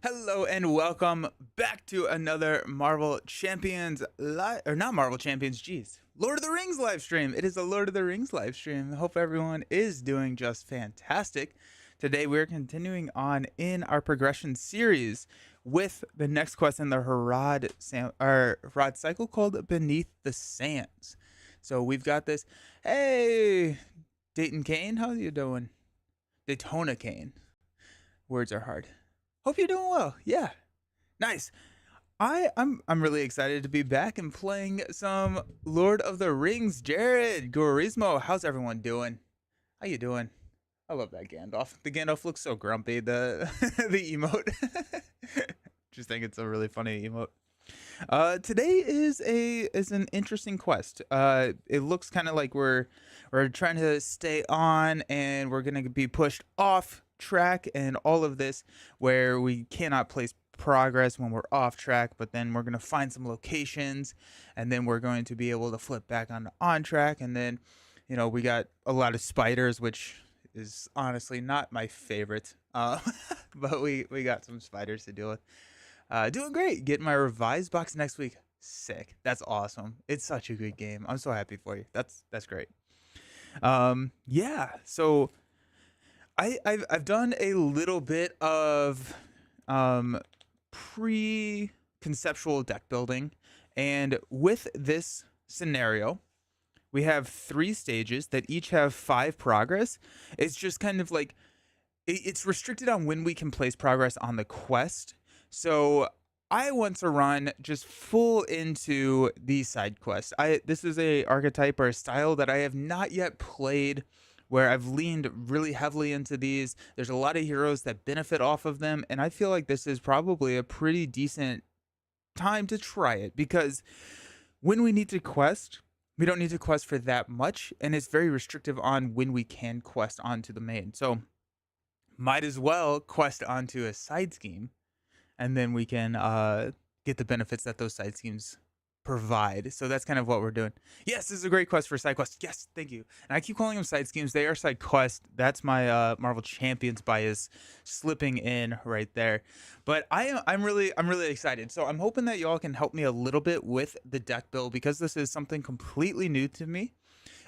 Hello and welcome back to another Marvel Champions or not Marvel Champions, geez. Lord of the Rings live stream. It is a Lord of the Rings live stream. I hope everyone is doing just fantastic. Today we're continuing on in our progression series with the next quest in the Harad cycle called Beneath the Sands. So we've got this. Hey, Dayton Kane, how you doing? Daytona Kane. Words are hard. Hope you're doing well. Yeah, nice. I'm really excited to be back and playing some Lord of the Rings. Jared Gorismo, how's everyone doing? How you doing? I love that Gandalf. The Gandalf looks so grumpy. The the emote. Just think it's a really funny emote. Today is an interesting quest. It looks kind of like we're trying to stay on, and we're gonna be pushed off track, and all of this where we cannot place progress when we're off track. But then we're gonna find some locations, and then we're going to be able to flip back on track, and then we got a lot of spiders, which is honestly not my favorite. But we got some spiders to deal with. Doing great. Getting my revised box next week. Sick. That's awesome. It's such a good game. I'm so happy for you. That's great. Yeah. So I've done a little bit of pre-conceptual deck building, and with this scenario, we have 3 stages that each have 5 progress. It's just kind of like it's restricted on when we can place progress on the quest. So I want to run just full into the side quests. This is a archetype or a style that I have not yet played, where I've leaned really heavily into these. There's a lot of heroes that benefit off of them, and I feel like this is probably a pretty decent time to try it, because when we need to quest, we don't need to quest for that much, and it's very restrictive on when we can quest onto the main. So might as well quest onto a side scheme, and then we can get the benefits that those side schemes provide. So that's kind of what we're doing. Yes, this is a great quest for side quest. Yes, thank you. And I keep calling them side schemes. They are side quest. That's my Marvel Champions bias slipping in right there. But I'm really excited. So I'm hoping that y'all can help me a little bit with the deck build, because this is something completely new to me.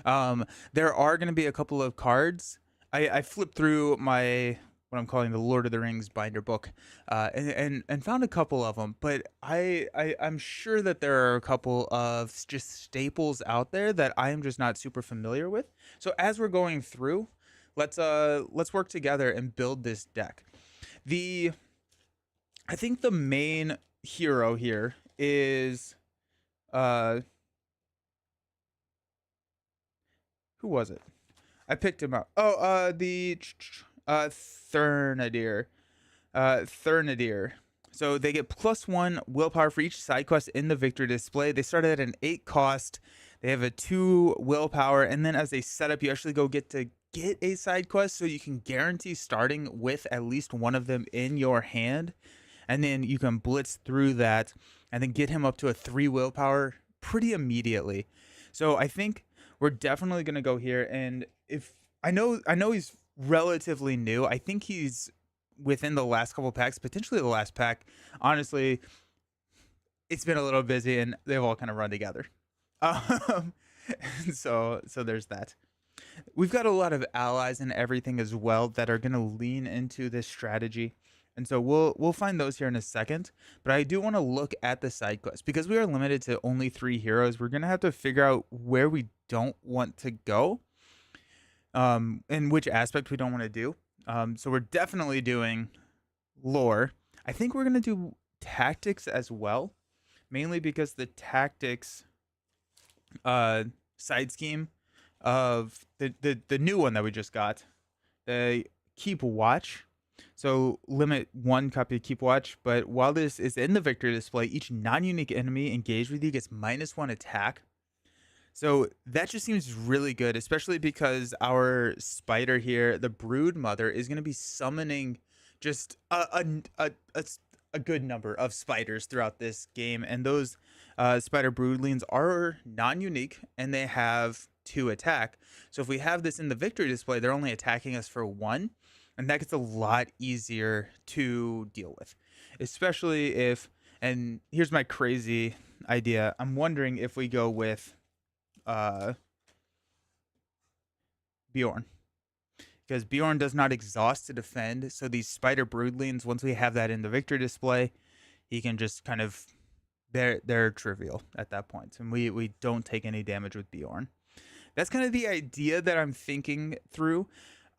There are going to be a couple of cards. I flipped through my what I'm calling the Lord of the Rings binder book, and found a couple of them. But I'm sure that there are a couple of just staples out there that I am just not super familiar with. So as we're going through, let's work together and build this deck. I think the main hero here is who was it? I picked him up. Oh, the Thurnadir. Thurnadir. So they get +1 willpower for each side quest in the victory display. They start at an 8 cost. They have a 2 willpower, and then as they set up, you actually get a side quest, so you can guarantee starting with at least one of them in your hand, and then you can blitz through that, and then get him up to a 3 willpower pretty immediately. So I think we're definitely gonna go here, and if I know he's relatively new. I think he's within the last couple packs, potentially the last pack. Honestly, it's been a little busy, and they've all kind of run together. Um, so there's that. We've got a lot of allies and everything as well that are going to lean into this strategy, and so we'll find those here in a second. But I do want to look at the side quest, because we are limited to only 3 heroes. We're going to have to figure out where we don't want to go, in which aspect we don't want to do. So we're definitely doing lore. I think we're gonna do tactics as well, mainly because the tactics side scheme of the new one that we just got, the keep watch. So limit 1 copy of keep watch, but while this is in the victory display, each non-unique enemy engaged with you gets -1 attack. So that just seems really good, especially because our spider here, the brood mother, is going to be summoning just a good number of spiders throughout this game. And those spider broodlings are non-unique, and they have 2 attack. So if we have this in the victory display, they're only attacking us for 1. and that gets a lot easier to deal with, especially if. And here's my crazy idea. I'm wondering if we go with uh, Bjorn, because Bjorn does not exhaust to defend. So these spider broodlings, once we have that in the victory display, he can just kind of they're trivial at that point, and we don't take any damage with Bjorn. That's kind of the idea that I'm thinking through.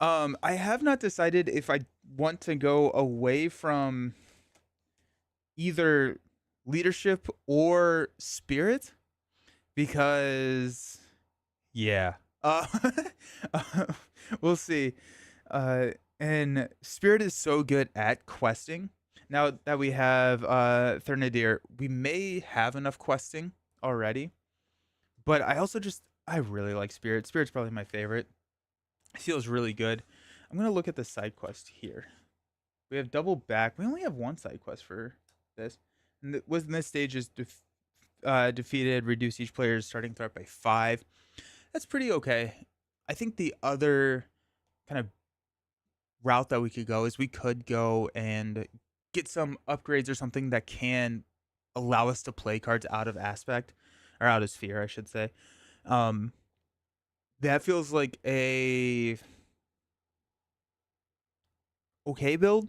I have not decided if I want to go away from either leadership or spirit because yeah, uh, we'll see. Uh, and spirit is so good at questing. Now that we have Thurnadir, we may have enough questing already. But I also just I really like spirit. Spirit's probably my favorite. It feels really good. I'm gonna look at the side quest here. We have double back. We only have one side quest for this. And within this stage is defeated, reduce each player's starting threat by 5. That's pretty okay. I think the other kind of route that we could go is we could go and get some upgrades or something that can allow us to play cards out of aspect or out of sphere, I should say. Um, that feels like a okay build.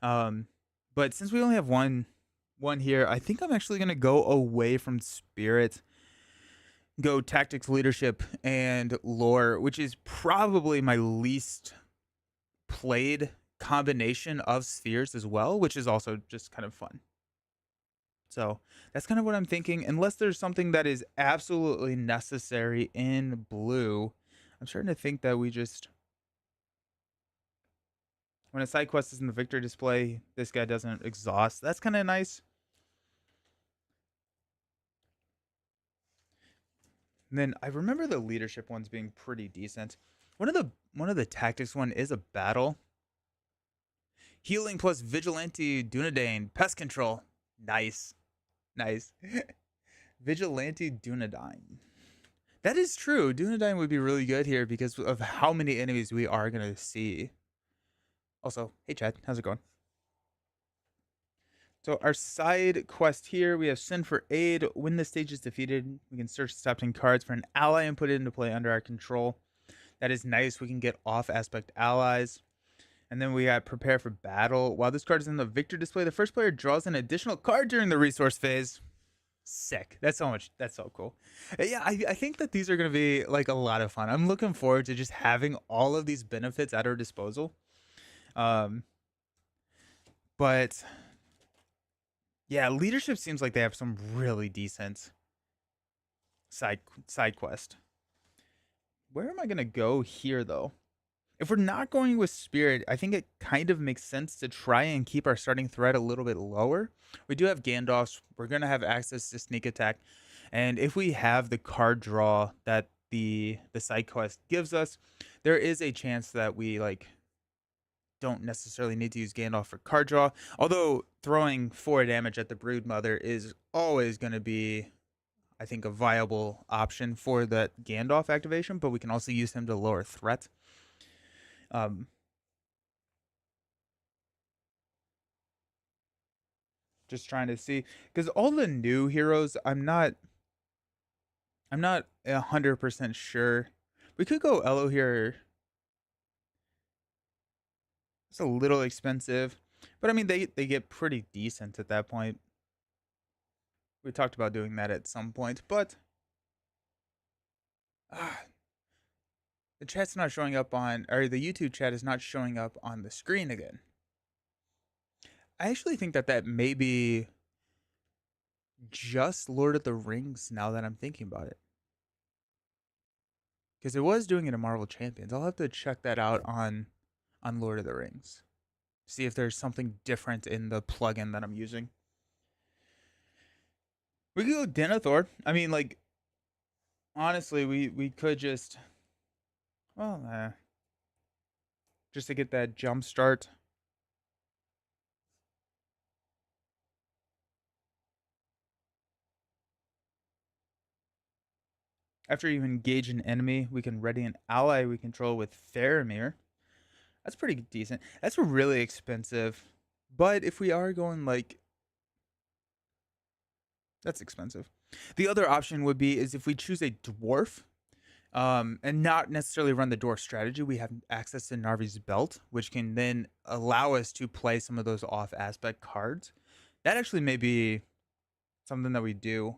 Um, but since we only have one here, I think I'm actually gonna go away from spirit, go tactics, leadership, and lore, which is probably my least played combination of spheres as well, which is also just kind of fun. So that's kind of what I'm thinking. Unless there's something that is absolutely necessary in blue, I'm starting to think that we just when a side quest is in the victory display, this guy doesn't exhaust. That's kind of nice. And then I remember the leadership ones being pretty decent. One of the tactics one is a battle. Healing plus vigilante Dunedain. Pest control. Nice. Nice. Vigilante Dunedain. That is true. Dunedain would be really good here because of how many enemies we are going to see. Also, hey Chad, how's it going? So our side quest here, we have Send for Aid. When the stage is defeated, we can search the top 10 cards for an ally and put it into play under our control. That is nice. We can get off aspect allies. And then we got Prepare for Battle. While this card is in the victor display, the first player draws an additional card during the resource phase. Sick. That's so much. That's so cool. Yeah, I think that these are going to be like a lot of fun. I'm looking forward to just having all of these benefits at our disposal. Um, but yeah, leadership seems like they have some really decent side side quest. Where am I gonna go here though? If we're not going with spirit, I think it kind of makes sense to try and keep our starting threat a little bit lower. We do have Gandalf's. We're gonna have access to sneak attack, and if we have the card draw that the side quest gives us, there is a chance that we like don't necessarily need to use Gandalf for card draw. Although throwing 4 damage at the Brood Mother is always going to be, I think, a viable option for that Gandalf activation. But we can also use him to lower threat. Um, just trying to see because all the new heroes, I'm not 100% sure. We could go Elo here. It's a little expensive, but I mean they get pretty decent at that point. We talked about doing that at some point, but ah, the chat's not showing up on, or the YouTube chat is not showing up on the screen again. I actually think that that may be just Lord of the Rings now that I'm thinking about it. Because it was doing it in Marvel Champions. I'll have to check that out on Lord of the Rings. See if there's something different in the plugin that I'm using. We could go Denethor. I mean, like, honestly, we could just, well, just to get that jump start. After you engage an enemy, we can ready an ally we control with Faramir. That's pretty decent. That's really expensive. But if we are going like that's expensive. The other option would be is if we choose a dwarf, and not necessarily run the dwarf strategy, we have access to Narvi's belt, which can then allow us to play some of those off aspect cards. That actually may be something that we do.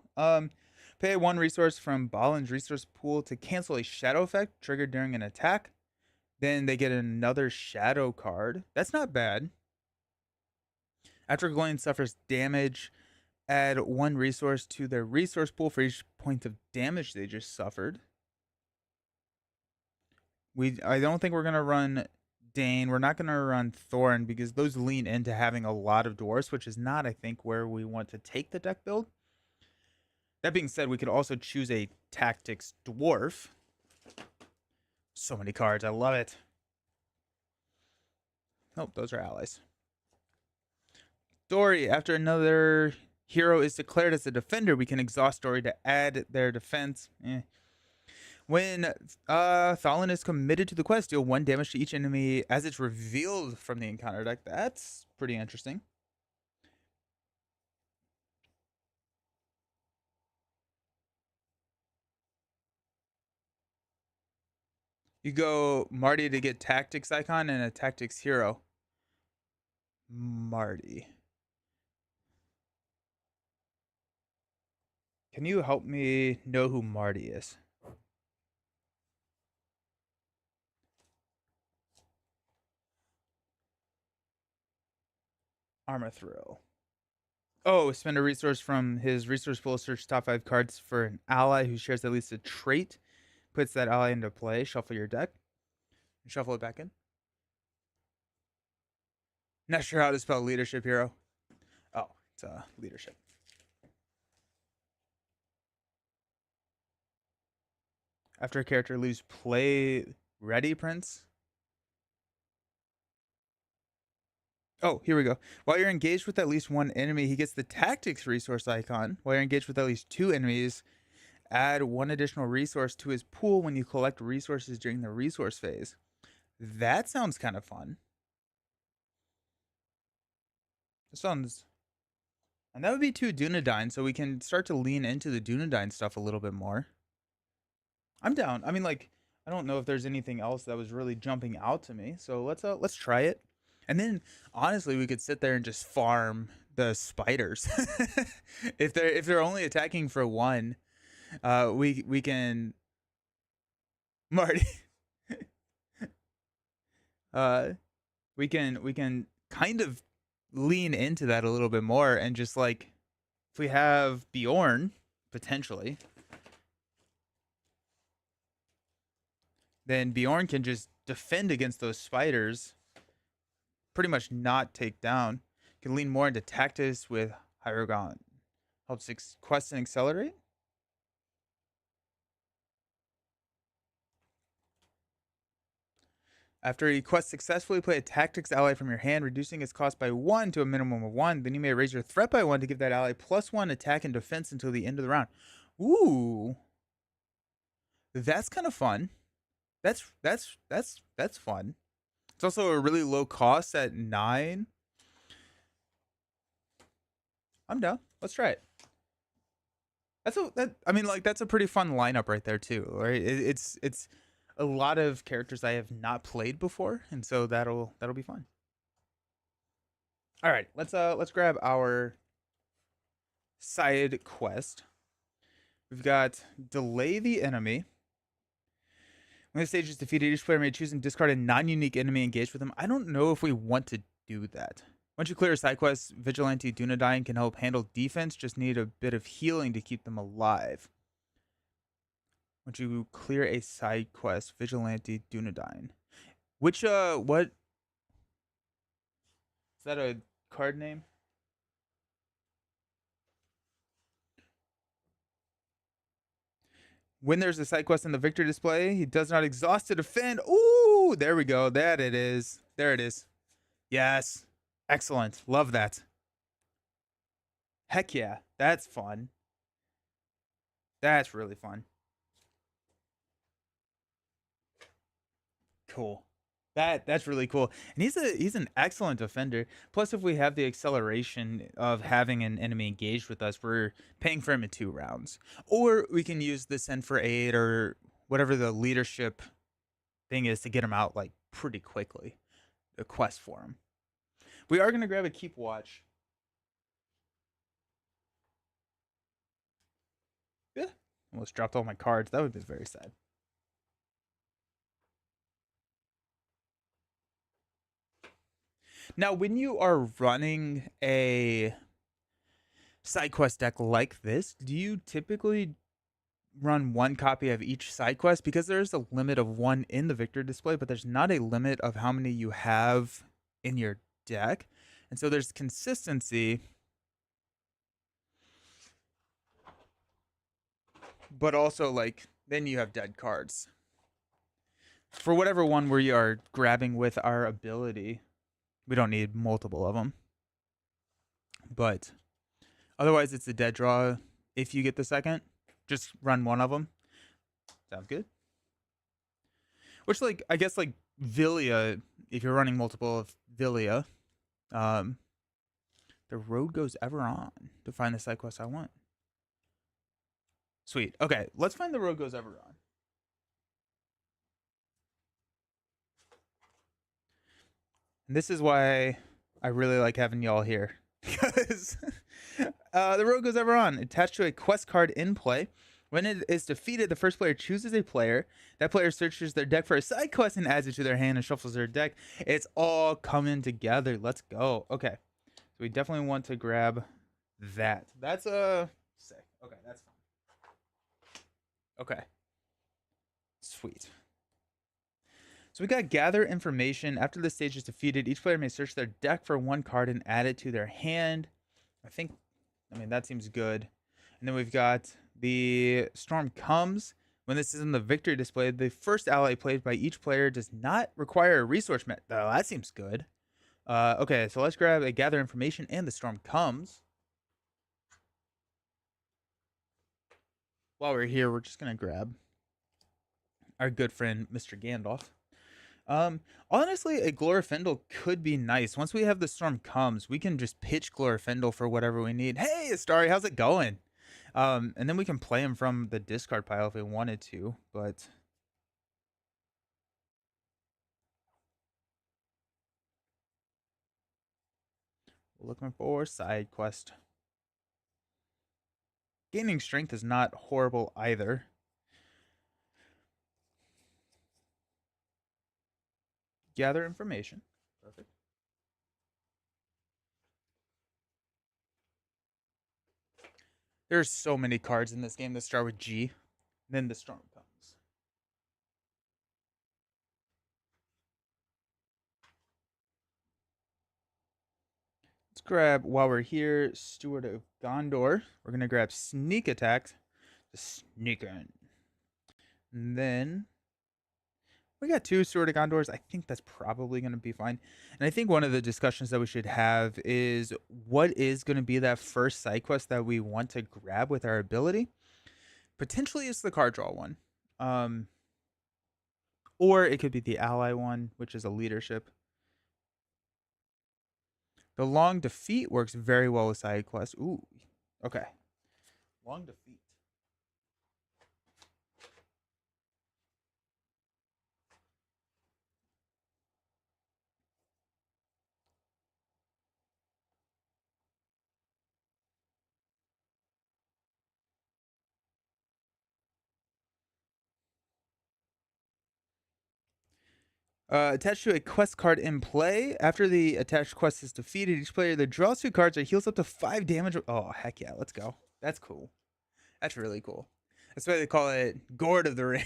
Pay one resource from Balin's resource pool to cancel a shadow effect triggered during an attack. Then they get another shadow card. That's not bad. After Glenn suffers damage, add one resource to their resource pool for each point of damage they just suffered. I don't think we're gonna run Dane. We're not gonna run Thorn because those lean into having a lot of dwarfs, which is not, I think, where we want to take the deck build. That being said, we could also choose a Tactics Dwarf. So many cards, I love it. Oh, those are allies. Dory, after another hero is declared as a defender, we can exhaust Dory to add their defense. When Thalin is committed to the quest, deal 1 damage to each enemy as it's revealed from the encounter deck. That's pretty interesting. You go Marty to get Tactics icon and a Tactics hero. Marty. Can you help me know who Marty is? Armor Thrill. Oh, spend a resource from his resource pool, search top 5 cards for an ally who shares at least a trait. Puts that ally into play. Shuffle your deck. And shuffle it back in. Not sure how to spell leadership hero. Oh, it's leadership. After a character leaves play, ready, Prince? Oh, here we go. While you're engaged with at least one enemy, he gets the tactics resource icon. While you're engaged with at least 2 enemies, add 1 additional resource to his pool when you collect resources during the resource phase. That sounds kind of fun. This sounds... And that would be 2 Dunedain, so we can start to lean into the Dunedain stuff a little bit more. I'm down. I mean, like, I don't know if there's anything else that was really jumping out to me, so let's try it. And then honestly, we could sit there and just farm the spiders. If they're only attacking for 1, we can Marty. We can kind of lean into that a little bit more and just like if we have Bjorn potentially, then Bjorn can just defend against those spiders, pretty much not take down. Can lean more into tactics with Hierogon. Helps quest and accelerate. After a quest successfully, play a tactics ally from your hand, reducing its cost by 1 to a minimum of 1. Then you may raise your threat by 1 to give that ally +1 attack and defense until the end of the round. Ooh, that's kind of fun. That's fun. It's also a really low cost at 9. I'm down. Let's try it. That's a pretty fun lineup right there too, right? It's a lot of characters I have not played before, and so that'll be fun. All right, let's grab our side quest. We've got delay the enemy. When the stage is defeated, each player may choose and discard a non-unique enemy engaged with them. I don't know if we want to do that. Once you clear a side quest, Vigilante Dunedain can help handle defense. Just need a bit of healing to keep them alive. Once you clear a side quest, Vigilante Dunedain. Which what is that a card name? When there's a side quest in the victory display, he does not exhaust to defend. Ooh, there we go. That it is. There it is. Yes. Excellent. Love that. Heck yeah. That's fun. That's really fun. Cool. That's really cool. And he's an excellent defender. Plus, if we have the acceleration of having an enemy engaged with us, we're paying for him in 2 rounds. Or we can use the send for aid or whatever the leadership thing is to get him out like pretty quickly. A quest for him. We are gonna grab a keep watch. Yeah. Almost dropped all my cards. That would be very sad. Now, when you are running a side quest deck like this, do you typically run one copy of each side quest? Because there's a limit of one in the victory display, but there's not a limit of how many you have in your deck. And so there's consistency, but also like then you have dead cards. For whatever one we are grabbing with our ability, we don't need multiple of them. But otherwise, it's a dead draw if you get the second. Just run one of them. Sounds good. Which, like, I guess, like, Villia, if you're running multiple of Villia, the road goes ever on to find the side quest I want. Sweet. Okay, let's find the road goes ever on. And this is why I really like having y'all here. Because the road goes ever on. Attached to a quest card in play. When it is defeated, the first player chooses a player. That player searches their deck for a side quest and adds it to their hand and shuffles their deck. It's all coming together. Let's go. Okay. So we definitely want to grab that. That's a sick. Okay, that's fine. Okay. Sweet. So we got gather information. After the stage is defeated, each player may search their deck for one card and add it to their hand. I mean, that seems good. And then we've got the storm comes. When this is in the victory display, the first ally played by each player does not require a resource met. Oh, that seems good. Okay, so let's grab a gather information and the storm comes. While we're here, we're just gonna grab our good friend Mr. Gandalf. Honestly, a Glorfindel could be nice. Once we have the storm comes, we can just pitch Glorfindel for whatever we need. Hey, Astari, how's it going? And then we can play him from the discard pile if we wanted to, but we're looking for side quest. Gaining strength is not horrible either. Gather information. Perfect. There's so many cards in this game that start with G. Then the storm comes. Let's grab, while we're here, Steward of Gondor. We're going to grab Sneak Attack to sneak in. And then we got 2 Steward of Gondors. I think that's probably going to be fine. And I think one of the discussions that we should have is what is going to be that first side quest that we want to grab with our ability. Potentially it's the card draw one. Or it could be the ally one, which is a leadership. The long defeat works very well with side quests. Ooh, okay. Long defeat. Attached to a quest card in play. After the attached quest is defeated, each player that draws 2 cards or heals up to 5 damage. Oh, heck yeah, let's go. That's cool. That's really cool. That's why they call it Gourd of the Ring.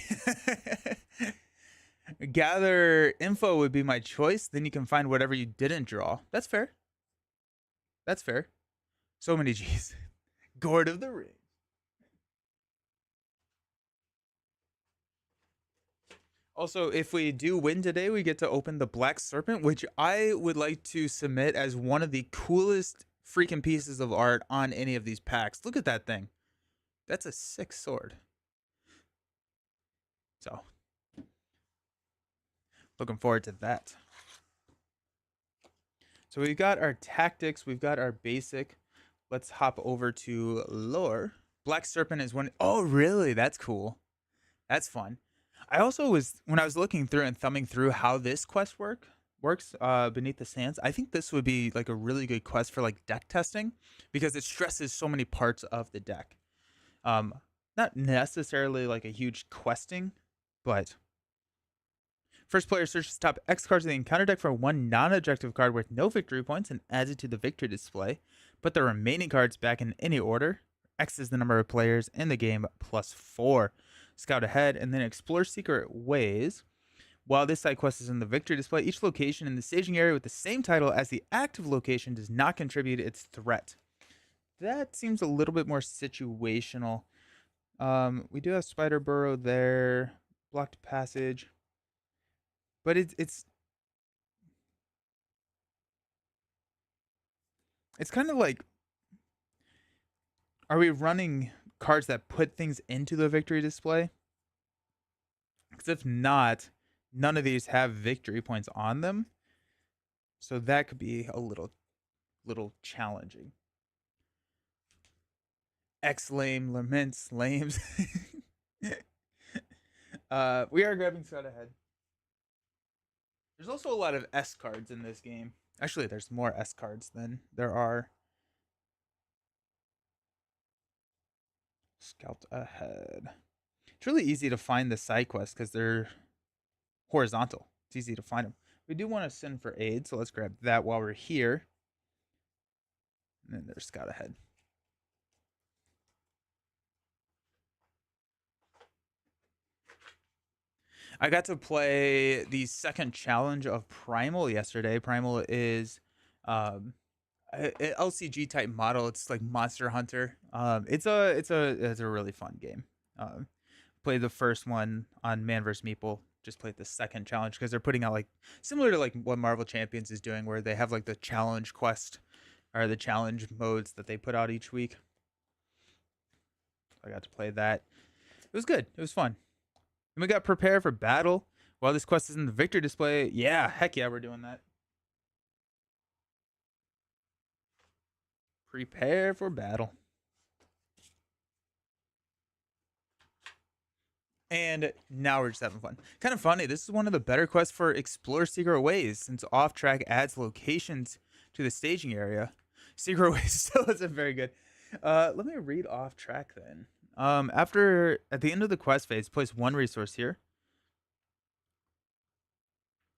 Gather info would be my choice. Then you can find whatever you didn't draw. That's fair. That's fair. So many G's. Gourd of the Ring. Also, if we do win today, we get to open the Black Serpent, which I would like to submit as one of the coolest freaking pieces of art on any of these packs. Look at that thing. That's a sick sword. So, Looking forward to that. So we've got our tactics, we've got our basic. Let's hop over to lore. Black Serpent is one. Oh, really? That's cool. That's fun. I also was when I was looking through and thumbing through how this quest works beneath the sands. I think this would be like a really good quest for like deck testing because it stresses so many parts of the deck. Um, Not necessarily like a huge questing, but first player searches the top X cards of the encounter deck for one non-objective card worth no victory points and adds it to the victory display. Put the remaining cards back in any order. X is the number of players in the game plus 4. Scout ahead and then explore secret ways. While this side quest is in the victory display, each location in the staging area with the same title as the active location does not contribute its threat. That seems a little bit more situational. We do have Spider Burrow there, blocked passage, but it's kind of like, are we running cards that put things into the victory display? Because if not, none of these have victory points on them, so that could be a little challenging. X lame laments lames. We are grabbing Scout ahead. There's also a lot of S cards in this game. Actually, there's more S cards than there are. Scout ahead. It's really easy to find the side quests because they're horizontal. It's easy to find them. We do want to send for aid, so let's grab that while we're here. And then there's Scout ahead. I got to play the second challenge of Primal yesterday. Primal is a LCG type model. It's like Monster Hunter. It's a really fun game. Played the first one on Man vs Meeple. Just played the second challenge because they're putting out like similar to like what Marvel Champions is doing, where they have like the challenge quest or the challenge modes that they put out each week. I got to play that. It was good. It was fun. And we got prepare for battle while this quest is in the victory display. Yeah, heck yeah, we're doing that. Prepare for battle. And now we're just having fun. Kind of funny. This is one of the better quests for explore secret ways, since off track adds locations to the staging area. Secret ways still isn't very good. Let me read off track then. At the end of the quest phase, place one resource here.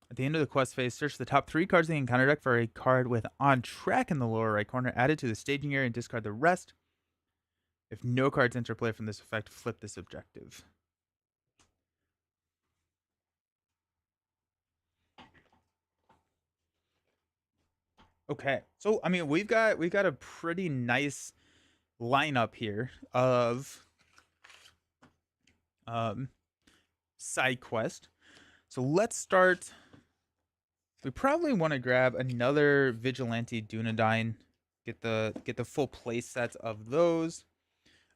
At the end of the quest phase, search the top 3 cards in the encounter deck for a card with on track in the lower right corner. Add it to the staging area and discard the rest. If no cards enter play from this effect, flip this objective. Okay, so I mean we've got a pretty nice lineup here of side quest. So let's start. We probably want to grab another Vigilante Dunedain. Get the full play sets of those.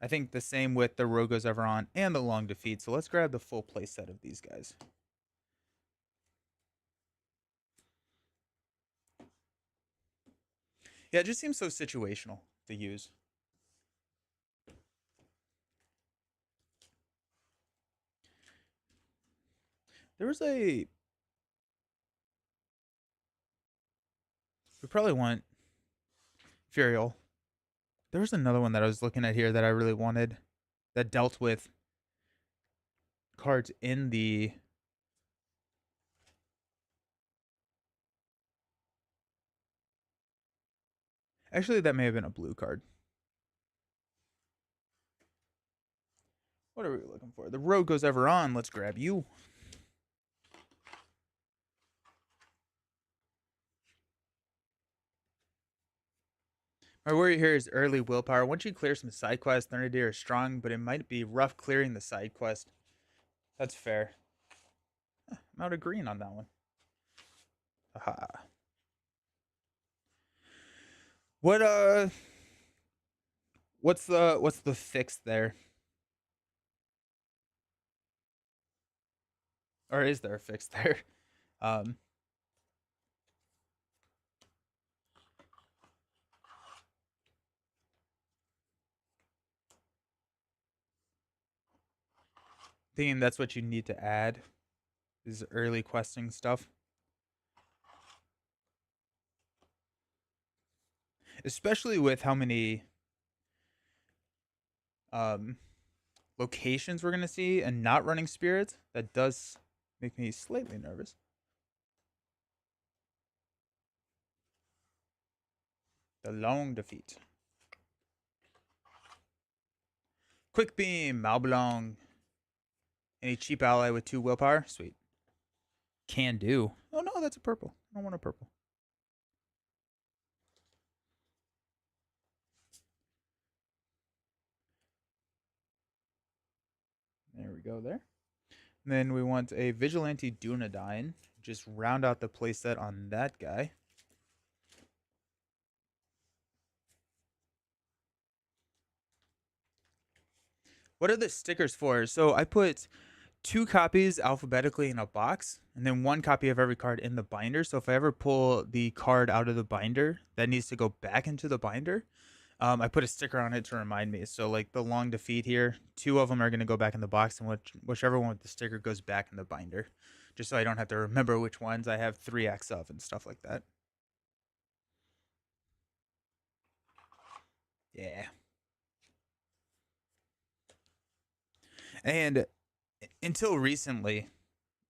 I think the same with the Rogue Goes Ever On and the Long Defeat. So let's grab the full play set of these guys. Yeah, it just seems so situational to use. There was a. We probably want Furial. There was another one that I was looking at here that I really wanted that dealt with cards in the. Actually, that may have been a blue card. What are we looking for? The Rogue Goes Ever On. Let's grab you. My worry here is early willpower. Once you clear some side quests, Thunderdeer is strong, but it might be rough clearing the side quest. That's fair. I'm out of green on that one. Aha. What what's the fix there? Or is there a fix there? Um, Thinking that's what you need to add is early questing stuff, especially with how many um locations we're gonna see and not running spirits. That does make me slightly nervous. The long defeat. Quick beam, Malblanc. Any cheap ally with 2 willpower? Sweet. Can do. Oh no, that's a purple. I don't want a purple. There we go there. And then we want a Vigilante Dunedain. Just round out the playset on that guy. What are the stickers for? So I put 2 copies alphabetically in a box, and then 1 copy of every card in the binder. So if I ever pull the card out of the binder that needs to go back into the binder, I put a sticker on it to remind me. So like the long defeat here, 2 of them are going to go back in the box, and whichever one with the sticker goes back in the binder, just so I don't have to remember which ones I have 3x of and stuff like that. Yeah. And until recently,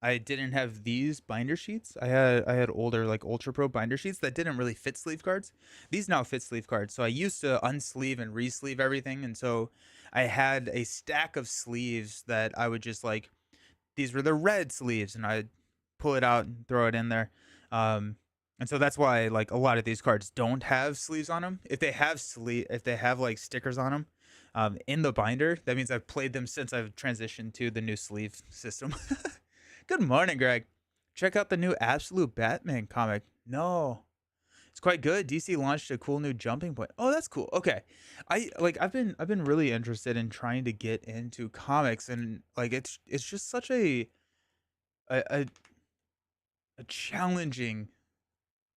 I didn't have these binder sheets. I had older like Ultra Pro binder sheets that didn't really fit sleeve cards. These now fit sleeve cards. So I used to unsleeve and re-sleeve everything, and so I had a stack of sleeves that I would just like. These were the red sleeves, and I'd pull it out and throw it in there. And so that's why like a lot of these cards don't have sleeves on them. If they have like stickers on them, in the binder, that means I've played them since I've transitioned to the new sleeve system. Good morning, Greg. Check out the new Absolute Batman comic. No, it's quite good. DC launched a cool new jumping point. Oh, that's cool. Okay, I've been really interested in trying to get into comics, and like it's just such a a, a challenging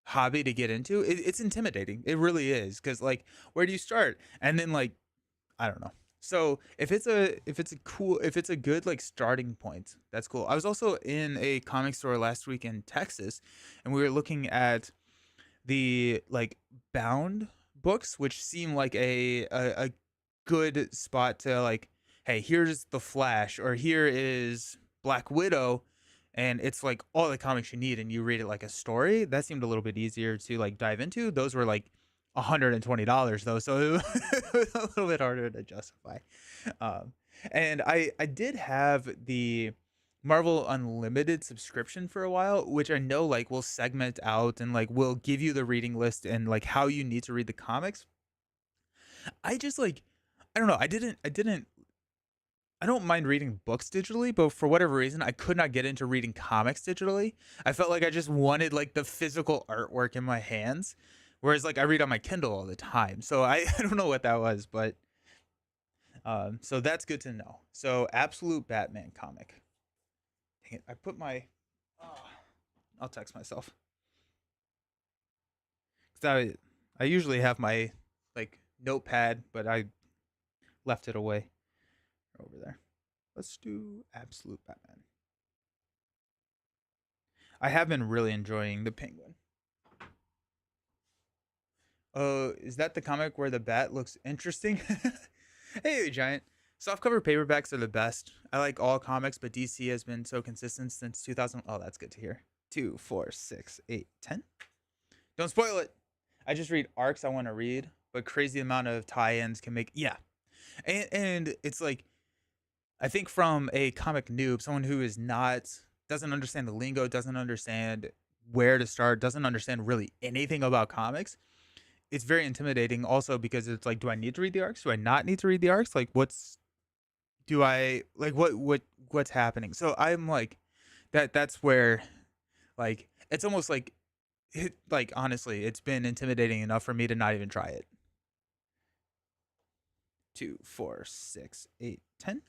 hobby to get into. It's intimidating. It really is, because like where do you start? And then like I don't know. So if it's a good like starting point, that's cool. I was also in a comic store last week in Texas, and we were looking at the like bound books, which seem like a good spot to like, hey, here's the Flash, or here is Black Widow, and it's like all the comics you need, and you read it like a story. That seemed a little bit easier to like dive into. Those were like $120 though, so it was a little bit harder to justify. Um, and I did have the Marvel Unlimited subscription for a while, which I know like will segment out and like will give you the reading list and like how you need to read the comics. I just like I don't know. I don't mind reading books digitally, but for whatever reason, I could not get into reading comics digitally. I felt like I just wanted like the physical artwork in my hands, whereas like I read on my Kindle all the time. So I don't know what that was, but so that's good to know. So Absolute Batman comic. Dang it, I put my. Oh, I'll text myself. 'Cause I usually have my like notepad, but I left it away over there. Let's do Absolute Batman. I have been really enjoying the Penguin. Oh, is that the comic where the bat looks interesting? Hey, Giant. Softcover paperbacks are the best. I like all comics, but DC has been so consistent since 2000. Oh, that's good to hear. 2, 4, 6, 8, 10. Don't spoil it. I just read arcs I want to read, but crazy amount of tie-ins can make yeah. And it's like I think from a comic noob, someone who is not doesn't understand the lingo, doesn't understand where to start, doesn't understand really anything about comics, it's very intimidating also because it's like, do I need to read the arcs? Do I not need to read the arcs? Like what's do I like what's happening? So I'm like that's where like it's almost like like honestly, it's been intimidating enough for me to not even try it. 2, 4, 6, 8, 10.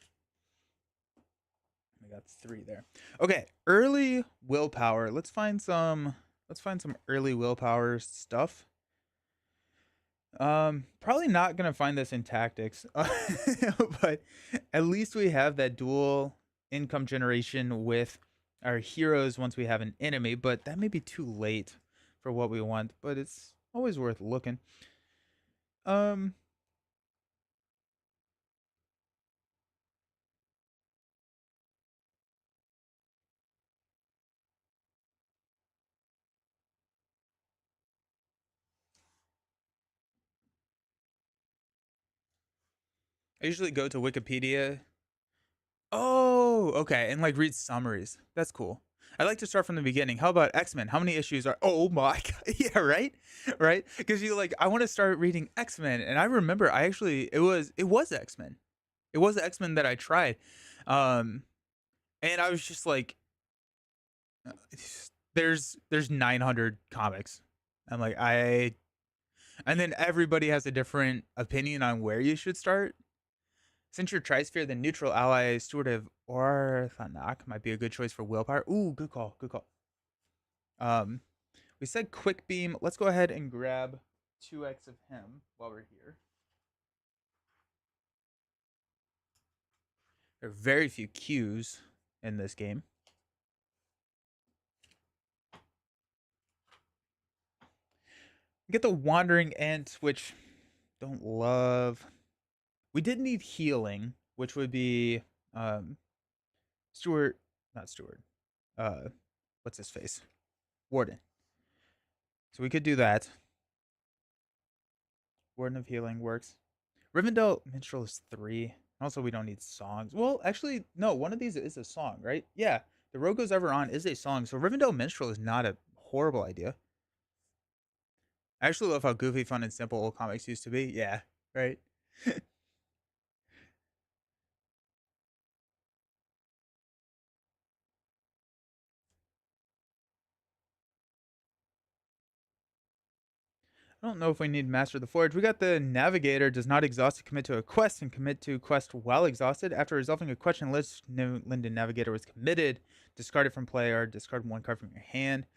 I got 3 there. Okay, early willpower. Let's find some. Let's find some early willpower stuff. Probably not gonna find this in tactics, but at least we have that dual income generation with our heroes once we have an enemy. But that may be too late for what we want. But it's always worth looking. Um, I usually go to Wikipedia. Oh, okay, and like read summaries. That's cool. I like to start from the beginning. How about X-Men? How many issues are? Oh my god. Yeah, right? Right? Cuz you like I want to start reading X-Men and I remember I actually it was X-Men. It was X-Men that I tried. Um and I was just like there's 900 comics. I'm like I and then everybody has a different opinion on where you should start. Since your Trisphere, the neutral ally Steward of Orthanok might be a good choice for willpower. Ooh, good call, good call. Um, we said quick beam. Let's go ahead and grab 2x of him while we're here. There are very few Qs in this game. Get the Wandering Ant, which don't love. We did need healing, which would be Stewart, not Stewart. What's his face? Warden. So we could do that. Warden of Healing works. Rivendell Minstrel is 3. Also, we don't need songs. Well, actually, no. One of these is a song, right? Yeah, the Road Goes Ever On is a song. So Rivendell Minstrel is not a horrible idea. I actually love how goofy, fun, and simple old comics used to be. Yeah, right. I don't know if we need Master of the Forge. We got the Navigator does not exhaust to commit to a quest and commit to quest while exhausted. After resolving a question list, Linden Navigator was committed. Discard it from play or discard 1 card from your hand.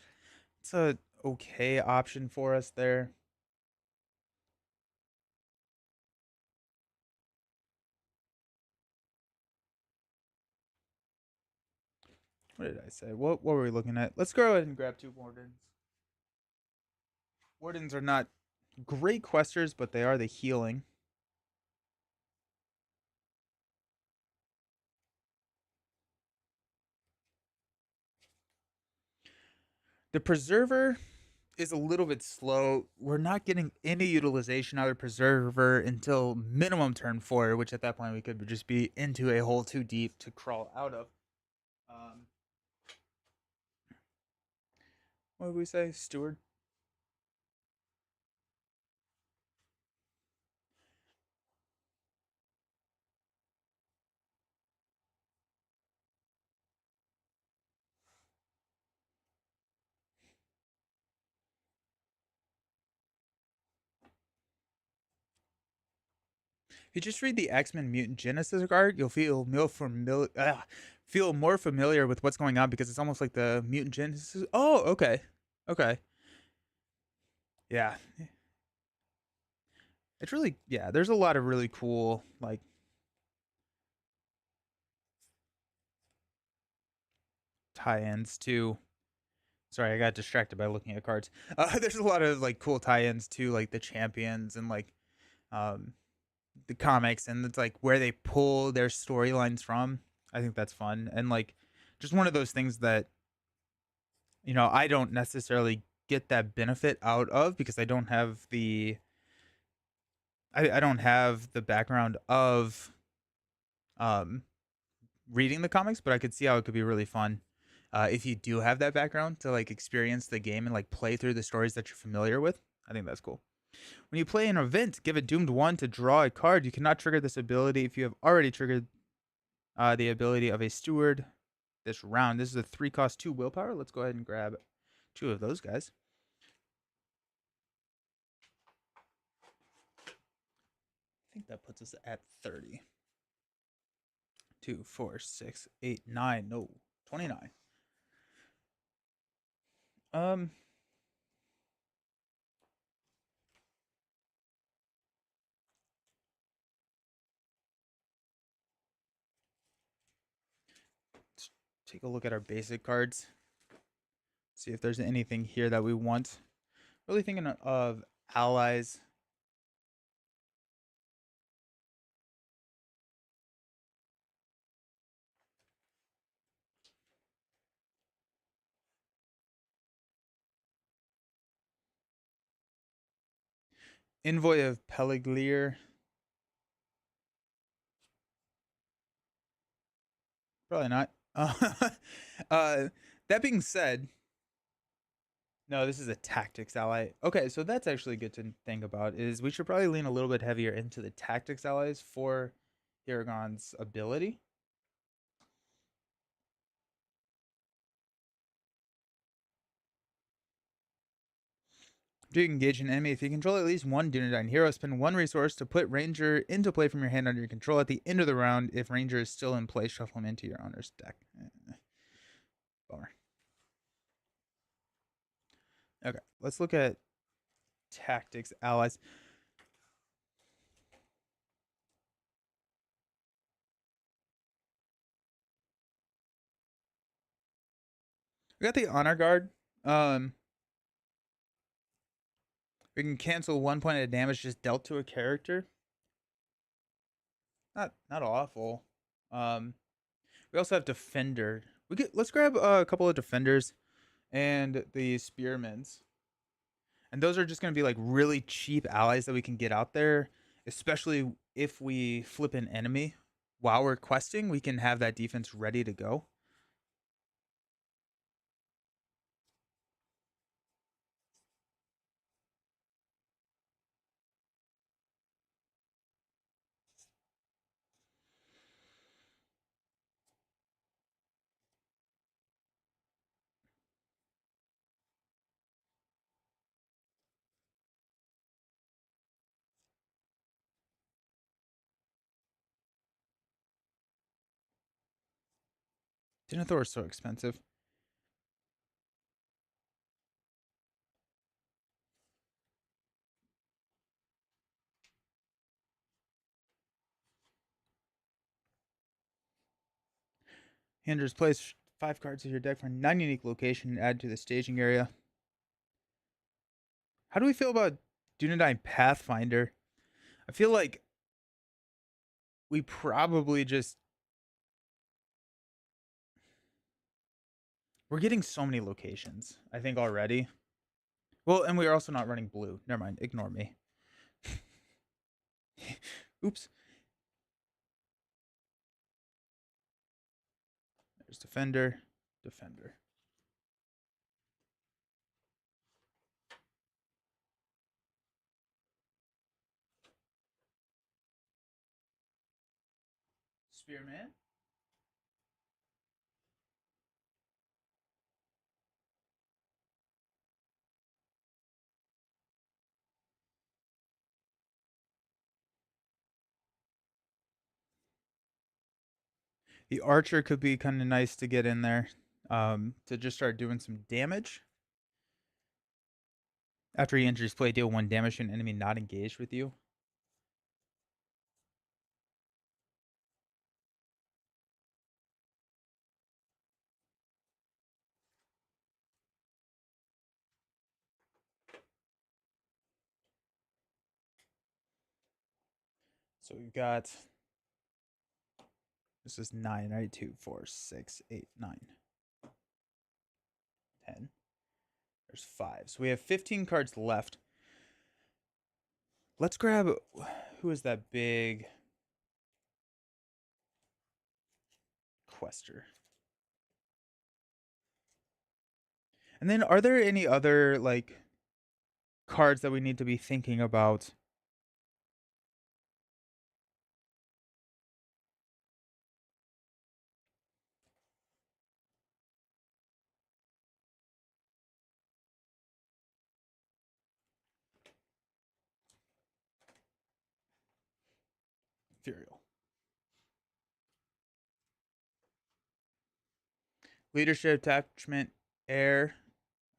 It's a okay option for us there. What did I say? What were we looking at? Let's go ahead and grab 2 Wardens. Wardens are not great questers, but they are the healing. The Preserver is a little bit slow. We're not getting any utilization out of Preserver until minimum turn 4, which at that point we could just be into a hole too deep to crawl out of. Um, what did we say? Steward? If you just read the X-Men Mutant Genesis card, you'll feel more familiar with what's going on because it's almost like the Mutant Genesis. Oh, okay. Okay. Yeah. It's really yeah, there's a lot of really cool like tie-ins to sorry, I got distracted by looking at cards. There's a lot of like cool tie-ins to like the champions and like um the comics and it's like where they pull their storylines from. I think that's fun and like just one of those things that I don't necessarily get that benefit out of because I don't have the background of um reading the comics, but I could see how it could be really fun if you do have that background to like experience the game and like play through the stories that you're familiar with. I think that's cool. When you play an event, give a doomed one to draw a card. You cannot trigger this ability if you have already triggered the ability of a steward this round. This is a 3-cost 2 willpower. Let's go ahead and grab 2 of those guys. I think that puts us at 30. 2, 4, 6, 8, 9. No, 29. Um, let's take a look at our basic cards. See if there's anything here that we want. Really thinking of allies. Envoy of Pelaglier. Probably not. Uh, that being said, no, this is a tactics ally. Okay, so that's actually good to think about. Is we should probably lean a little bit heavier into the tactics allies for Aragon's ability. Do you engage an enemy? If you control at least one Dunedain hero, spend one resource to put Ranger into play from your hand under your control at the end of the round. If Ranger is still in play, shuffle him into your owner's deck. Bummer. Okay, let's look at tactics allies. We got the honor guard. Um, we can cancel 1 point of damage just dealt to a character. Not awful. Um, we also have defender. Let's grab a couple of defenders and the spearmans. And those are just going to be like really cheap allies that we can get out there, especially if we flip an enemy while we're questing. We can have that defense ready to go. Denethor is so expensive. Handers place 5 cards of your deck for a non-unique location and add to the staging area. How do we feel about Dunedain Pathfinder? I feel like we probably just we're getting so many locations, I think, already. Well, and we're also not running blue. Never mind, ignore me. Oops. There's defender, defender. Spearman. The archer could be kind of nice to get in there, to just start doing some damage. After he enters play, deal 1 damage to an enemy not engaged with you. So we've got, this is 9, right? 2, 4, 6, 8, 9, 10. There's 5. So we have 15 cards left. Let's grab, who is that big quester? And then are there any other like cards that we need to be thinking about? Ethereal. Leadership attachment, air.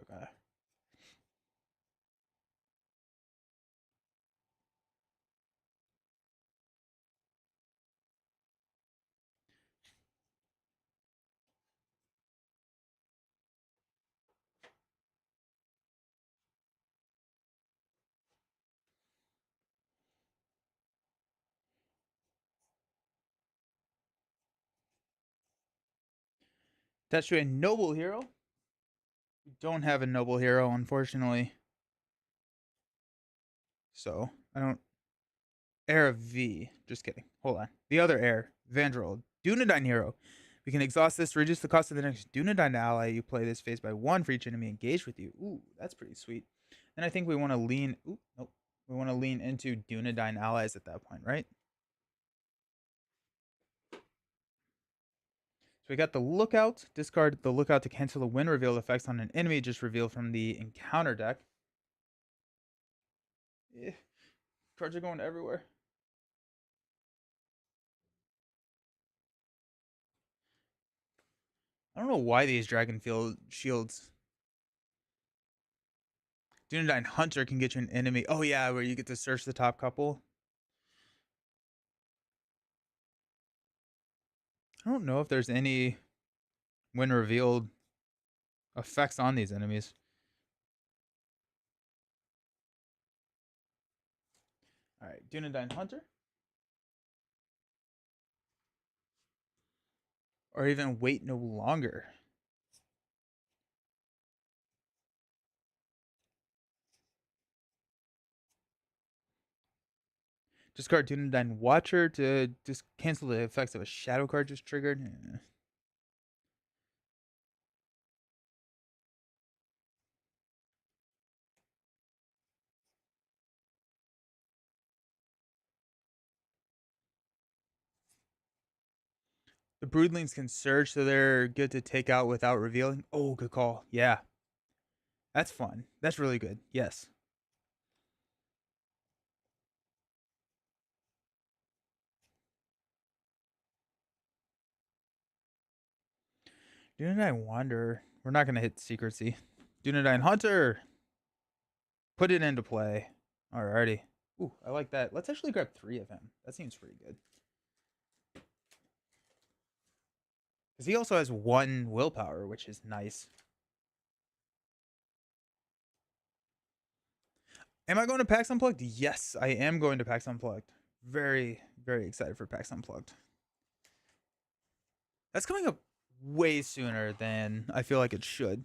Okay. Attached to a noble hero. We don't have a noble hero, unfortunately. So I don't. Heir of V. Just kidding. Hold on. The other heir, Vandroid, Dunedain hero. We can exhaust this to reduce the cost of the next Dunedain ally you play this phase by one for each enemy engaged with you. Ooh, that's pretty sweet. And I think we want to lean. Ooh, nope. We want to lean into Dunedain allies at that point, right? So we got the lookout. Discard the lookout to cancel the win reveal effects on an enemy just revealed from the encounter deck. Eh, cards are going everywhere. I don't know why these Dragon Field shields. Dunedain Hunter can get you an enemy. Oh yeah, where you get to search the top couple. I don't know if there's any when revealed effects on these enemies. All right, Dunedain Hunter, or even wait no longer. Discard Dunedain Watcher to just cancel the effects of a shadow card just triggered. The Broodlings can surge, so they're good to take out without revealing. Oh, good call. Yeah, that's fun. That's really good. Yes. Dunedain Wanderer. We're not going to hit Secrecy. Dunedain Hunter. Put it into play. Alrighty. Ooh, I like that. Let's actually grab 3 of him. That seems pretty good. Because he also has 1 willpower, which is nice. Am I going to PAX Unplugged? Yes, I am going to PAX Unplugged. Very, very excited for PAX Unplugged. That's coming up way sooner than I feel like it should.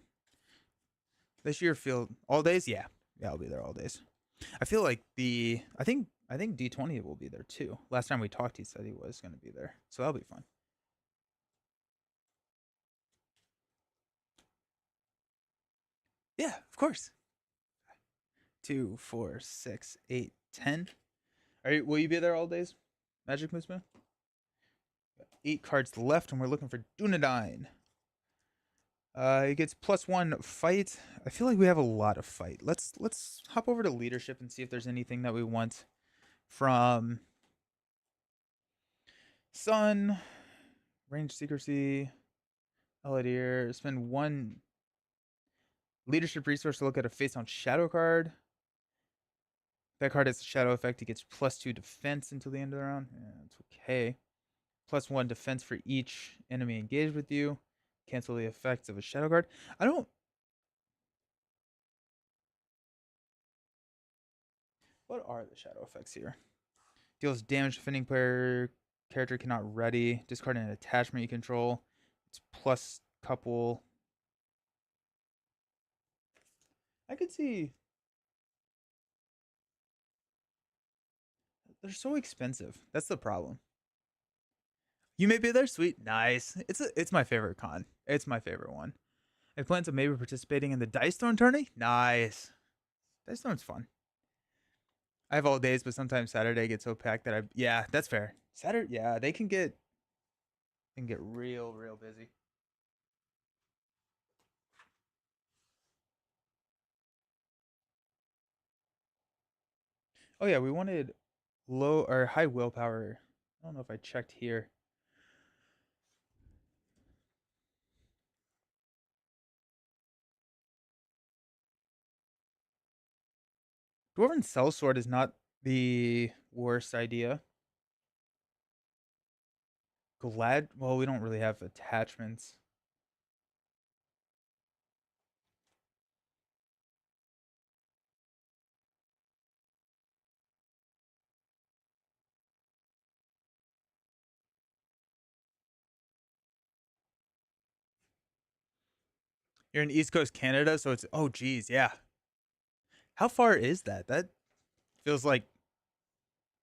This year, feel all days. Yeah, I'll be there all days. I feel like I think D20 will be there too. Last time we talked, he said he was going to be there, so that'll be fun. Yeah, of course. 2, 4, 6, 8, 10. Are you? Will you be there all days? Magic Moose Moon? 8 cards left, and we're looking for Dunedain. He gets +1 fight. I feel like we have a lot of fight. Let's hop over to leadership and see if there's anything that we want from Sun, range secrecy, Eladier. Spend 1 leadership resource to look at a face on shadow card. That card has a shadow effect. He gets +2 defense until the end of the round. Yeah, it's okay. +1 defense for each enemy engaged with you. Cancel the effects of a shadow card. I don't. What are the shadow effects here? Deals damage to defending player character cannot ready. Discard an attachment you control. It's plus couple. I could see. They're so expensive. That's the problem. You may be there, sweet, nice. It's my favorite con. It's my favorite one. I plan to maybe participating in the Dice Throne tourney. Nice. Dice Throne's fun. I have all days, but sometimes Saturday gets so packed that yeah, that's fair. Saturday, yeah, they can get real busy. Oh yeah, we wanted low or high willpower. I don't know if I checked here. Dwarven Sellsword is not the worst idea. Glad. Well, we don't really have attachments. You're in East Coast Canada, so it's geez, yeah. How far is that? That feels like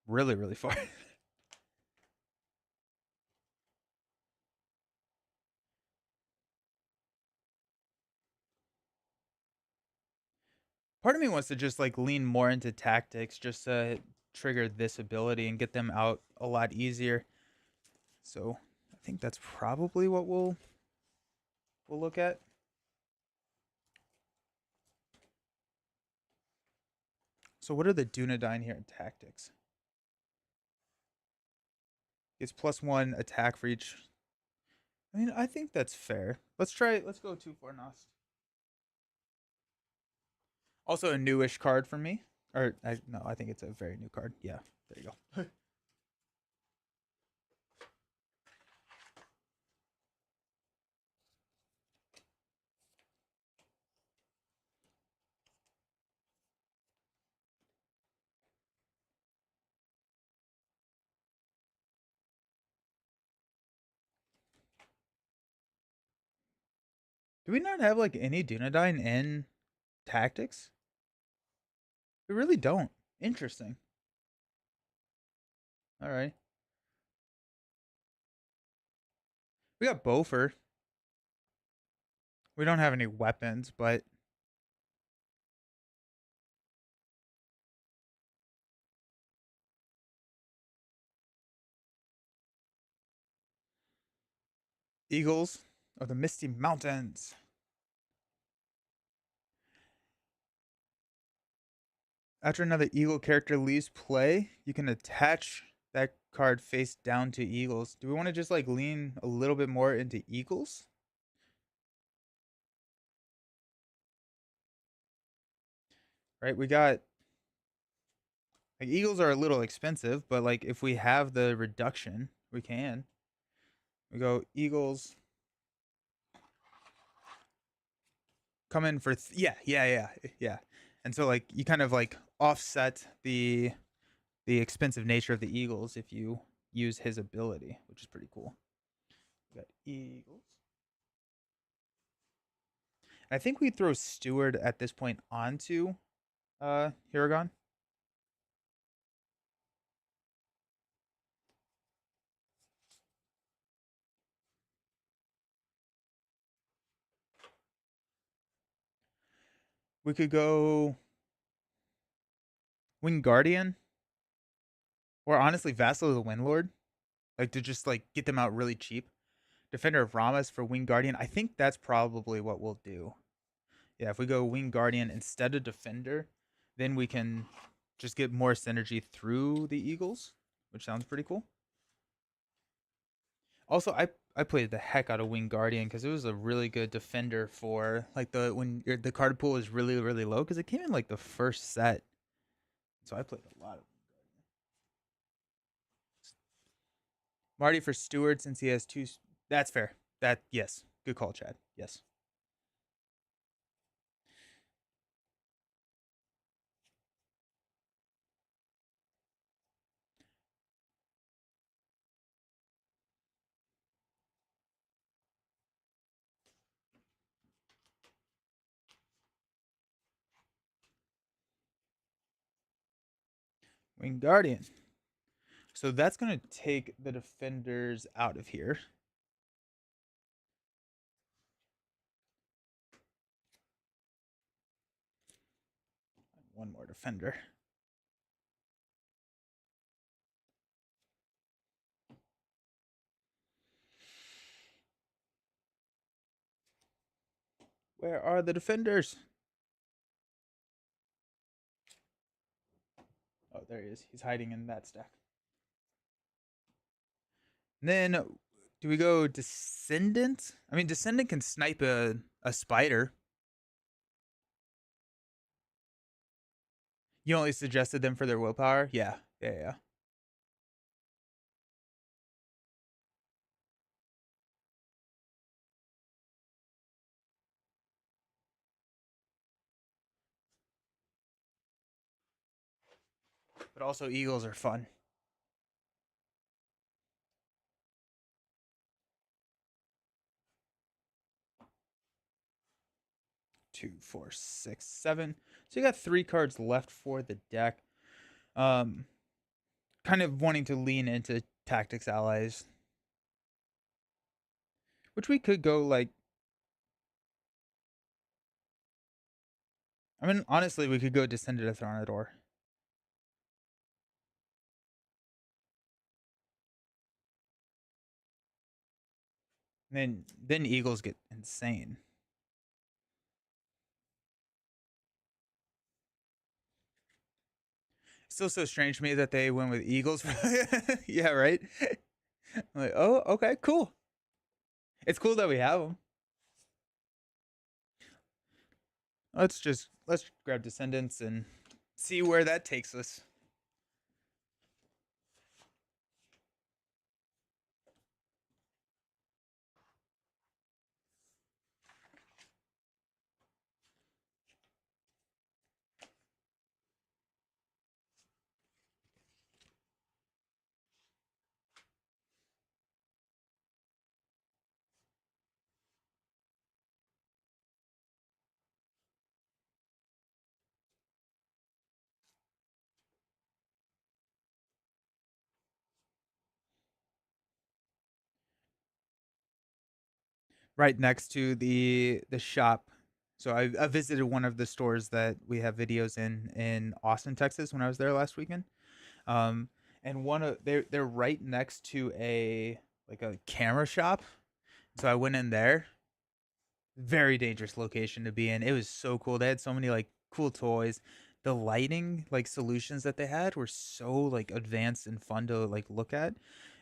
really, really far. Part of me wants to just like lean more into tactics just to trigger this ability and get them out a lot easier. So I think that's probably what we'll look at. So what are the Dunedain here in tactics? It's +1 attack for each. I mean, I think that's fair. Let's try. Let's go 2 for Nost. Also a newish card for me. Or no, I think it's a very new card. Yeah, there you go. Do we not have like any Dunedain in tactics? We really don't. Interesting. All right. We got Bofer. We don't have any weapons, but Eagles of the Misty Mountains. After another Eagle character leaves play, you can attach that card face down to Eagles. Do we want to just like lean a little bit more into Eagles? Right? We got like Eagles are a little expensive, but like if we have the reduction, we can. We go Eagles come in for yeah. And so like you kind of like offset the expensive nature of the Eagles if you use his ability, which is pretty cool. We got Eagles. I think we throw Steward at this point onto Hiragon. We could go Wing Guardian, or honestly Vassal of the Windlord, like to just like get them out really cheap. Defender of Ramas for Wing Guardian. I think that's probably what we'll do. Yeah, if we go Wing Guardian instead of Defender, then we can just get more synergy through the Eagles, which sounds pretty cool. Also, I played the heck out of Wing Guardian because it was a really good defender for like the card pool is really really low because it came in like the first set. So I played a lot of Marty for Stewart since he has two. That's fair. That yes, good call, Chad. Yes. Wing Guardian. So that's gonna take the defenders out of here. One more defender. Where are the defenders? Oh, there he is. He's hiding in that stack. And then do we go Descendant? I mean, Descendant can snipe a spider. You only suggested them for their willpower? Yeah. Yeah, yeah. But also eagles are fun. 2, 4, 6, 7. So you got 3 cards left for the deck. Um, kind of wanting to lean into tactics allies, which we could go like. I mean, honestly, we could go Descendant of Thronador. Then eagles get insane. Still so strange to me that they went with eagles. Yeah, right. I'm like, oh, okay, cool. It's cool that we have them. Let's grab Descendants and see where that takes us. Right next to the shop. So I visited one of the stores that we have videos in Austin, Texas when I was there last weekend. Um, and one of they're right next to a like a camera shop. So I went in there. Very dangerous location to be in. It was so cool. They had so many like cool toys. The lighting like solutions that they had were so like advanced and fun to like look at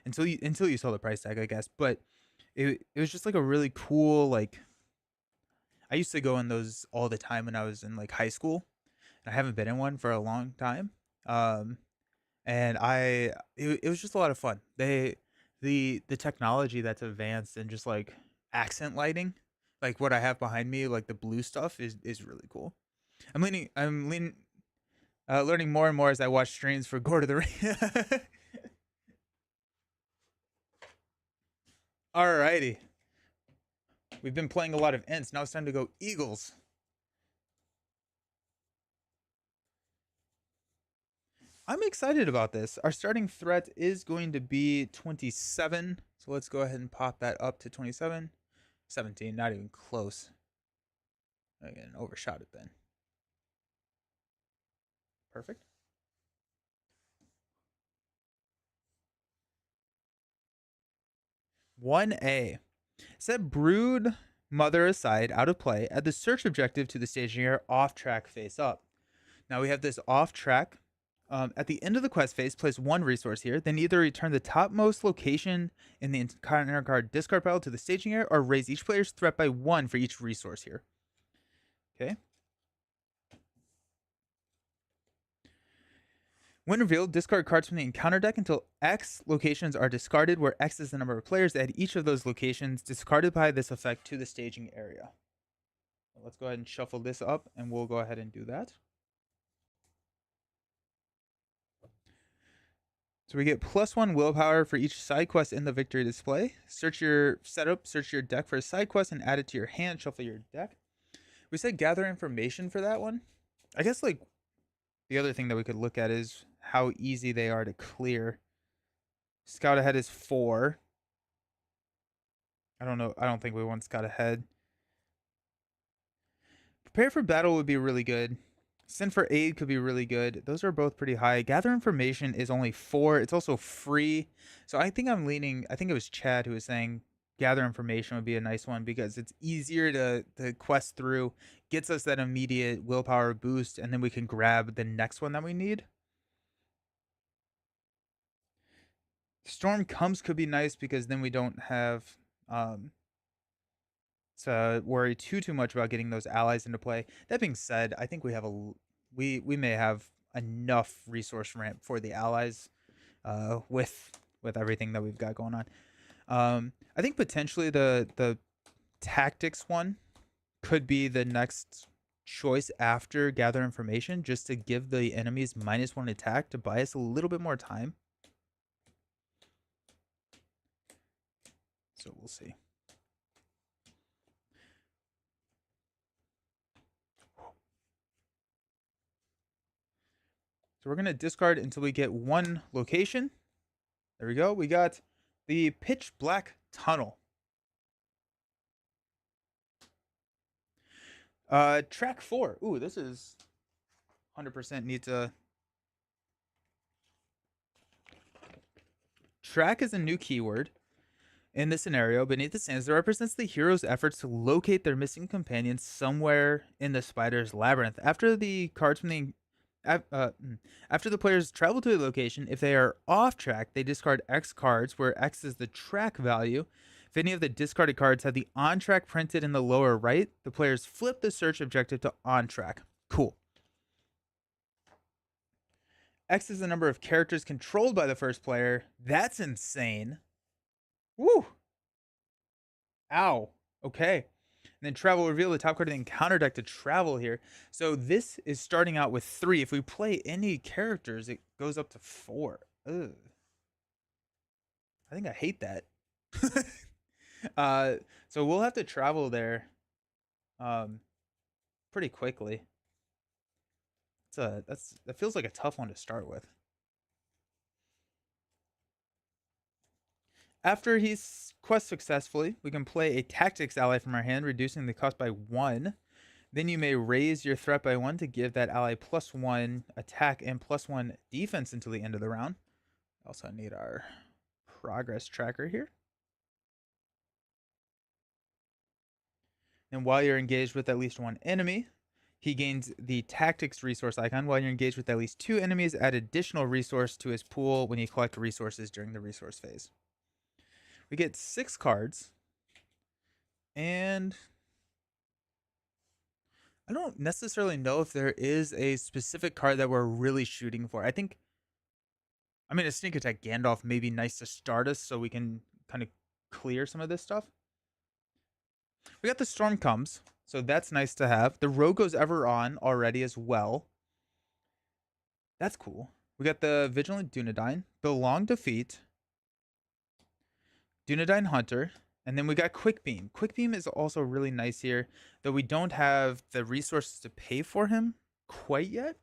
until you saw the price tag, I guess. But it was just like a really cool like I used to go in those all the time when I was in like high school. I haven't been in one for a long time. Um and it was just a lot of fun. The technology that's advanced and just like accent lighting, like what I have behind me, like the blue stuff is really cool. I'm learning more and more as I watch streams for Gore to the Ring. Alrighty, we've been playing a lot of Ents. Now it's time to go Eagles. I'm excited about this. Our starting threat is going to be 27. So let's go ahead and pop that up to 27. 17, not even close. Again, overshot it then. Perfect. 1A. Set Brood Mother aside, out of play. Add the search objective to the staging area off track face up. Now we have this off track. At the end of the quest phase, place one resource here. Then either return the topmost location in the encounter card discard pile to the staging area, or raise each player's threat by 1 for each resource here. Okay. When revealed, discard cards from the encounter deck until X locations are discarded, where X is the number of players. Add each of those locations discarded by this effect to the staging area. Let's go ahead and shuffle this up, and we'll go ahead and do that. So we get +1 willpower for each side quest in the victory display. Search your deck for a side quest and add it to your hand. Shuffle your deck. We said gather information for that one. I guess like the other thing that we could look at is how easy they are to clear. Scout ahead is 4. I don't know. I don't think we want scout ahead. Prepare for battle would be really good. Send for aid could be really good. Those are both pretty high. Gather information is only 4. It's also free. So I think I'm leaning. I think it was Chad who was saying gather information would be a nice one because it's easier to quest through, gets us that immediate willpower boost, and then we can grab the next one that we need. Storm comes could be nice because then we don't have to worry too much about getting those allies into play. That being said, I think we have we may have enough resource ramp for the allies with everything that we've got going on. I think potentially the tactics one could be the next choice after gather information, just to give the enemies -1 attack to buy us a little bit more time. So we'll see. So we're going to discard until we get one location. There we go. We got the pitch black tunnel. Track 4. Ooh, this is 100% need to. Track is a new keyword. In this scenario, beneath the sands, it represents the hero's efforts to locate their missing companions somewhere in the spider's labyrinth. After the cards from the after the players travel to a location, if they are off track, they discard X cards, where X is the track value. If any of the discarded cards have the on track printed in the lower right, the players flip the search objective to on track. Cool. X is the number of characters controlled by the first player. That's insane. Woo! Ow. Okay. And then travel, reveal the top card of the encounter deck to travel here. So this is starting out with 3. If we play any characters, it goes up to 4. Ugh. I think I hate that. So we'll have to travel there pretty quickly. That feels like a tough one to start with. After he's quest successfully, we can play a tactics ally from our hand, reducing the cost by 1. Then you may raise your threat by 1 to give that ally +1 attack and +1 defense until the end of the round. Also need our progress tracker here. And while you're engaged with at least 1 enemy, he gains the tactics resource icon. While you're engaged with at least 2 enemies, add additional resource to his pool when you collect resources during the resource phase. We get 6 cards. And I don't necessarily know if there is a specific card that we're really shooting for. I mean, a sneak attack Gandalf may be nice to start us so we can kind of clear some of this stuff. We got the Storm Comes, so that's nice to have. The Rogue Goes Ever On already as well. That's cool. We got the Vigilant Dunedain, the Long Defeat, Dunedain Hunter, and then we got Quick Beam. Quick Beam is also really nice here, though we don't have the resources to pay for him quite yet.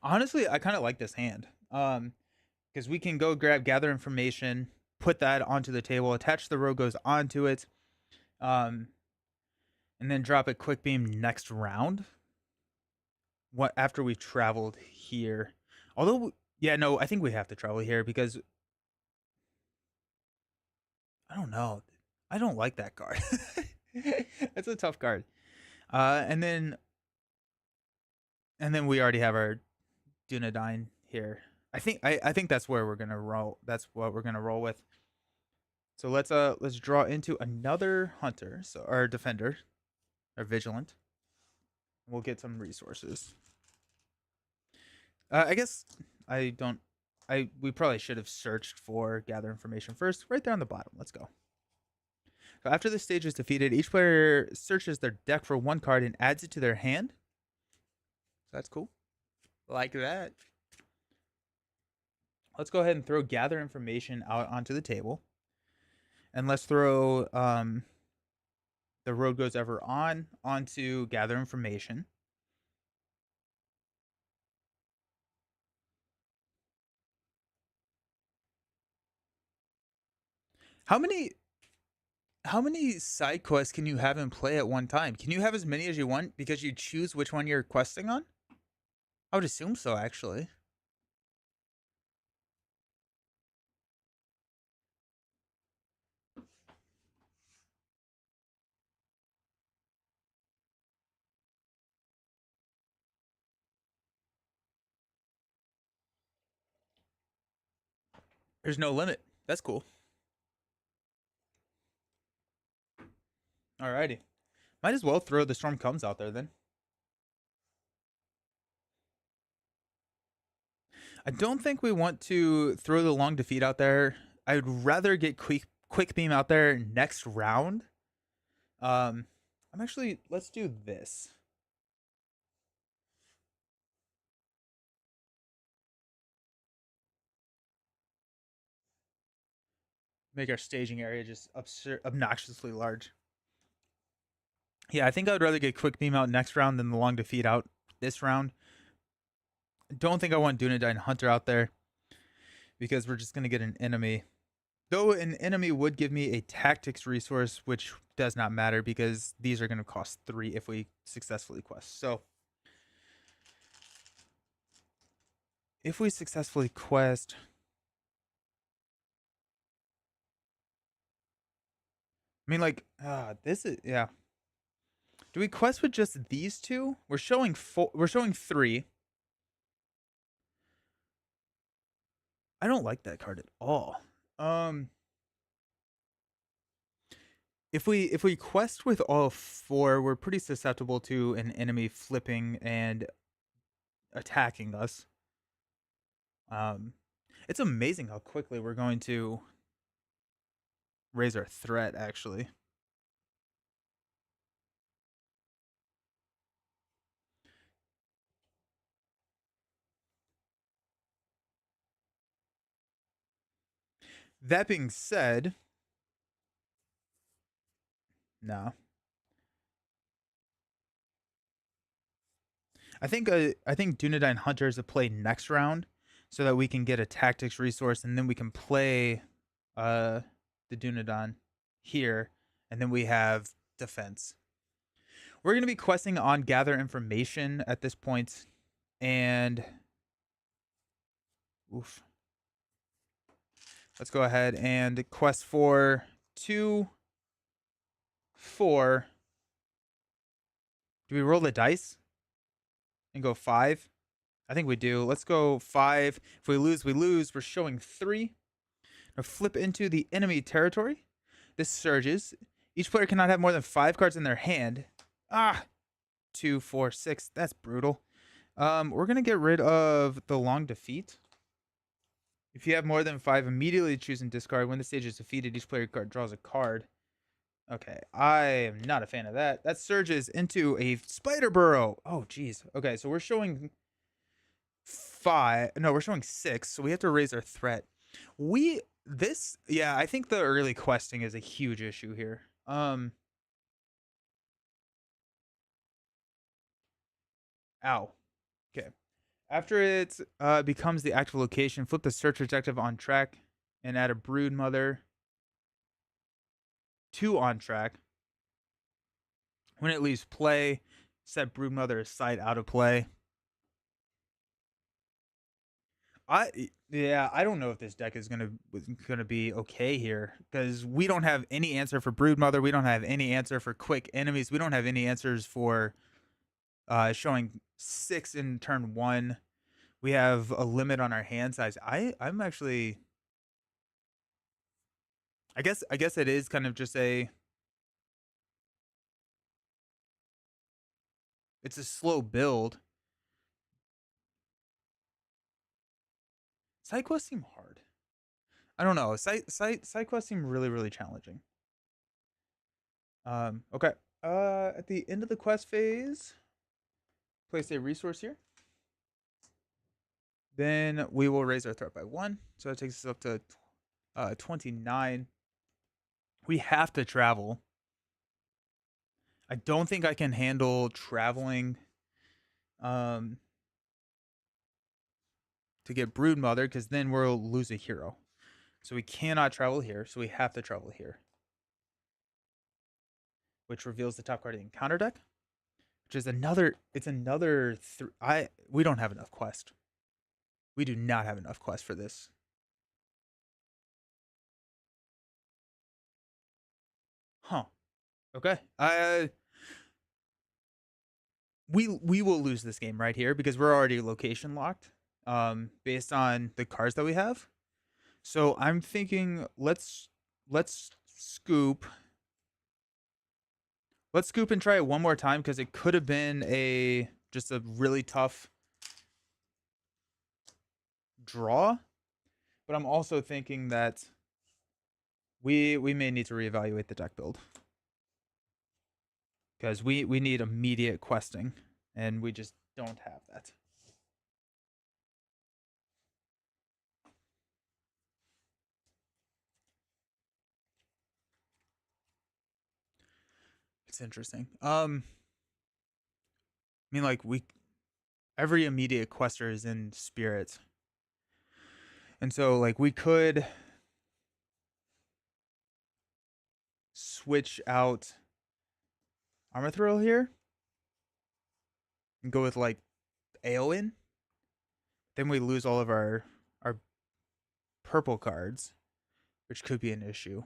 Honestly, I kind of like this hand. Because we can go gather information, put that onto the table, attach the Rogue Goes onto it, and then drop a Quick Beam next round. What after we've traveled here? Although, yeah, no, I think we have to travel here because I don't know. I don't like that card. That's a tough card. And then we already have our Dunedain here. I think that's where we're gonna roll. That's what we're gonna roll with. So let's draw into another hunter, so our defender, our vigilant. We'll get some resources. I guess I don't. We probably should have searched for gather information first, right there on the bottom. Let's go. So after this stage is defeated, each player searches their deck for 1 card and adds it to their hand. So that's cool. Like that. Let's go ahead and throw gather information out onto the table. And let's throw the Road Goes Ever On onto gather information. How many side quests can you have in play at one time? Can you have as many as you want because you choose which one you're questing on? I would assume so, actually. There's no limit. That's cool. Alrighty. Might as well throw the Storm Comes out there then. I don't think we want to throw the long defeat out there. I'd rather get quick beam out there next round. I'm actually let's do this. Make our staging area just obnoxiously large. Yeah, I think I would rather get quick beam out next round than the long defeat out this round. Don't think I want Dunedain Hunter out there because we're just gonna get an enemy. Though an enemy would give me a tactics resource, which does not matter because these are gonna cost 3 if we successfully quest. So if we successfully quest, I mean, like, this is yeah. Do we quest with just these two? We're showing 4. We're showing 3. I don't like that card at all. If we quest with all 4, we're pretty susceptible to an enemy flipping and attacking us. Um, it's amazing how quickly we're going to raise our threat. Actually, that being said, no, I think Dunedain Hunter is a play next round, so that we can get a tactics resource, and then we can play uh the Dunedain here, and then we have defense. We're gonna be questing on gather information at this point, and oof. Let's go ahead and quest for 2, 4. Do we roll the dice and go 5? I think we do. Let's go 5. If we lose, we lose. We're showing 3. Now flip into the enemy territory. This surges. Each player cannot have more than 5 cards in their hand. 2, 4, 6. That's brutal. We're gonna get rid of the long defeat. If you have more than 5, immediately choose and discard. When the stage is defeated, each player draws a card. Okay, I am not a fan of that. That surges into a spider burrow. Oh, geez. Okay, so we're showing 5. No, we're showing 6. So we have to raise our threat. Yeah, I think the early questing is a huge issue here. Ow. Okay. After it becomes the active location, flip the search objective on track and add a brood mother to on track. When it leaves play, set brood mother aside out of play. I don't know if this deck is gonna be okay here because we don't have any answer for Broodmother. We don't have any answer for quick enemies. We don't have any answers for showing 6 in turn 1. We have a limit on our hand size. I'm actually. I guess it is kind of just it's a slow build. Side quests seem hard. I don't know. Side quests seem really challenging. Okay. At the end of the quest phase, place a resource here. Then we will raise our threat by 1. So that takes us up to 29. We have to travel. I don't think I can handle traveling to get Broodmother because then we'll lose a hero. So we cannot travel here. So we have to travel here. Which reveals the top card of the encounter deck. Which is another. It's another. We don't have enough quest. We do not have enough quest for this. Huh. Okay. We will lose this game right here because we're already location locked. Based on the cards that we have. So I'm thinking let's scoop Let's scoop and try it one more time because it could have been a just a really tough draw. But I'm also thinking that we may need to reevaluate the deck build because we need immediate questing, and we just don't have that. It's interesting. I mean, like we every immediate quester is in spirit, and so like we could switch out Armor Thrill here and go with like Aowen. Then we lose all of our purple cards, which could be an issue.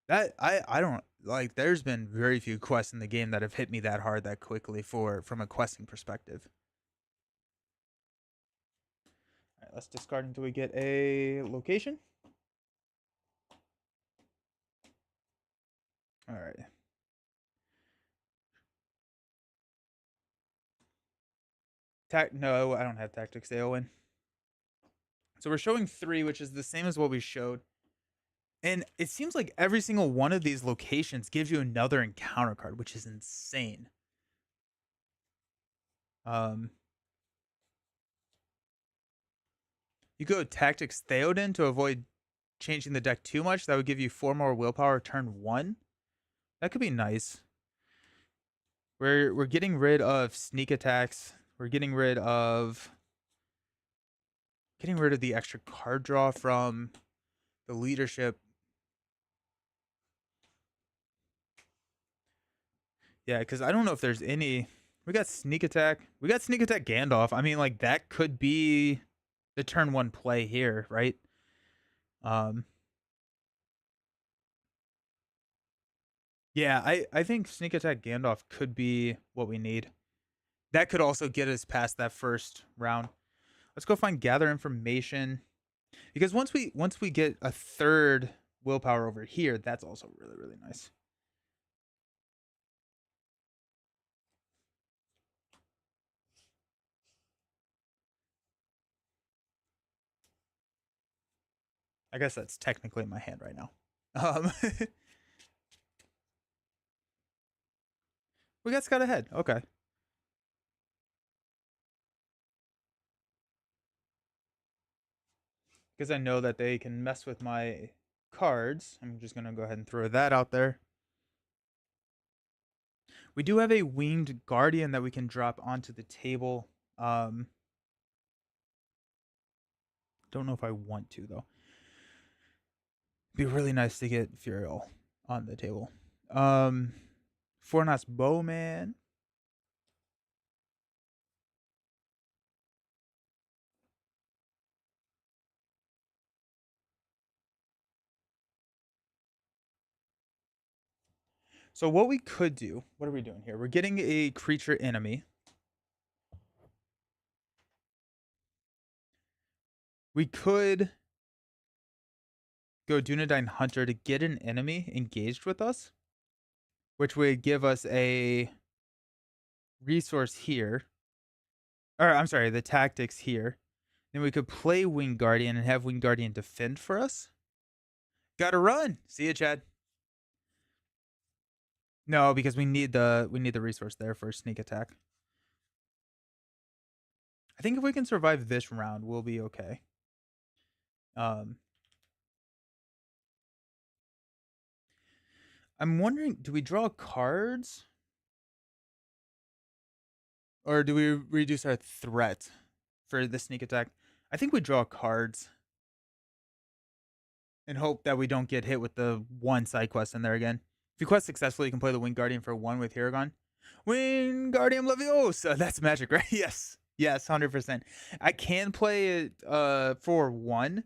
That I don't like. There's been very few quests in the game that have hit me that hard that quickly for from a questing perspective. All right, let's discard until we get a location. All right. No, I don't have tactics Aowen. So we're showing 3, which is the same as what we showed. And it seems like every single one of these locations gives you another encounter card, which is insane. You go Tactics Theoden to avoid changing the deck too much. That would give you 4 more willpower turn 1. That could be nice. We're getting rid of sneak attacks. We're getting rid of the extra card draw from the leadership. Yeah, because I don't know if there's any. We got sneak attack. We got sneak attack Gandalf. I mean, like that could be the turn 1 play here, right? Yeah, I think sneak attack Gandalf could be what we need. That could also get us past that first round. Let's go find gather information. Because once we get a third willpower over here, that's also really, really nice. I guess that's technically in my hand right now. We got Scott ahead. Okay. Because I know that they can mess with my cards. I'm just going to go ahead and throw that out there. We do have a winged guardian that we can drop onto the table. Don't know if I want to though. Be really nice to get Furiel on the table. Fornas Bowman. So what we could do, what are we doing here? We're getting a creature enemy. We could go Dunedain Hunter to get an enemy engaged with us, which would give us a resource here. Or I'm sorry, the tactics here. Then we could play Wing Guardian and have Wing Guardian defend for us. Gotta run. See ya, Chad. No, because we need the resource there for sneak attack. I think if we can survive this round, we'll be okay. I'm wondering, do we draw cards? Or do we reduce our threat for the sneak attack? I think we draw cards and hope that we don't get hit with the 1 side quest in there again. If you quest successfully, you can play the Wing Guardian for 1 with Hiragon. Wing Guardian Leviosa! That's magic, right? Yes. Yes, 100%. I can play it for 1,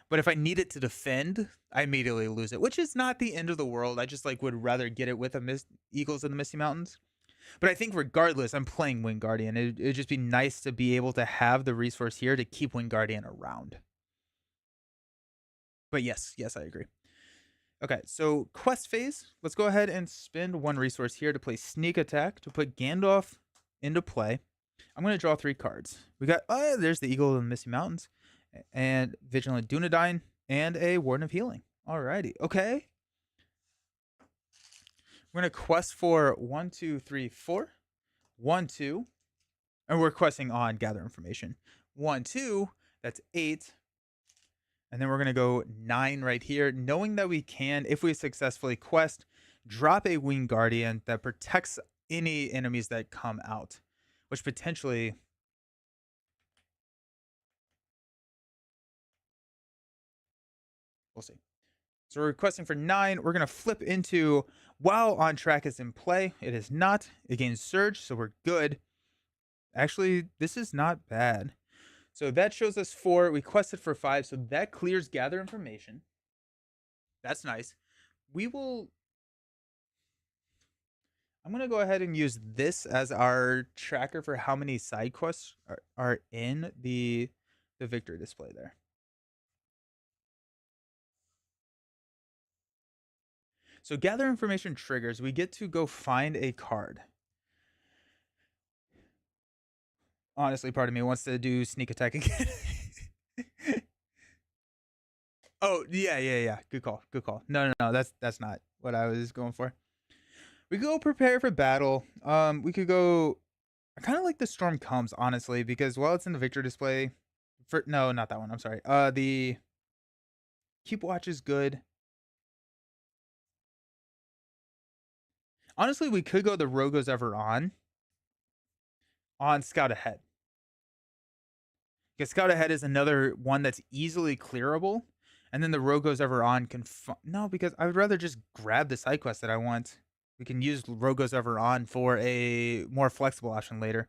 but if I need it to defend, I immediately lose it, which is not the end of the world. I just like would rather get it with a Eagles of the Misty Mountains. But I think regardless, I'm playing Wing Guardian. It'd just be nice to be able to have the resource here to keep Wing Guardian around. But yes, I agree. Okay, so quest phase. Let's go ahead and spend one resource here to play sneak attack to put Gandalf into play. I'm going to draw 3 cards. We got, there's the Eagle of the Misty Mountains, and Vigilant Dunedain, and a Warden of Healing. Alrighty, okay. We're going to quest for 1, 2, 3, 4. 1, 2. And we're questing on gather information. 1, 2, that's 8. And then we're going to go 9 right here, knowing that we can, if we successfully quest, drop a Winged Guardian that protects any enemies that come out, which potentially. We'll see. So we're requesting for 9. We're going to flip into while on track is in play. It is not. It gains Surge, so we're good. Actually, this is not bad. So that shows us 4. We quested for 5, so that clears gather information. That's nice. We will. I'm going to go ahead and use this as our tracker for how many side quests are in the victory display there. So gather information triggers. We get to go find a card. Honestly, part of me wants to do sneak attack again. Oh, yeah. Good call. No. That's not what I was going for. We could go prepare for battle. We could go. I kind of like the Storm Comes, honestly, because while it's in the victory display, no, not that one. I'm sorry. The Keep Watch is good. Honestly, we could go the Rogue Goes Ever on Scout Ahead. Because Scout Ahead is another one that's easily clearable. And then the Rogue Goes Ever On can. No, because I would rather just grab the side quest that I want. We can use Rogue Goes Ever On for a more flexible option later.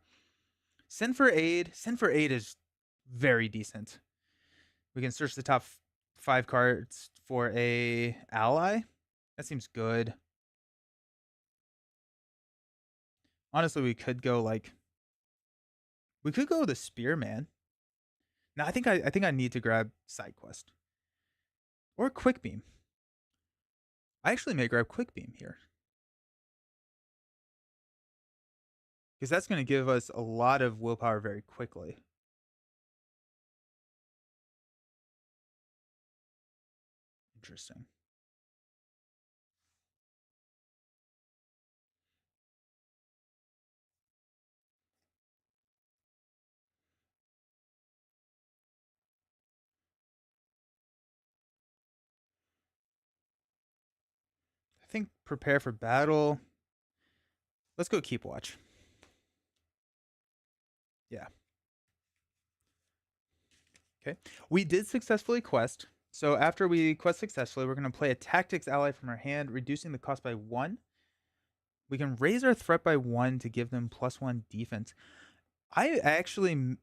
Send for Aid. Send for Aid is very decent. We can search the top 5 cards for a ally. That seems good. Honestly, we could go the Spearman. Now I think I need to grab side quest or Quick Beam. I actually may grab Quick Beam here because that's going to give us a lot of willpower very quickly. Interesting. I think prepare for battle. Let's go Keep Watch. Yeah. Okay. We did successfully quest. So after we quest successfully, we're going to play a Tactics ally from our hand, reducing the cost by 1. We can raise our threat by 1 to give them +1 defense. I actually.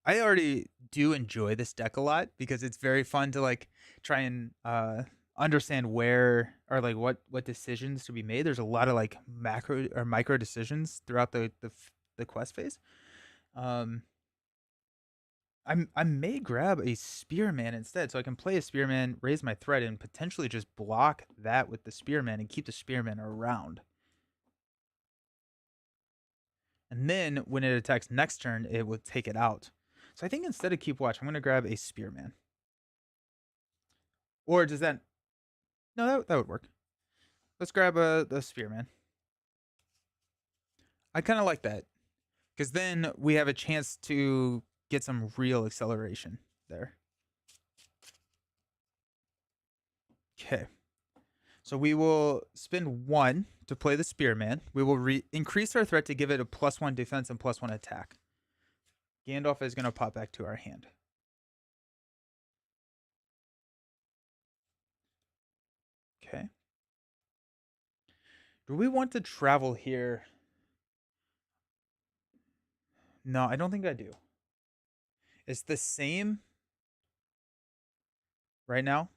I already do enjoy this deck a lot because it's very fun to try and understand where or what decisions to be made. There's a lot of macro or micro decisions throughout the quest phase. I may grab a Spearman instead, so I can play a Spearman, raise my threat, and potentially just block that with the Spearman and keep the Spearman around. And then when it attacks next turn, it will take it out. So I think instead of Keep Watch, I'm going to grab a Spearman. Or does that... No, that would work. Let's grab the Spearman. I kind of like that. Because then we have a chance to get some real acceleration there. Okay. So we will spend 1 to play the Spearman. We will increase our threat to give it a +1 defense and +1 attack. Gandalf is going to pop back to our hand. Okay. Do we want to travel here? No, I don't think I do. It's the same right now.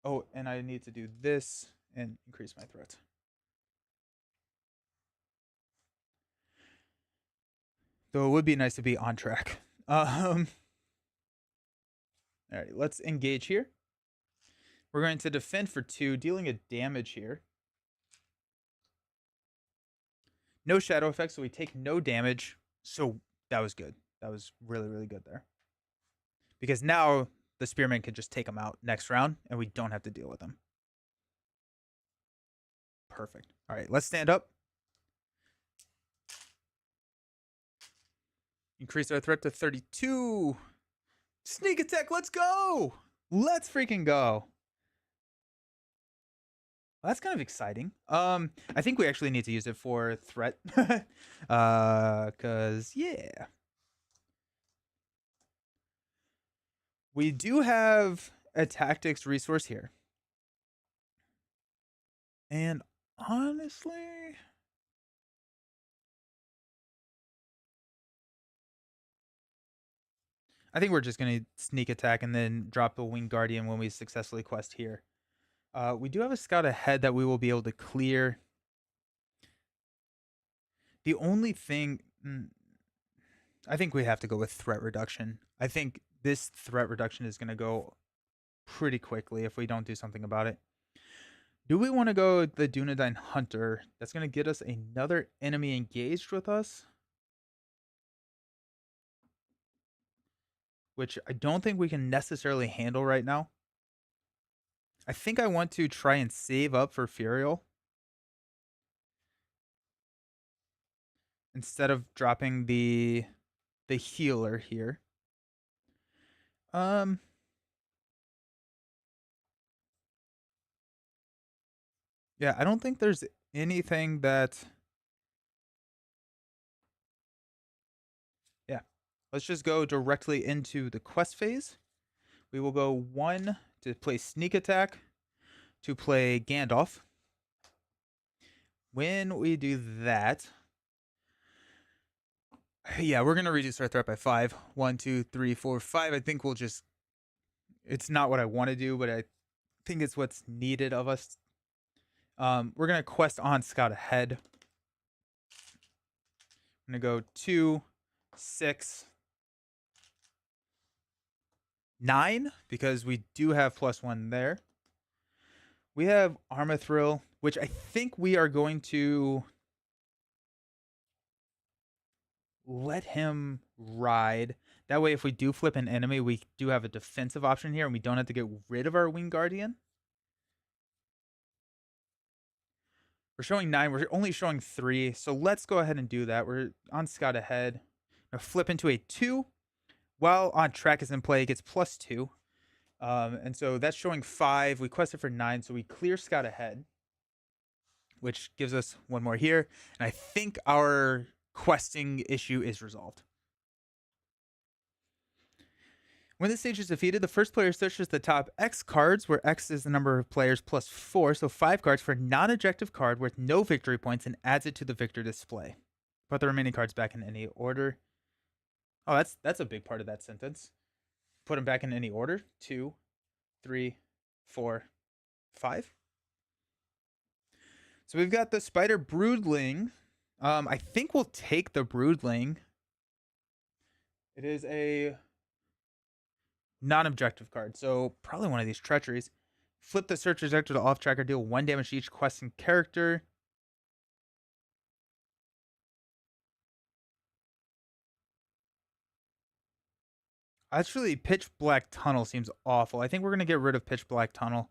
Oh, and I need to do this and increase my threat. Though it would be nice to be on track. All right, let's engage here. We're going to defend for 2, dealing a damage here. No shadow effects, so we take no damage. So that was good. That was really, really good there. Because now the Spearman can just take him out next round, and we don't have to deal with him. Perfect. All right, let's stand up. Increase our threat to 32. Sneak attack, let's go! Let's freaking go. Well, that's kind of exciting. I think we actually need to use it for threat. Cause yeah. We do have a tactics resource here. And honestly, I think we're just going to sneak attack and then drop a Winged Guardian when we successfully quest here. We do have a scout ahead that we will be able to clear. The only thing, I think we have to go with threat reduction. I think this threat reduction is going to go pretty quickly if we don't do something about it. Do we want to go the Dunedain Hunter? That's going to get us another enemy engaged with us, which I don't think we can necessarily handle right now. I think I want to try and save up for Furial instead of dropping the healer here. Yeah, I don't think there's anything that. Yeah, let's just go directly into the quest phase. We will go 1 to play sneak attack, to play Gandalf. When we do that, yeah, we're gonna reduce our threat by 5. 1, 2, 3, 4, 5. I think we'll just. It's not what I want to do, but I think it's what's needed of us. We're gonna quest on scout ahead. I'm gonna go 2, 6, 9 because we do have +1 there. We have Armathril, which I think we are going to let him ride. That way, if we do flip an enemy, we do have a defensive option here, and we don't have to get rid of our Winged Guardian. We're showing 9. We're only showing 3, so let's go ahead and do that. We're on scout ahead. Now flip into a 2. While on track is in play, it gets +2. And so that's showing 5. We quested for 9, so we clear scout ahead, which gives us 1 more here. And I think our questing issue is resolved. When this stage is defeated, the first player searches the top X cards, where X is the number of players +4, so 5 cards for a non-objective card worth no victory points, and adds it to the victor display. Put the remaining cards back in any order. Oh, that's a big part of that sentence. Put them back in any order. 2, 3, 4, 5. So we've got the Spider Broodling. I think we'll take the Broodling. It is a non-objective card, so probably one of these treacheries. Flip the search trajectory to off tracker, deal 1 damage to each questing character. Actually, Pitch Black Tunnel seems awful. I think we're going to get rid of Pitch Black Tunnel.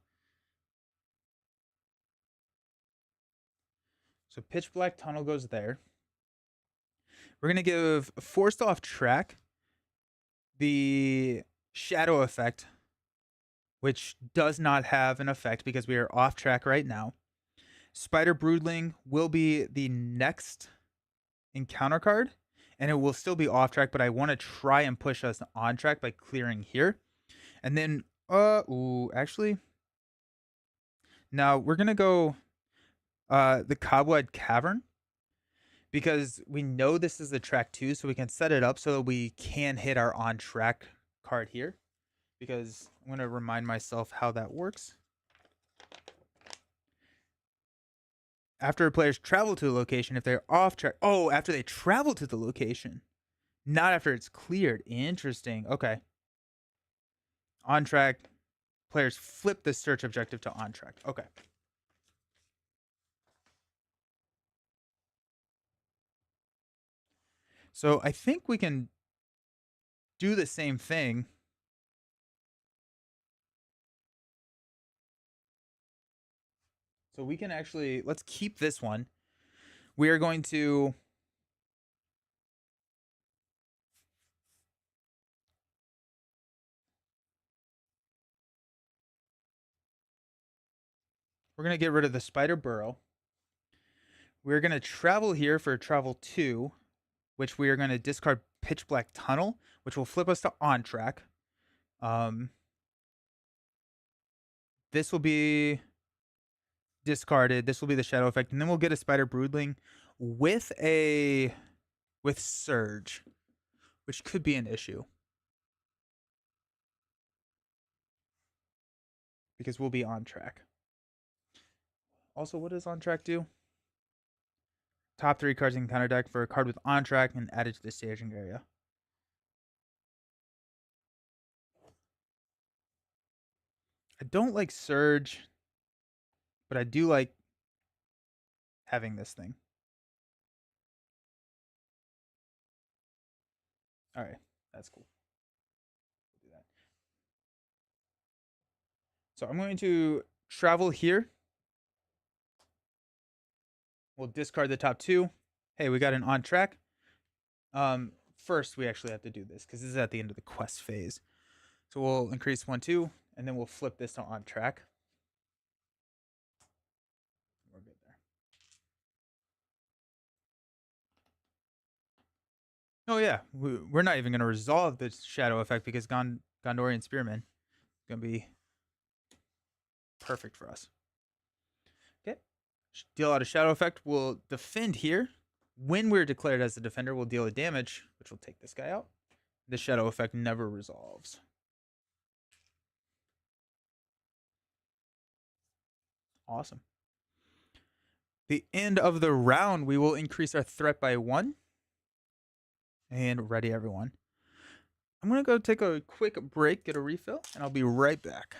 So Pitch Black Tunnel goes there. We're going to give Forced Off Track the Shadow effect, which does not have an effect because we are off track right now. Spider Broodling will be the next encounter card, and it will still be off track, but I want to try and push us on track by clearing here. And then, actually, now we're going to go the Cobweb Cavern, because we know this is the track 2, so we can set it up so that we can hit our on track card here, because I'm going to remind myself how that works. After players travel to the location, if they're off track. Oh, after they travel to the location, not after it's cleared. Interesting. Okay. On track. Players flip the search objective to on track. Okay. So I think we can do the same thing. So we can actually, let's keep this one. We are going to we're going to get rid of the spider burrow. We're going to travel here for travel 2, which we are going to discard pitch black tunnel, which will flip us to on track. This will be discarded. This will be the shadow effect, and then we'll get a spider broodling with surge, which could be an issue because we'll be on track. Also, what does on track do? Top 3 cards in counter deck for a card with on track and added to the staging area. I don't like surge, but I do like having this thing. All right, that's cool. We'll do that. So I'm going to travel here. We'll discard the top 2. Hey, we got an on track. First, we actually have to do this because this is at the end of the quest phase. So we'll increase 1, 2, and then we'll flip this to on track. We're good there. Oh yeah, we're not even going to resolve the shadow effect because Gondorian Spearman is going to be perfect for us. Okay, deal out a shadow effect. We'll defend here. When we're declared as the defender, we'll deal a damage, which will take this guy out. The shadow effect never resolves. Awesome. The end of the round, we will increase our threat by 1. And ready, everyone. I'm going to go take a quick break, get a refill, and I'll be right back.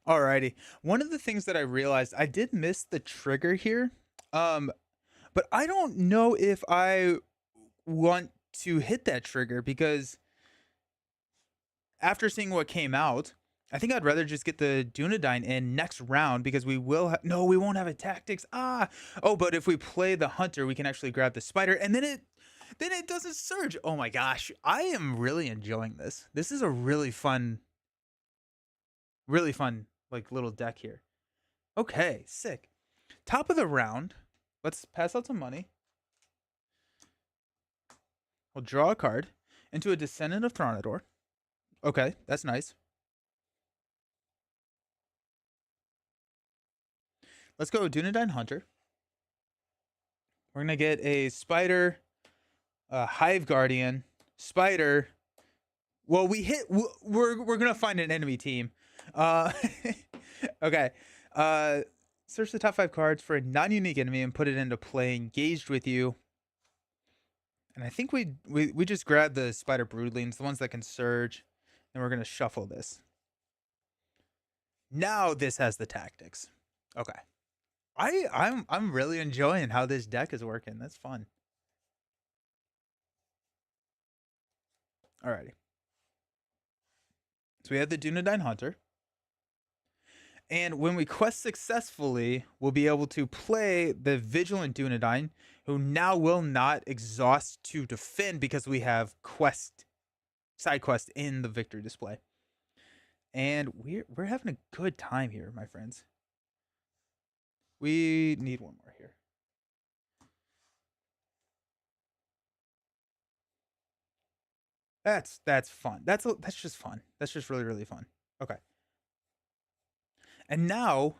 Alrighty. One of the things that I realized I did miss the trigger here. Um, but I don't know if I want to hit that trigger because after seeing what came out, I think I'd rather just get the Dunedain in next round because we will no, we won't have a tactics. Oh, but if we play the hunter, we can actually grab the spider and then it doesn't surge. Oh my gosh, I am really enjoying this. This is a really fun like little deck here. Okay, sick. Top of the round. Let's pass out some money. We'll draw a card into a Descendant of Thronador. Okay, that's nice. Let's go Dunedain Hunter. We're gonna get a Spider, a Hive Guardian, Spider. Well, we're gonna find an enemy team. Uh, okay. Uh, search the top 5 cards for a non-unique enemy and put it into play engaged with you. And I think we just grab the Spider Broodlings, the ones that can surge, and we're gonna shuffle this. Now this has the tactics. Okay. I'm really enjoying how this deck is working. That's fun. Alrighty. So we have the Dunedain Hunter. And when we quest successfully, we'll be able to play the Vigilant Dunedain, who now will not exhaust to defend because we have side quest in the victory display. And we're having a good time here, my friends. We need one more here. That's fun. That's just fun. That's just really fun. Okay. And now,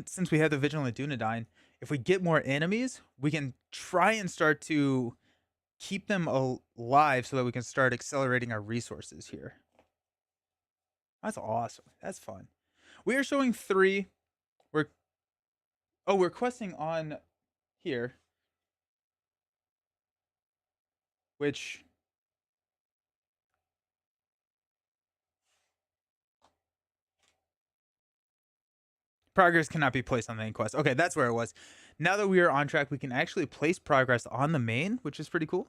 since we have the Vigilant Dunedain, if we get more enemies, we can try and start to keep them alive so that we can start accelerating our resources here. That's awesome. That's fun. We are showing 3. We're questing on here, which progress cannot be placed on the main quest. Okay, that's where it was. Now that we are on track, we can actually place progress on the main, which is pretty cool.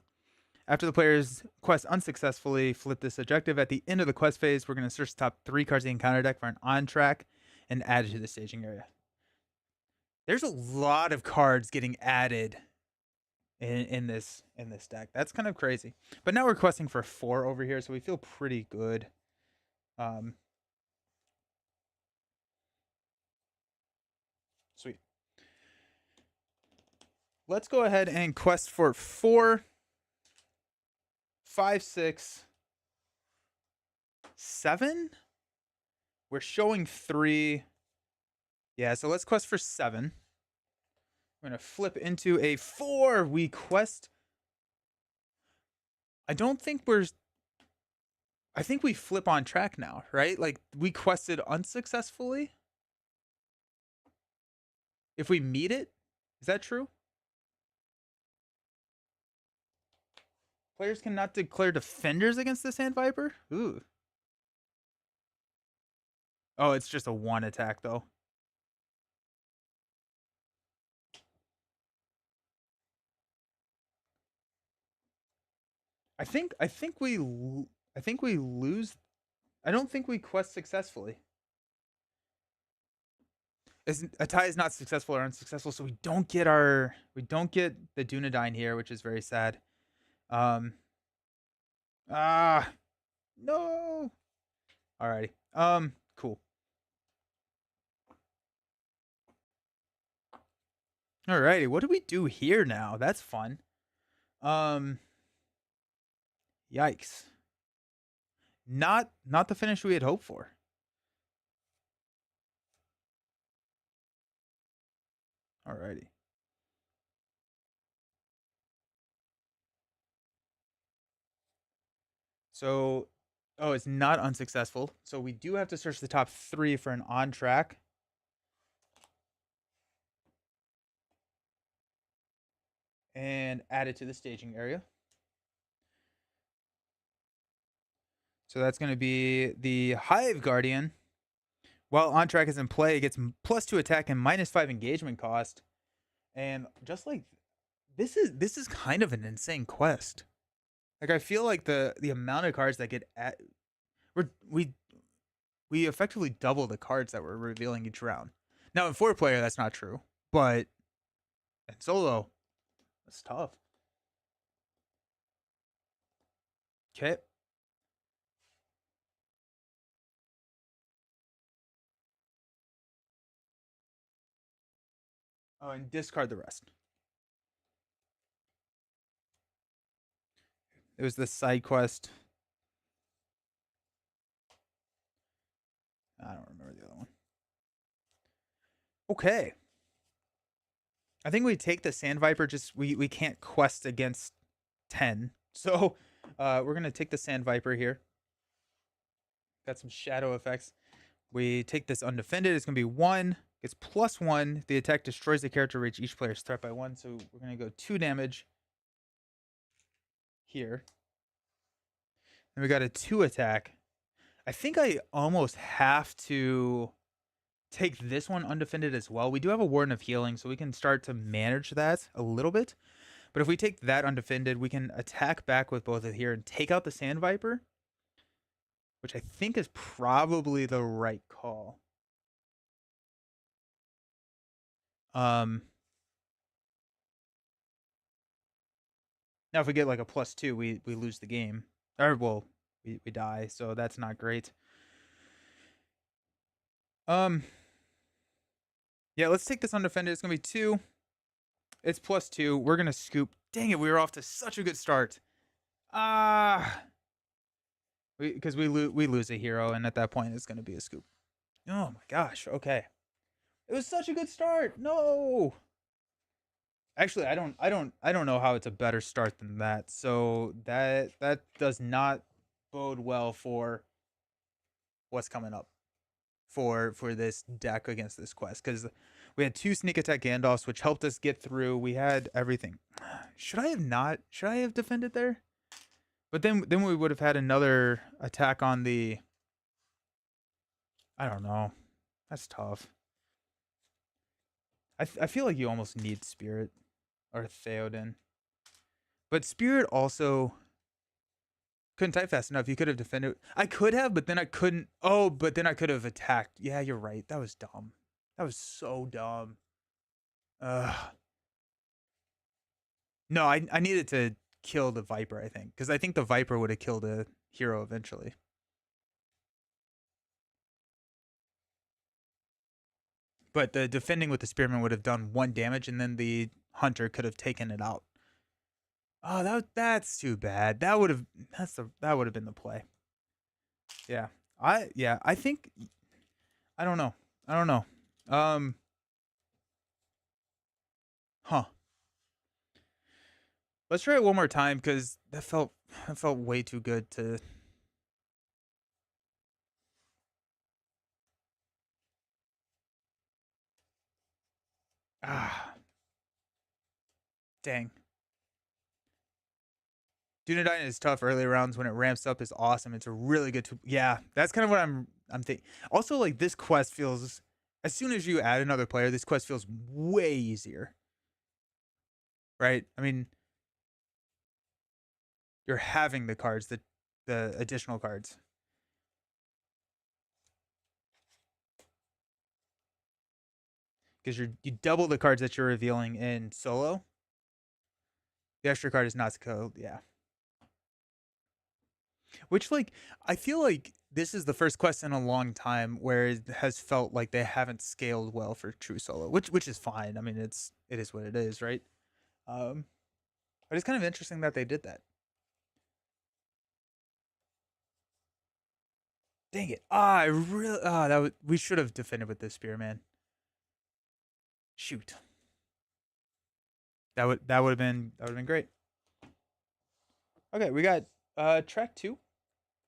After the player's quest unsuccessfully, flip this objective. At the end of the quest phase, we're going to search the top 3 cards in the encounter deck for an on track and add it to the staging area. There's a lot of cards getting added in this deck. That's kind of crazy. But now we're questing for 4 over here, so we feel pretty good. Sweet. Let's go ahead and quest for 4, 5, 6, 7. We're showing 3. Yeah, so let's quest for 7. We're going to flip into a 4. We quest. I think we flip on track now, right? Like, we quested unsuccessfully. If we meet it, is that true? Players cannot declare defenders against the Sand Viper? Ooh. Oh, it's just a 1 attack, though. I think we lose. I don't think we quest successfully. A tie is not successful or unsuccessful, so we don't get the Dunedain here, which is very sad. No. Alrighty. Cool. Alrighty, what do we do here now? That's fun. Yikes. Not the finish we had hoped for. Alrighty. So, it's not unsuccessful. So we do have to search the top 3 for an on track. And add it to the staging area. So that's going to be the Hive Guardian, While on track is in play, it gets +2 attack and -5 engagement cost. And just like this is kind of an insane quest. Like I feel like the amount of cards that get at we effectively double the cards that we're revealing each round. Now in 4-player that's not true, but in solo that's tough. Okay. Oh, and discard the rest. It was this side quest. I don't remember the other one. Okay. I think we take the Sand Viper. Just we can't quest against 10, so we're gonna take the Sand Viper here. Got some shadow effects. We take this undefended. It's gonna be 1. It's +1. The attack destroys the character, reach each player's threat by 1. So we're gonna go 2 damage here. And we got a 2 attack. I think I almost have to take this one undefended as well. We do have a Warden of Healing, so we can start to manage that a little bit. But if we take that undefended, we can attack back with both of here and take out the Sand Viper, which I think is probably the right call. Now if we get like a +2, we lose the game. Or well, we die, so that's not great. Yeah, let's take this undefended. It's gonna be 2. It's +2. We're gonna scoop. Dang it, we were off to such a good start. Because we lose a hero, and at that point it's gonna be a scoop. Oh my gosh. Okay. It was such a good start. No. Actually, I don't know how it's a better start than that. So that does not bode well for what's coming up for this deck against this quest, because we had 2 sneak attack Gandalfs, which helped us get through. We had everything. Should I have defended there? But then we would have had another attack on the. I don't know. That's tough. I feel like you almost need Spirit or Theoden, but Spirit also couldn't type fast enough. You could have defended. I could have, but then I couldn't. Oh, but then I could have attacked. Yeah, you're right. That was dumb. That was so dumb. No, I needed to kill the Viper, I think, because I think the Viper would have killed a hero eventually. But the defending with the Spearman would have done 1 damage, and then the Hunter could have taken it out. Oh, that's too bad. That would have been the play. Yeah. I think I don't know. Huh. Let's try it one more time, because that felt way too good to. Dang. Dunedain is tough early rounds. When it ramps up is awesome. It's a really good yeah, that's kind of what I'm thinking. Also, like, this quest feels, as soon as you add another player, this quest feels way easier. Right? I mean, you're having the cards, the additional cards. Because you double the cards that you're revealing in solo. The extra card is not so, yeah. Which, like, I feel like this is the first quest in a long time where it has felt like they haven't scaled well for true solo, which is fine. I mean, it is what it is, right? But it's kind of interesting that they did that. Dang it! I really we should have defended with this Spearman. Shoot. That would have been great. Okay, we got track 2.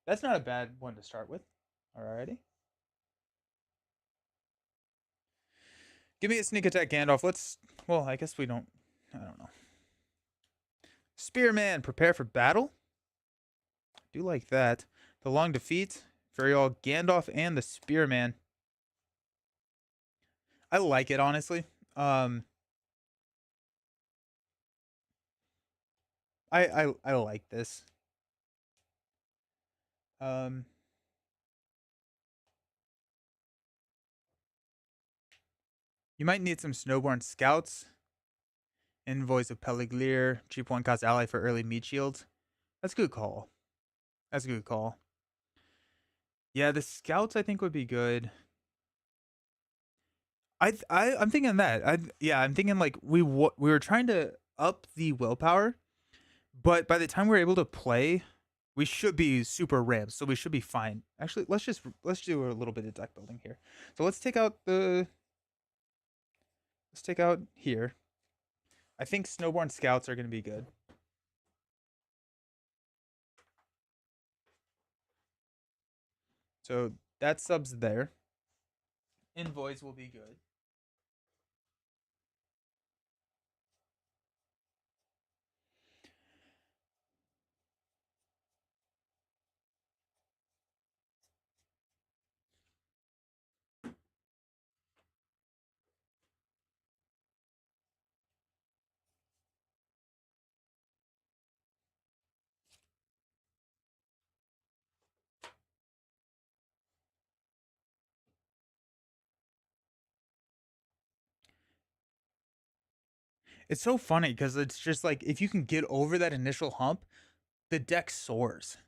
That's not a bad one to start with. Alrighty. Give me a sneak attack Gandalf. Well, I guess we don't. I don't know. Spearman, prepare for battle. Do like that. The long defeat. Very all Gandalf and the Spearman. I like it honestly. Um, I like this. Um, you might need some snowborn scouts. Envoys of Peliglir, cheap one cost ally for early meat shields. That's a good call. That's a good call. Yeah, the scouts I think would be good. I'm thinking that. I'm thinking like we were trying to up the willpower, but by the time we're able to play, we should be super ramped, so we should be fine. Actually, let's do a little bit of deck building here. So let's take out here. I think Snowborn Scouts are going to be good. So that subs there. Envoys will be good. It's so funny because it's just like if you can get over that initial hump, the deck soars.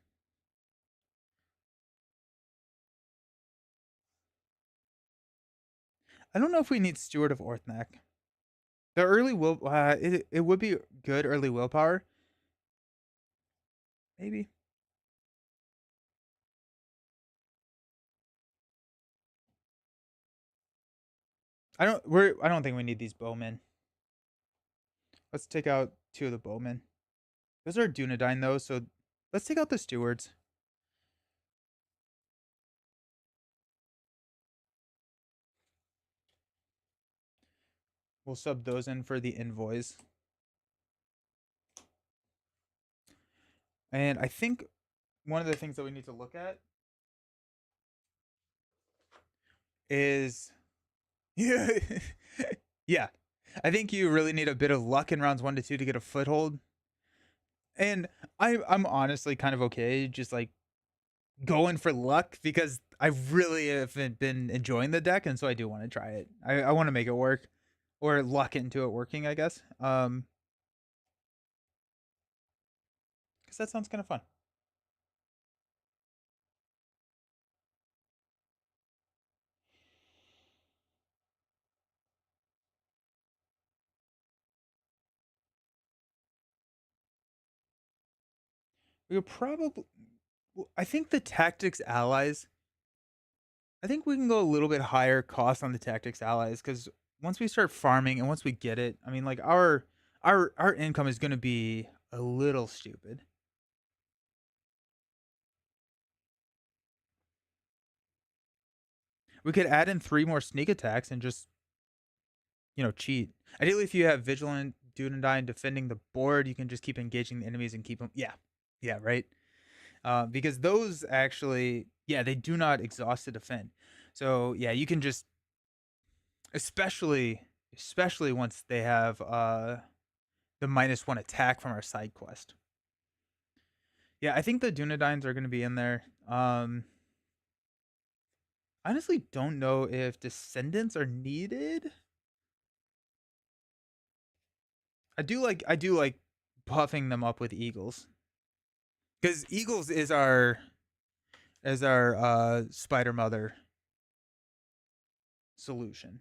I don't know if we need Steward of Orthnach. The early will it would be good early willpower. Maybe. I don't think we need these bowmen. Let's take out two of the bowmen. Those are Dunedain though, so let's take out the stewards. We'll sub those in for the envoys. And I think one of the things that we need to look at is yeah. Yeah. I think you really need a bit of luck in rounds 1 to 2 to get a foothold. And I'm honestly kind of okay just like going for luck because I really haven't been enjoying the deck and so I do want to try it. I want to make it work or luck into it working, I guess. Cuz that sounds kind of fun. We would probably I think the tactics allies I think we can go a little bit higher cost on the tactics allies because once we start farming and once we get it, I mean, like our income is going to be a little stupid. We could add in 3 more sneak attacks and just cheat. Ideally, if you have vigilant, Dunedain defending the board, you can just keep engaging the enemies and keep them. Yeah, yeah, right. Because those actually, yeah, they do not exhaust to defend. So yeah, you can just especially once they have the -1 attack from our side quest. Yeah, I think the Dunedains are going to be in there. Honestly, don't know if descendants are needed. I do like buffing them up with eagles because eagles is our spider mother solution.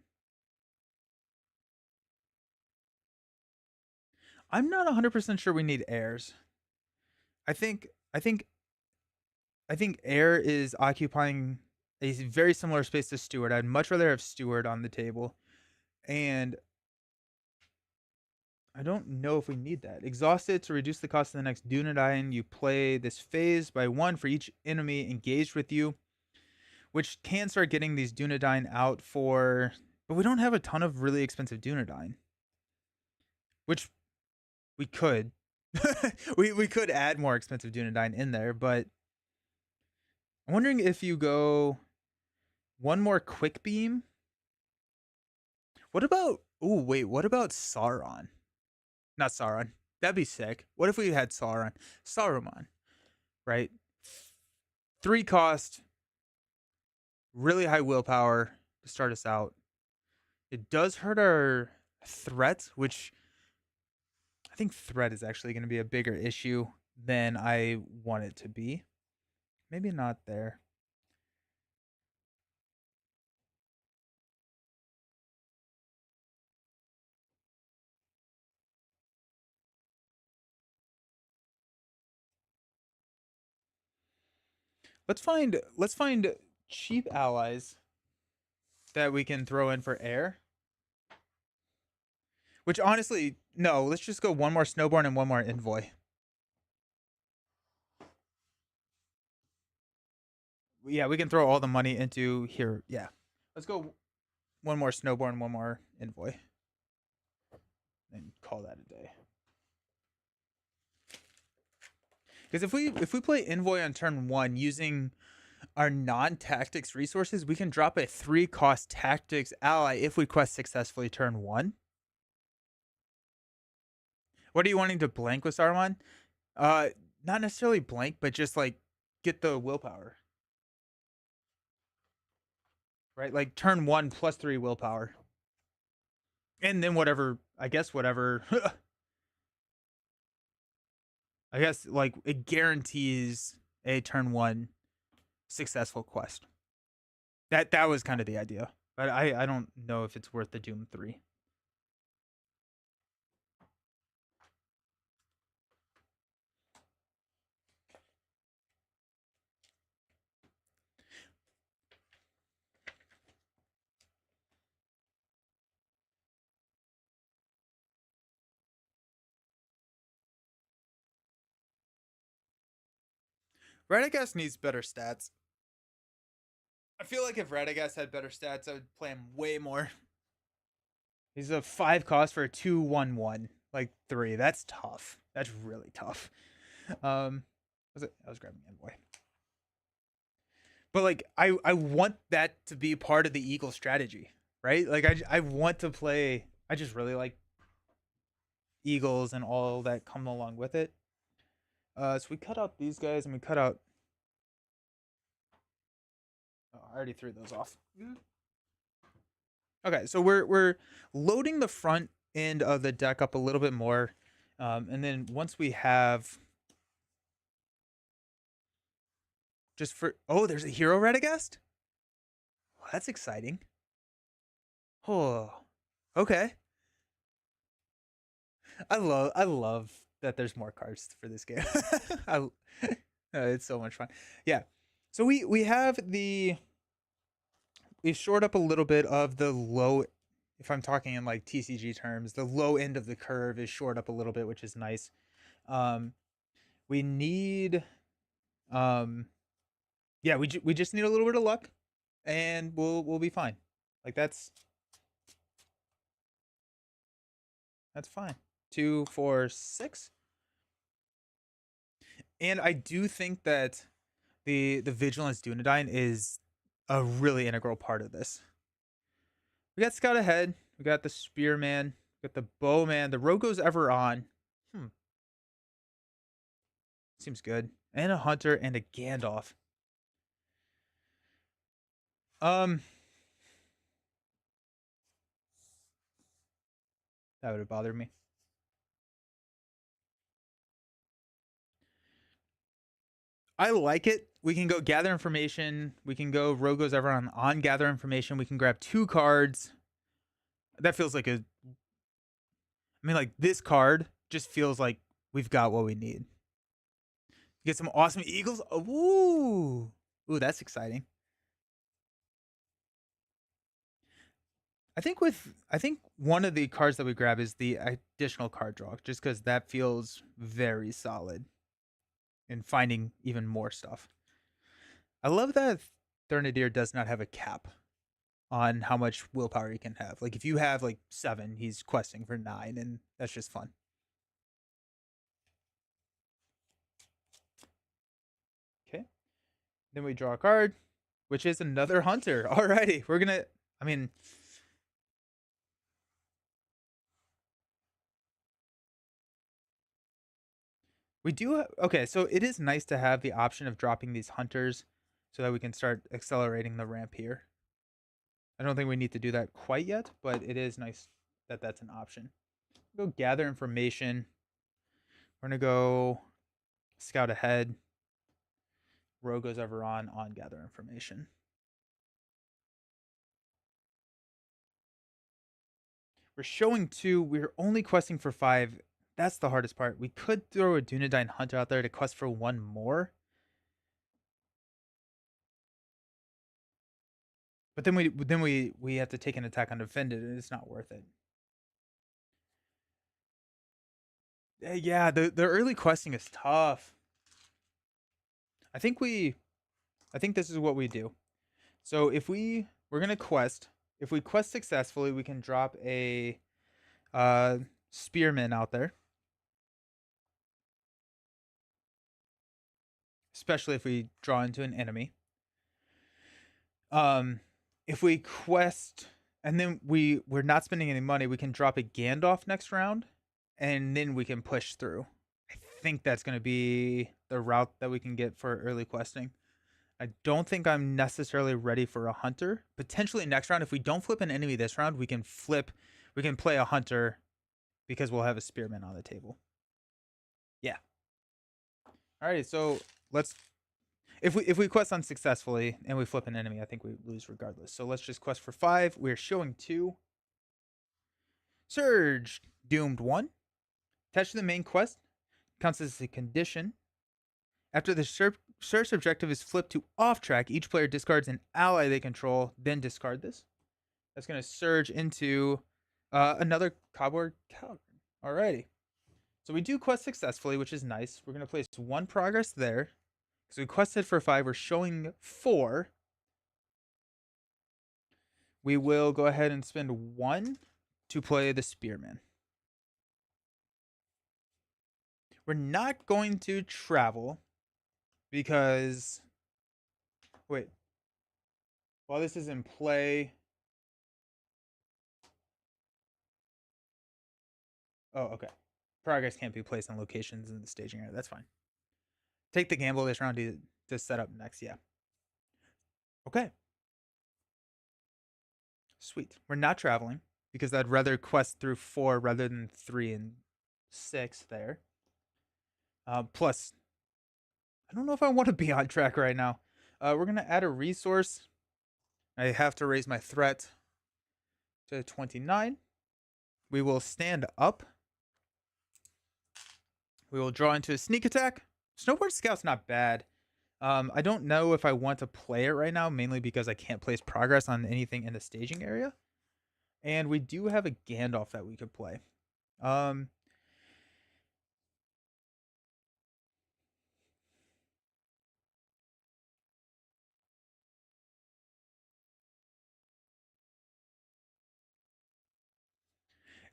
I'm not 100% sure we need heirs. I think I think I think heir is occupying a very similar space to steward. I'd much rather have steward on the table, and I don't know if we need that. Exhausted to reduce the cost of the next Dunedain. You play this phase by 1 for each enemy engaged with you, which can start getting these Dunedain out for. But we don't have a ton of really expensive Dunedain, which we could. we could add more expensive Dunedain in there, but I'm wondering if you go one more quick beam What about? Oh wait, what about Sauron? Not Sauron. That'd be sick. What if we had Sauron? Saruman, right? 3 cost, really high willpower to start us out. It does hurt our threat, which I think threat is actually going to be a bigger issue than I want it to be. Maybe not there. Let's find cheap allies that we can throw in for air. Which honestly, no, let's just go one more snowborn and one more envoy. Yeah, we can throw all the money into here. Yeah. Let's go one more snowborn, one more envoy. And call that a day. Because if we play envoy on turn 1 using our non-tactics resources, we can drop a 3-cost tactics ally if we quest successfully turn 1. What are you wanting to blank with Saruman? Uh, Not necessarily blank, but just like get the willpower. Right? Like turn 1 plus 3 willpower. And then whatever, I guess whatever I guess like it guarantees a turn 1 successful quest. That was kind of the idea. But I don't know if it's worth the Doom 3. Radagast needs better stats. I feel like if Radagast had better stats, I would play him way more. He's a 5 cost for a 2/1/1, like 3. That's tough. That's really tough. Was it? I was grabbing envoy. But like I want that to be part of the Eagle strategy, right? Like I want to play. I just really like Eagles and all that come along with it. So we cut out these guys and we cut out. Oh, I already threw those off. Okay, so we're loading the front end of the deck up a little bit more, and then once we have just for there's a hero Radagast. Oh, that's exciting. Oh, okay. I love that there's more cards for this game. I, it's so much fun. Yeah. So we have we've shored up a little bit of the low. If I'm talking in like TCG terms, the low end of the curve is shored up a little bit, which is nice. Um, we need, um, yeah, we just need a little bit of luck, and we'll be fine. Like that's fine. 2, 4, 6. And I do think that the Vigilance Dunedain is a really integral part of this. We got Scout Ahead, we got the Spearman, we got the Bowman, the Rogue goes ever on. Seems good. And a Hunter and a Gandalf. That would have bothered me. I like it. We can go gather information. We can go Rogue goes ever on gather information. We can grab 2 cards. That feels like like this card just feels like we've got what we need. Get some awesome Eagles. Ooh, that's exciting. I think one of the cards that we grab is the additional card draw, just because that feels very solid in finding even more stuff. I love that Thurnadir does not have a cap on how much willpower he can have. Like if you have like 7, he's questing for 9, and that's just fun. Okay. Then we draw a card, which is another hunter. Alrighty, we're gonna. I mean, We do okay, so it is nice to have the option of dropping these hunters so that we can start accelerating the ramp here. I don't think we need to do that quite yet, but it is nice that that's an option. Go gather information. We're gonna go scout ahead. Row goes over on gather information. We're showing 2. We're only questing for 5. That's the hardest part. We could throw a Dunedain Hunter out there to quest for 1 more. But then we have to take an attack undefended, and it's not worth it. Yeah, the early questing is tough. I think this is what we do. So if we're gonna quest, if we quest successfully, we can drop a uh spearman out there. Especially if we draw into an enemy. If we quest and then we're not spending any money, we can drop a Gandalf next round, and then we can push through. I think that's going to be the route that we can get for early questing. I don't think I'm necessarily ready for a hunter. Potentially next round, if we don't flip an enemy this round, we can play a hunter because we'll have a spearman on the table. Yeah. Alrighty, so let's if we quest unsuccessfully and we flip an enemy, I think we lose regardless. So let's just quest for 5. We're showing 2. Surge, doomed 1. Attached to the main quest, counts as a condition. After the search objective is flipped to off track, each player discards an ally they control, then discard this. That's going to surge into another cobweb cavern. Alrighty. So we do quest successfully, which is nice. We're going to place 1 progress there. So we quested for 5. We're showing 4. We will go ahead and spend 1 to play the spearman. We're not going to travel because wait. While this is in play. Oh, okay. Progress can't be placed on locations in the staging area. That's fine. Take the gamble this round to set up next. Yeah. Okay. Sweet. We're not traveling because I'd rather quest through 4 rather than 3 and 6 there. Plus, I don't know if I want to be on track right now. We're going to add a resource. I have to raise my threat to 29. We will stand up. We will draw into a sneak attack. Snowboard Scout's not bad. I don't know if I want to play it right now, mainly because I can't place progress on anything in the staging area. And we do have a Gandalf that we could play.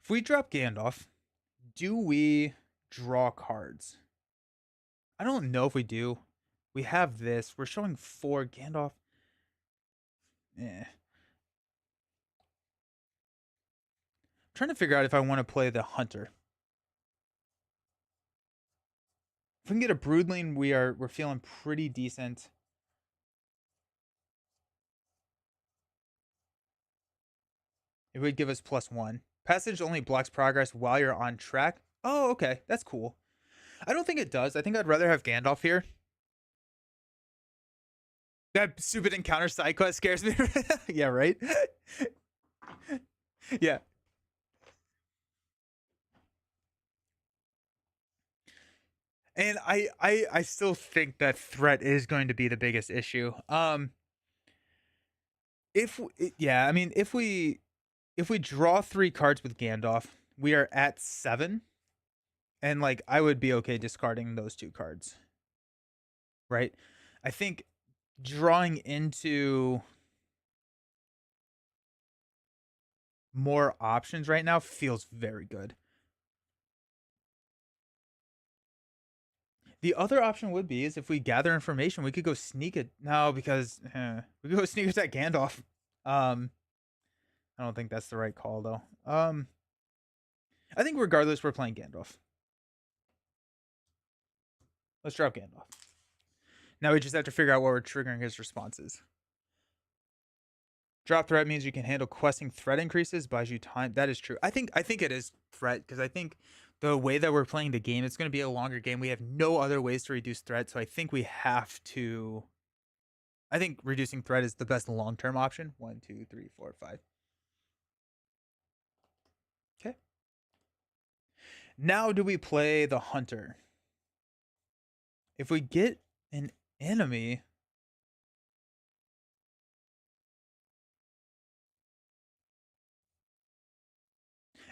If we drop Gandalf, do we draw cards? I don't know if we do. We have this. We're showing 4 Gandalf. I'm trying to figure out if I want to play the Hunter. If we can get a Broodling, we're feeling pretty decent. It would give us +1. Passage only blocks progress while you're on track. Oh, okay. That's cool. I don't think it does. I think I'd rather have Gandalf here. That stupid encounter side quest scares me. Yeah, right? Yeah. And I still think that threat is going to be the biggest issue. If yeah, I mean if we draw 3 cards with Gandalf, we are at 7, and like I would be okay discarding those 2 cards. Right? I think drawing into more options right now feels very good. The other option would be is if we gather information, we could go sneak it. No, because we could go sneak attack Gandalf. I don't think that's the right call though. I think regardless, we're playing Gandalf. Let's drop Gandalf. Now we just have to figure out what we're triggering his responses. Drop threat means you can handle questing threat increases, buys you time. That is true. I think it is threat because I think the way that we're playing the game, it's going to be a longer game. We have no other ways to reduce threat, so I think we have to. I think reducing threat is the best long term option. 1, 2, 3, 4, 5. Okay. Now do we play the hunter? If we get an enemy,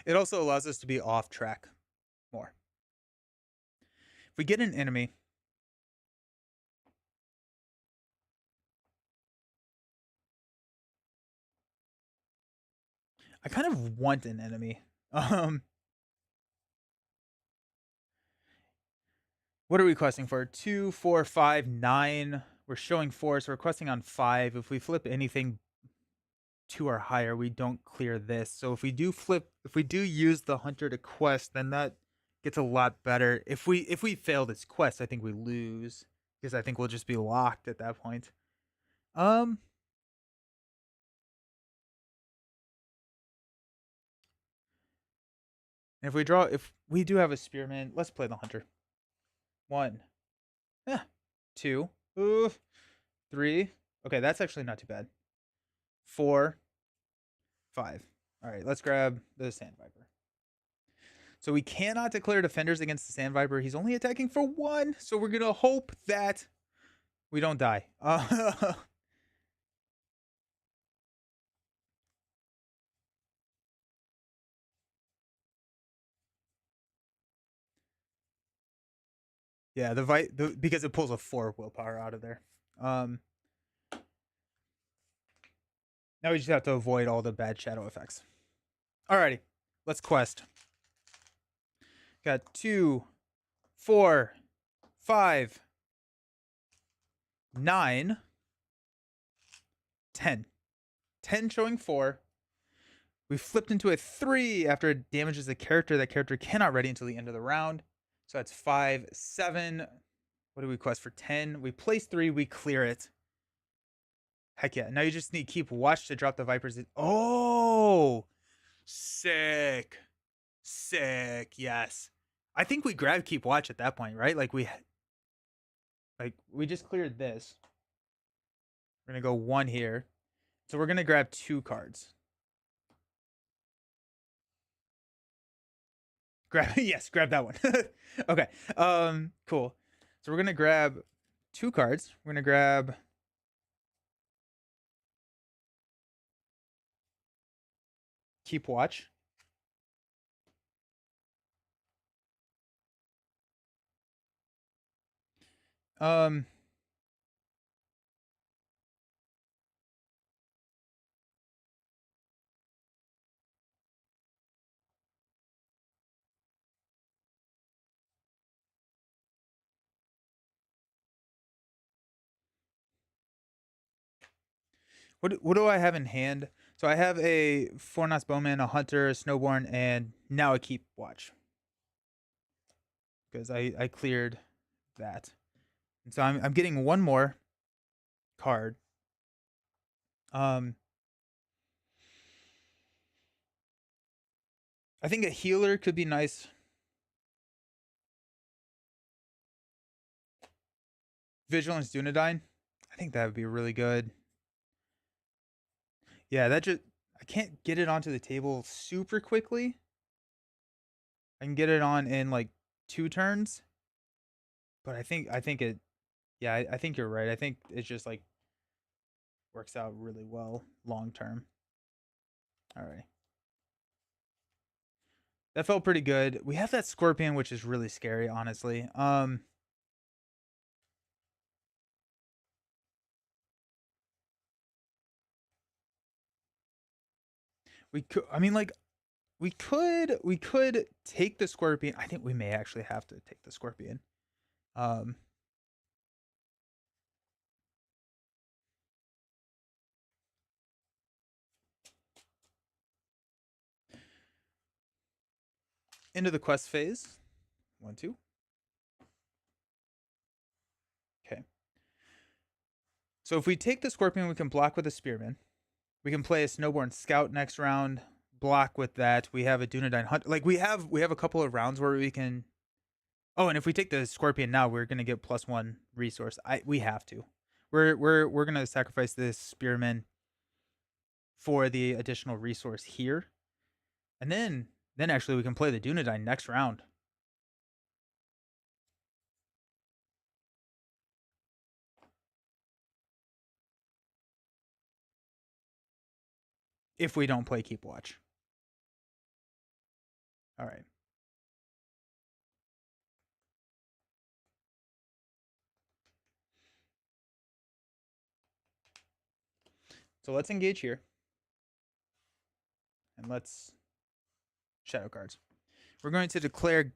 it also allows us to be off track more. If we get an enemy, I kind of want an enemy. What are we questing for? 2, 4, 5, 9. We're showing 4, so we're questing on 5. If we flip anything 2 or higher, we don't clear this. So if we do use the hunter to quest, then that gets a lot better. If we fail this quest, I think we lose because I think we'll just be locked at that point. If we do have a spearman, let's play the hunter. 1, 2, 3. Okay, that's actually not too bad. 4, 5. All right, let's grab the Sand Viper. So we cannot declare defenders against the Sand Viper. He's only attacking for 1, so we're gonna hope that we don't die. Yeah, because it pulls a 4 willpower out of there. Now we just have to avoid all the bad shadow effects. Alrighty, let's quest. Got 2, 4, 5, 9, 10. 10 showing 4. We flipped into a 3 after it damages the character. That character cannot ready until the end of the round. So that's 5, 7. What do we quest for 10? We place 3, we clear it. Heck yeah. Now you just need keep watch to drop the Vipers. Oh, sick. Sick. Yes. I think we grab keep watch at that point, right? We just cleared this. We're going to go 1 here. So we're going to grab 2 cards. Grab that one. Okay. Cool. So we're going to grab 2 cards. We're going to grab keep watch. Um what do I have in hand? So I have a Fornos Bowman, a Hunter, a Snowborn, and now a keep watch. Because I cleared that. And so I'm getting 1 more card. I think a healer could be nice. Vigilance Dunedain. I think that would be really good. Yeah, I can't get it onto the table super quickly. I can get it on in like 2 turns. But I think it yeah, I think you're right. I think it just like works out really well long term. All right. That felt pretty good. We have that scorpion, which is really scary, honestly. We could I mean like we could take the scorpion. I think we may actually have to take the scorpion. Um Into the quest phase. 1, 2. So if we take the Scorpion, we can block with a Spearman. We can play a Snowborn Scout next round, block with that. We have a Dunedain Hunt. Like we have a couple of rounds where we can. Oh, and if we take the Scorpion now, we're gonna get +1 resource. We have to. We're gonna sacrifice this Spearman for the additional resource here, and then actually we can play the Dunedain next round. If we don't play Keep Watch. All right. So let's engage here. And let's shadow cards. We're going to declare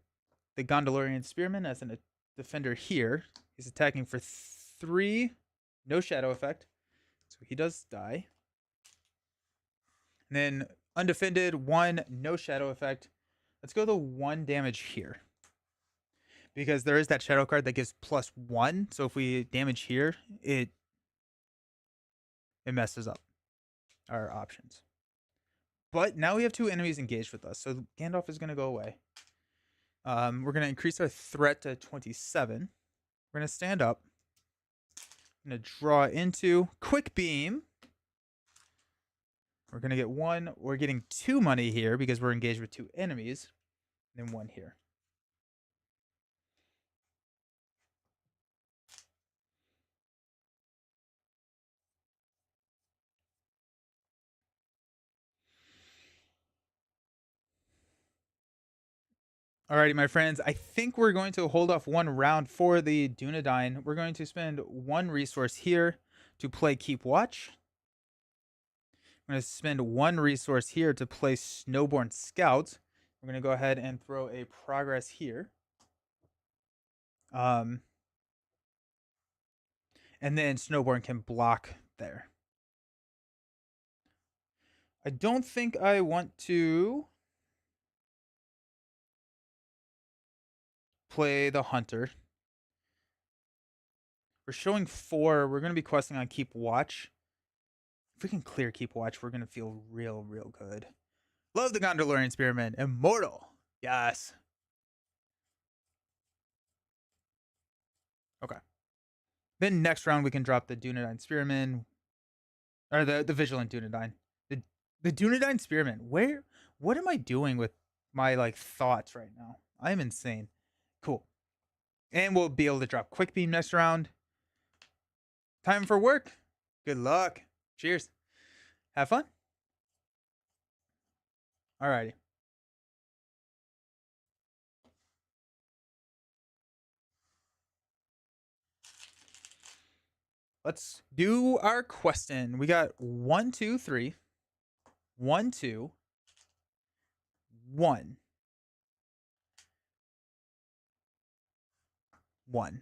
the Gondolian Spearman as a defender here. He's attacking for 3, no shadow effect. So he does die. And then undefended, 1, no shadow effect. Let's go to 1 damage here. Because there is that shadow card that gives +1. So if we damage here, it messes up our options. But now we have 2 enemies engaged with us. So Gandalf is going to go away. We're going to increase our threat to 27. We're going to stand up. I'm going to draw into Quick Beam. We're going to get 1. We're getting 2 money here because we're engaged with 2 enemies. And then 1 here. Alrighty, my friends. I think we're going to hold off 1 round for the Dunedain. We're going to spend 1 resource here to play Keep Watch. I'm going to spend 1 resource here to play Snowborn Scout. We're going to go ahead and throw a progress here. And then Snowborn can block there. I don't think I want to play the Hunter. We're showing 4. We're going to be questing on Keep Watch. If we can clear Keep Watch, we're going to feel real good. Love the Gondolian Spearman. Immortal. Yes. Okay. Then next round, we can drop the Dunedain Spearman. Or the Vigilant Dunedain. The Dunedain Spearman. What am I doing with my like thoughts right now? I'm insane. Cool. And we'll be able to drop Quick Beam next round. Time for work. Good luck. Cheers. Have fun. Alrighty. Let's do our question. We got 1, 2, 3. 1, 2. 1. 1.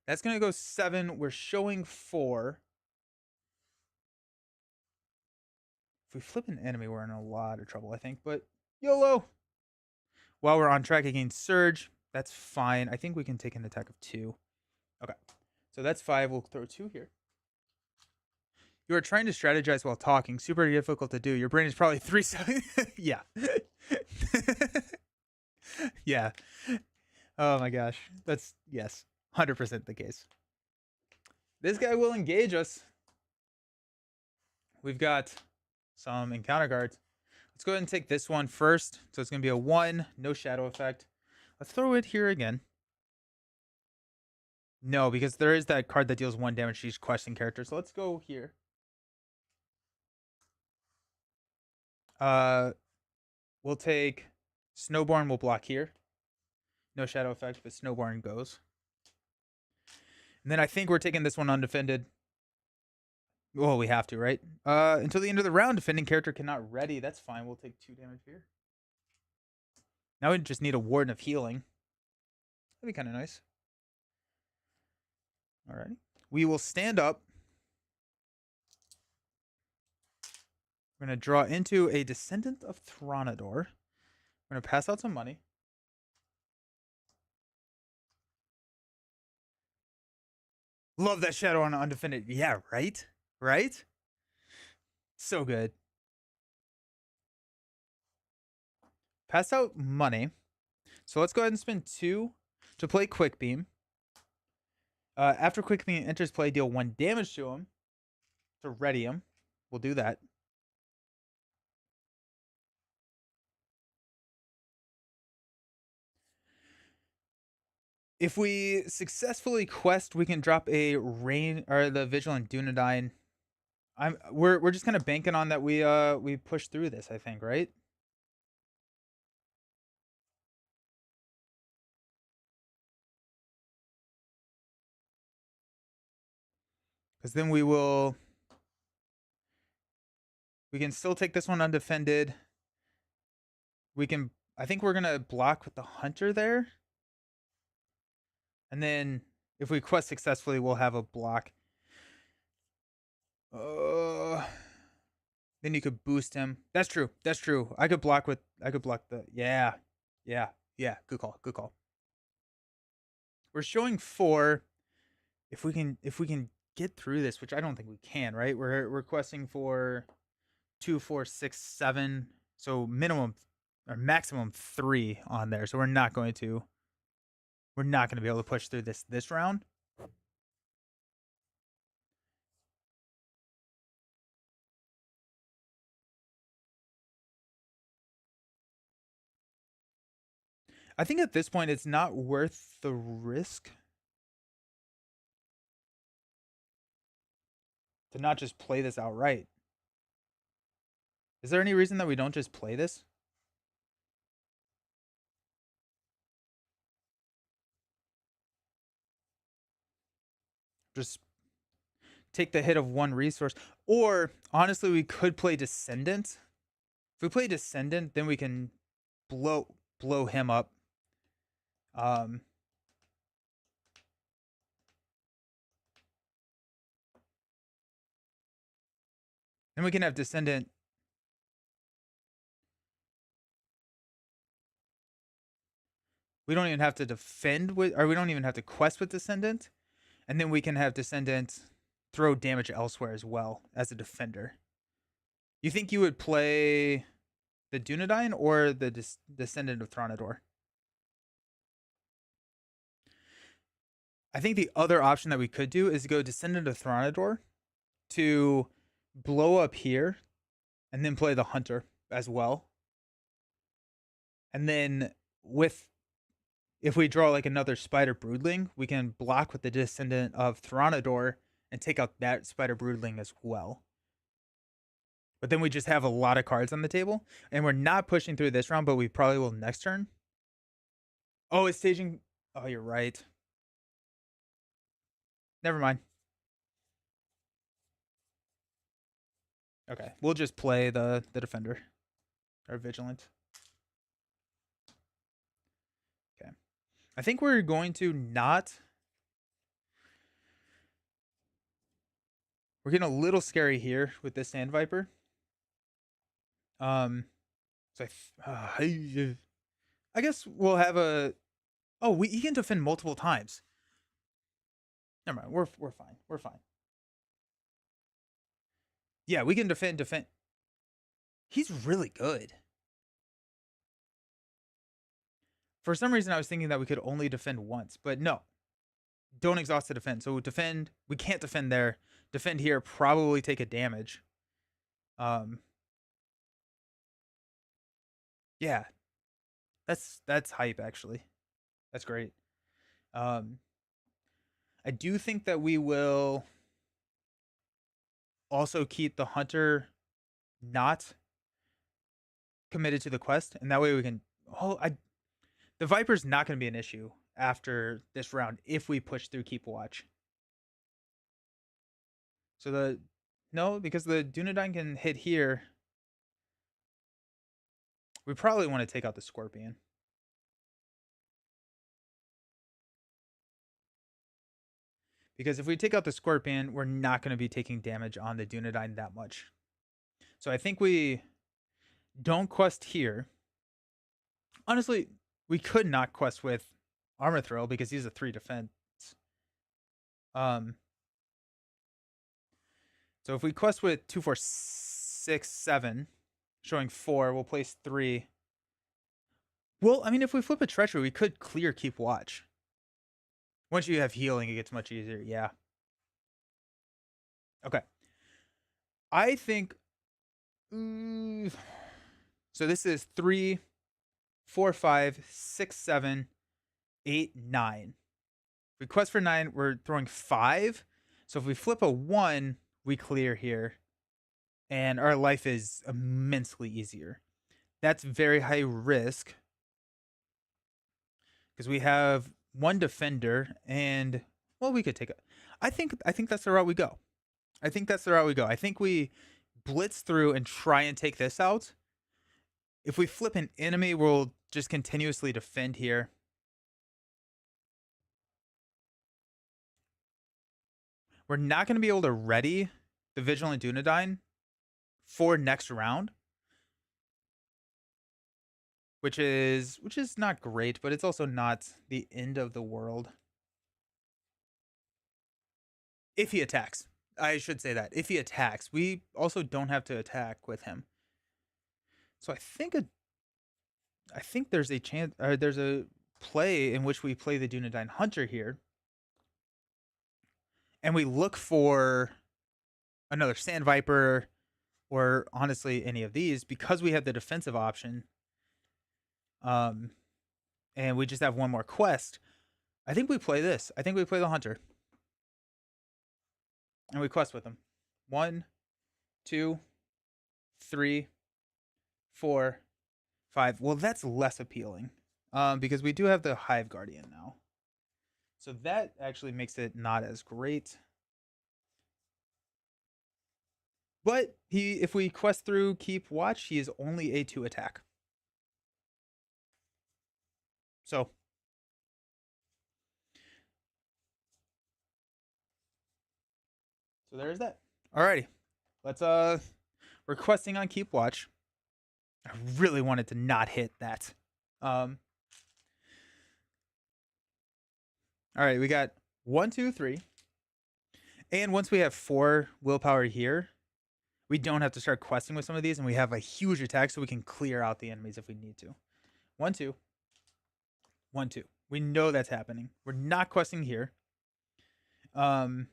That's going to go 7. We're showing 4. If we flip an enemy, we're in a lot of trouble, I think. But YOLO. While we're on track against Surge, that's fine. I think we can take an attack of 2. Okay. So that's 5. We'll throw 2 here. You are trying to strategize while talking. Super difficult to do. Your brain is probably 3 seconds. Yeah. Yeah. Oh my gosh. That's, yes, 100% the case. This guy will engage us. We've got some encounter cards. Let's go ahead and take this one first. So it's going to be a 1, no shadow effect. Let's throw it here again. No, because there is that card that deals 1 damage to each questing character. So let's go here. We'll take Snowborn. We'll block here. No shadow effect, but Snowborn goes. And then I think we're taking this one undefended. Well, we have to, right? Until the end of the round, defending character cannot ready. That's fine. We'll take 2 damage here. Now we just need a Warden of Healing. That'd be kind of nice. Alrighty. We will stand up. We're going to draw into a Descendant of Thronador. We're going to pass out some money. Love that shadow on undefended. Yeah, right? Right? So good. Pass out money. So let's go ahead and spend 2 to play Quick Beam. After Quick Beam enters play, deal 1 damage to him to ready him. We'll do that. If we successfully quest, we can drop a rain or the Vigilant Dunedain. We're just kind of banking on that we push through this, I think, right? Because then we can still take this one undefended. We can, I think we're gonna block with the Hunter there, and then if we quest successfully, we'll have a block. Uh, then you could boost him. That's true. That's true. I could block the yeah. Good call. Good call. We're showing 4. If we can get through this, which I don't think we can, right? We're requesting for 2, 4, 6, 7. So minimum or maximum 3 on there. So we're not going to be able to push through this round. I think at this point it's not worth the risk to not just play this outright. Is there any reason that we don't just play this? Just take the hit of 1 resource. Or honestly, we could play Descendant. If we play Descendant, then we can blow him up. Then we can have Descendant. We don't even have to defend with, or we don't even have to quest with Descendant. And then we can have Descendant throw damage elsewhere as well as a defender. You think you would play the Dunedain or the Descendant of Thronador? I think the other option that we could do is go Descendant of Thronador to blow up here and then play the Hunter as well. And then if we draw like another Spider Broodling, we can block with the Descendant of Thronador and take out that Spider Broodling as well. But then we just have a lot of cards on the table, and we're not pushing through this round, but we probably will next turn. Oh, it's staging. Oh, you're right. Never mind. Okay, we'll just play the defender or vigilant. Okay, I think we're going to not. We're getting a little scary here with this Sand Viper. So I guess we'll have a. Oh, he can defend multiple times. Never mind. We're fine. We're fine. Yeah, we can defend. He's really good. For some reason, I was thinking that we could only defend once, but no. Don't exhaust to defend. So defend. We can't defend there. Defend here. Probably take a damage. Yeah, that's hype actually. That's great. I do think that we will also keep the Hunter not committed to the quest, and that way we can. Oh, the Viper's not going to be an issue after this round if we push through Keep Watch. So no, because the Dunedain can hit here. We probably want to take out the Scorpion. Because if we take out the Scorpion, we're not going to be taking damage on the Dunedain that much. So I think we don't quest here. Honestly, we could not quest with Armor Thrill because he's a 3 defense. So if we quest with 2, 4, 6, 7, showing 4, we'll place 3. Well, I mean, if we flip a treachery, we could clear keep watch. Once you have healing, it gets much easier. Yeah. Okay. I think. So this is 3, 4, 5, 6, 7, 8, 9. If we quest for 9, we're throwing 5. So if we flip a 1, we clear here. And our life is immensely easier. That's very high risk. Because we have 1 defender and well, we could take it. I think that's the route we go. I think that's the route we go. I think we blitz through and try and take this out. If we flip an enemy, we'll just continuously defend here. We're not going to be able to ready the Vigilant Dunedain for next round, which is not great, but it's also not the end of the world. If he attacks. I should say that. If he attacks. We also don't have to attack with him. So I think there's a chance there's a play in which we play the Dunedain Hunter here. And we look for another Sand Viper or honestly any of these because we have the defensive option. And we just have 1 more quest. I think we play this. I think we play the Hunter. And we quest with him. 1, 2, 3, 4, 5. Well, that's less appealing. Because we do have the Hive Guardian now. So that actually makes it not as great. But if we quest through Keep Watch, he is only a 2 attack. So there's that. Alrighty. Let's we're questing on Keep Watch. I really wanted to not hit that. Alright, we got 1, 2, 3. And once we have 4 willpower here, we don't have to start questing with some of these, and we have a huge attack so we can clear out the enemies if we need to. 1, 2. 1, 2. We know that's happening. We're not questing here. We're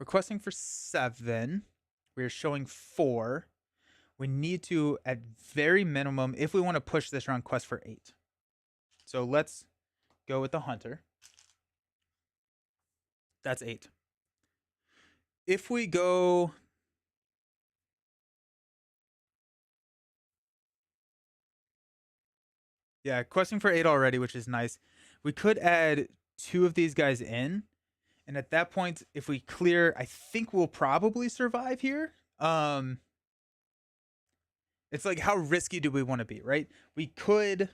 questing for 7. We're showing 4. We need to, at very minimum, if we want to push this round, quest for 8. So let's go with the Hunter. That's 8. If we go... Yeah, questing for 8 already, which is nice. We could add 2 of these guys in. And at that point, if we clear, I think we'll probably survive here. It's like, how risky do we want to be, right? We could...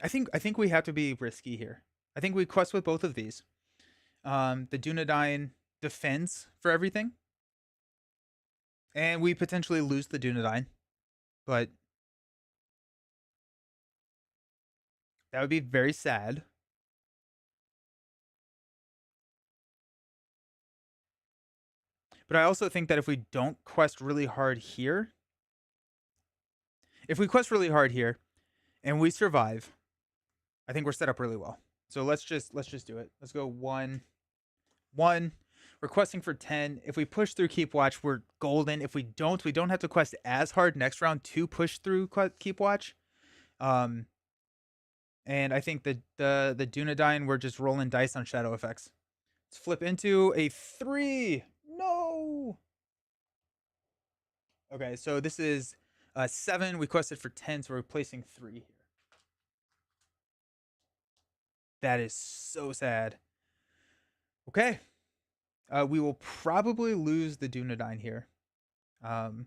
I think we have to be risky here. I think we quest with both of these. The Dunedain defends for everything. And we potentially lose the Dunedain. But that would be very sad. But I also think that if we don't quest really hard here, if we quest really hard here and we survive, I think we're set up really well. So let's just do it. Let's go 1, 1. We're questing for 10. If we push through Keep Watch, we're golden. If we don't have to quest as hard next round to push through Keep Watch. And I think the Dunedain, we're just rolling dice on shadow effects. Let's flip into a 3. No. Okay, so this is 7. We quested for 10, so we're replacing 3 here. That is so sad. Okay. We will probably lose the Dunedain here. So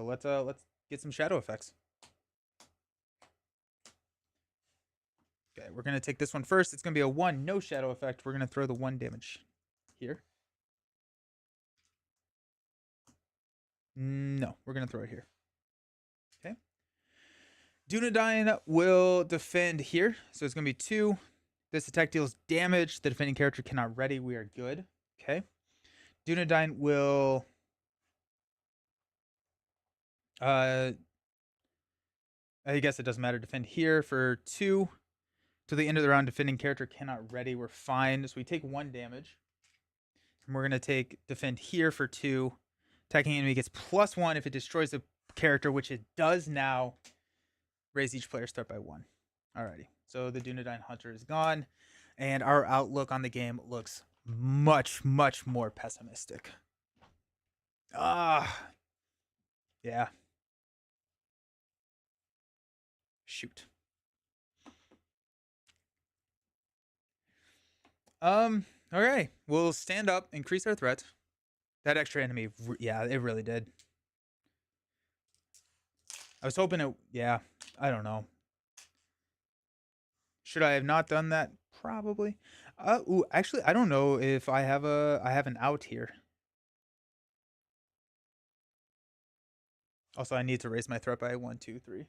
let's get some shadow effects. Okay, we're gonna take this one first. It's gonna be a 1, no shadow effect. We're gonna throw the 1 damage here. No, we're gonna throw it here. Okay. Dunedain will defend here, so it's gonna be 2. This attack deals damage. The defending character cannot ready. We are good. Okay. Dunedain will I guess it doesn't matter. Defend here for 2. To the end of the round, defending character cannot ready. We're fine. So we take 1 damage. And we're going to take defend here for 2. Attacking enemy gets +1 if it destroys the character, which it does now. Raise each player's threat by 1. Alrighty. So the Dunedain Hunter is gone. And our outlook on the game looks much, much more pessimistic. Yeah. Shoot. Okay. We'll stand up, increase our threat. That extra enemy, yeah, it really did. I was hoping it, yeah, I don't know. Should I have not done that? Probably. Ooh, actually, I don't know if I have an out here. Also, I need to raise my threat by 1, 2, 3.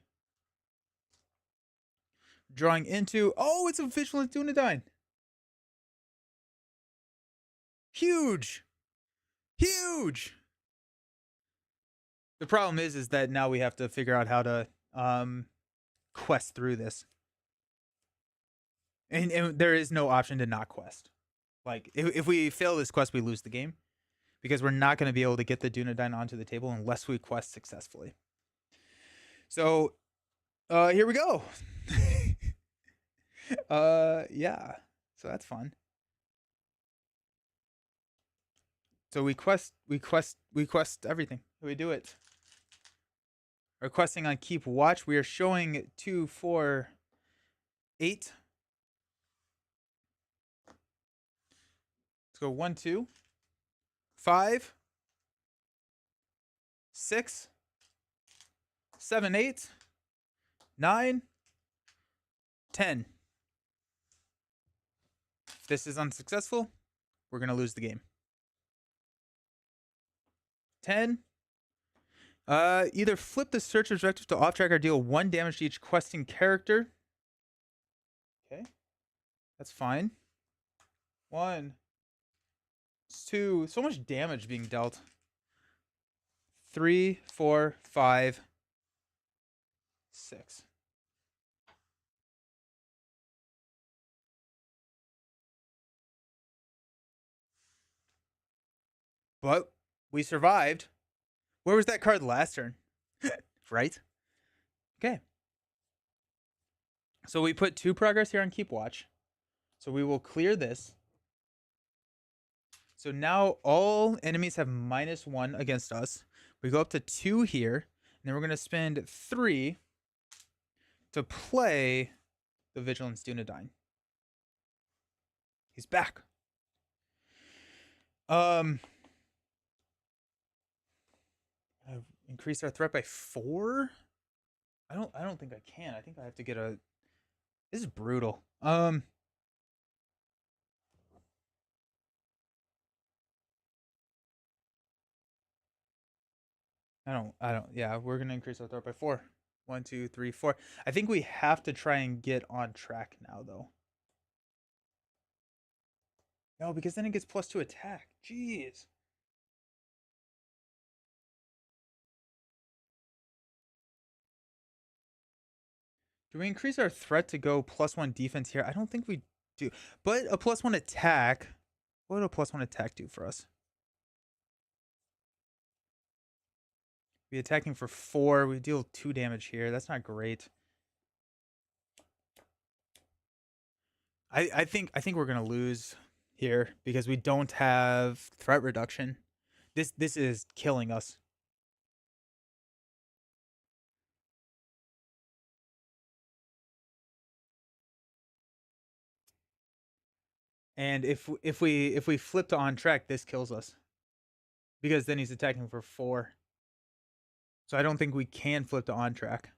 Drawing into, oh, it's a Vigilant Dunedain. Huge. Huge. The problem is that now we have to figure out how to quest through this. And there is no option to not quest. Like, if we fail this quest, we lose the game. Because we're not going to be able to get the Dunedain onto the table unless we quest successfully. So, here we go. Yeah. So that's fun. So we quest everything. We do it. We're questing on Keep Watch. We are showing 2, 4, 8. Let's go 1, 2, 5, 6, 7, 8, 9, 10. If this is unsuccessful, we're going to lose the game. 10. Either flip the search objective to off track or deal 1 damage to each questing character. Okay. That's fine. 1, 2. So much damage being dealt. 3, 4, 5, 6. But we survived. Where was that card last turn? Right? Okay. So we put 2 progress here on Keep Watch. So we will clear this. So now all enemies have -1 against us. We go up to 2 here. And then we're going to spend 3 to play the Vigilance Dunedain. He's back. Increase our threat by 4? I don't think I can. I think I have to get a. This is brutal. I don't. Yeah, we're gonna increase our threat by 4. 1, 2, 3, 4. I think we have to try and get on track now, though. No, because then it gets +2 attack. Jeez. Do we increase our threat to go +1 defense here? I don't think we do. But a +1 attack. What would a +1 attack do for us? We attacking for 4. We deal 2 damage here. That's not great. I think we're gonna lose here because we don't have threat reduction. This is killing us. And if we flip to on track, this kills us. Because then he's attacking for 4. So I don't think we can flip to on track.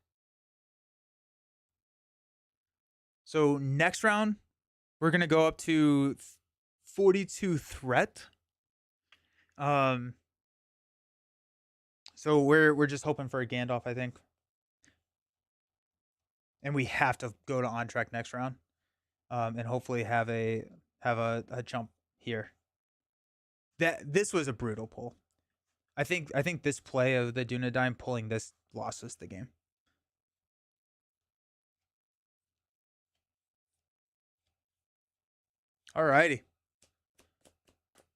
So next round, we're gonna go up to 42 threat. So we're just hoping for a Gandalf, I think. And we have to go to on track next round. and hopefully have a jump here. That this was a brutal pull. I think this play of the Dunedain pulling this lost us the game. Alrighty.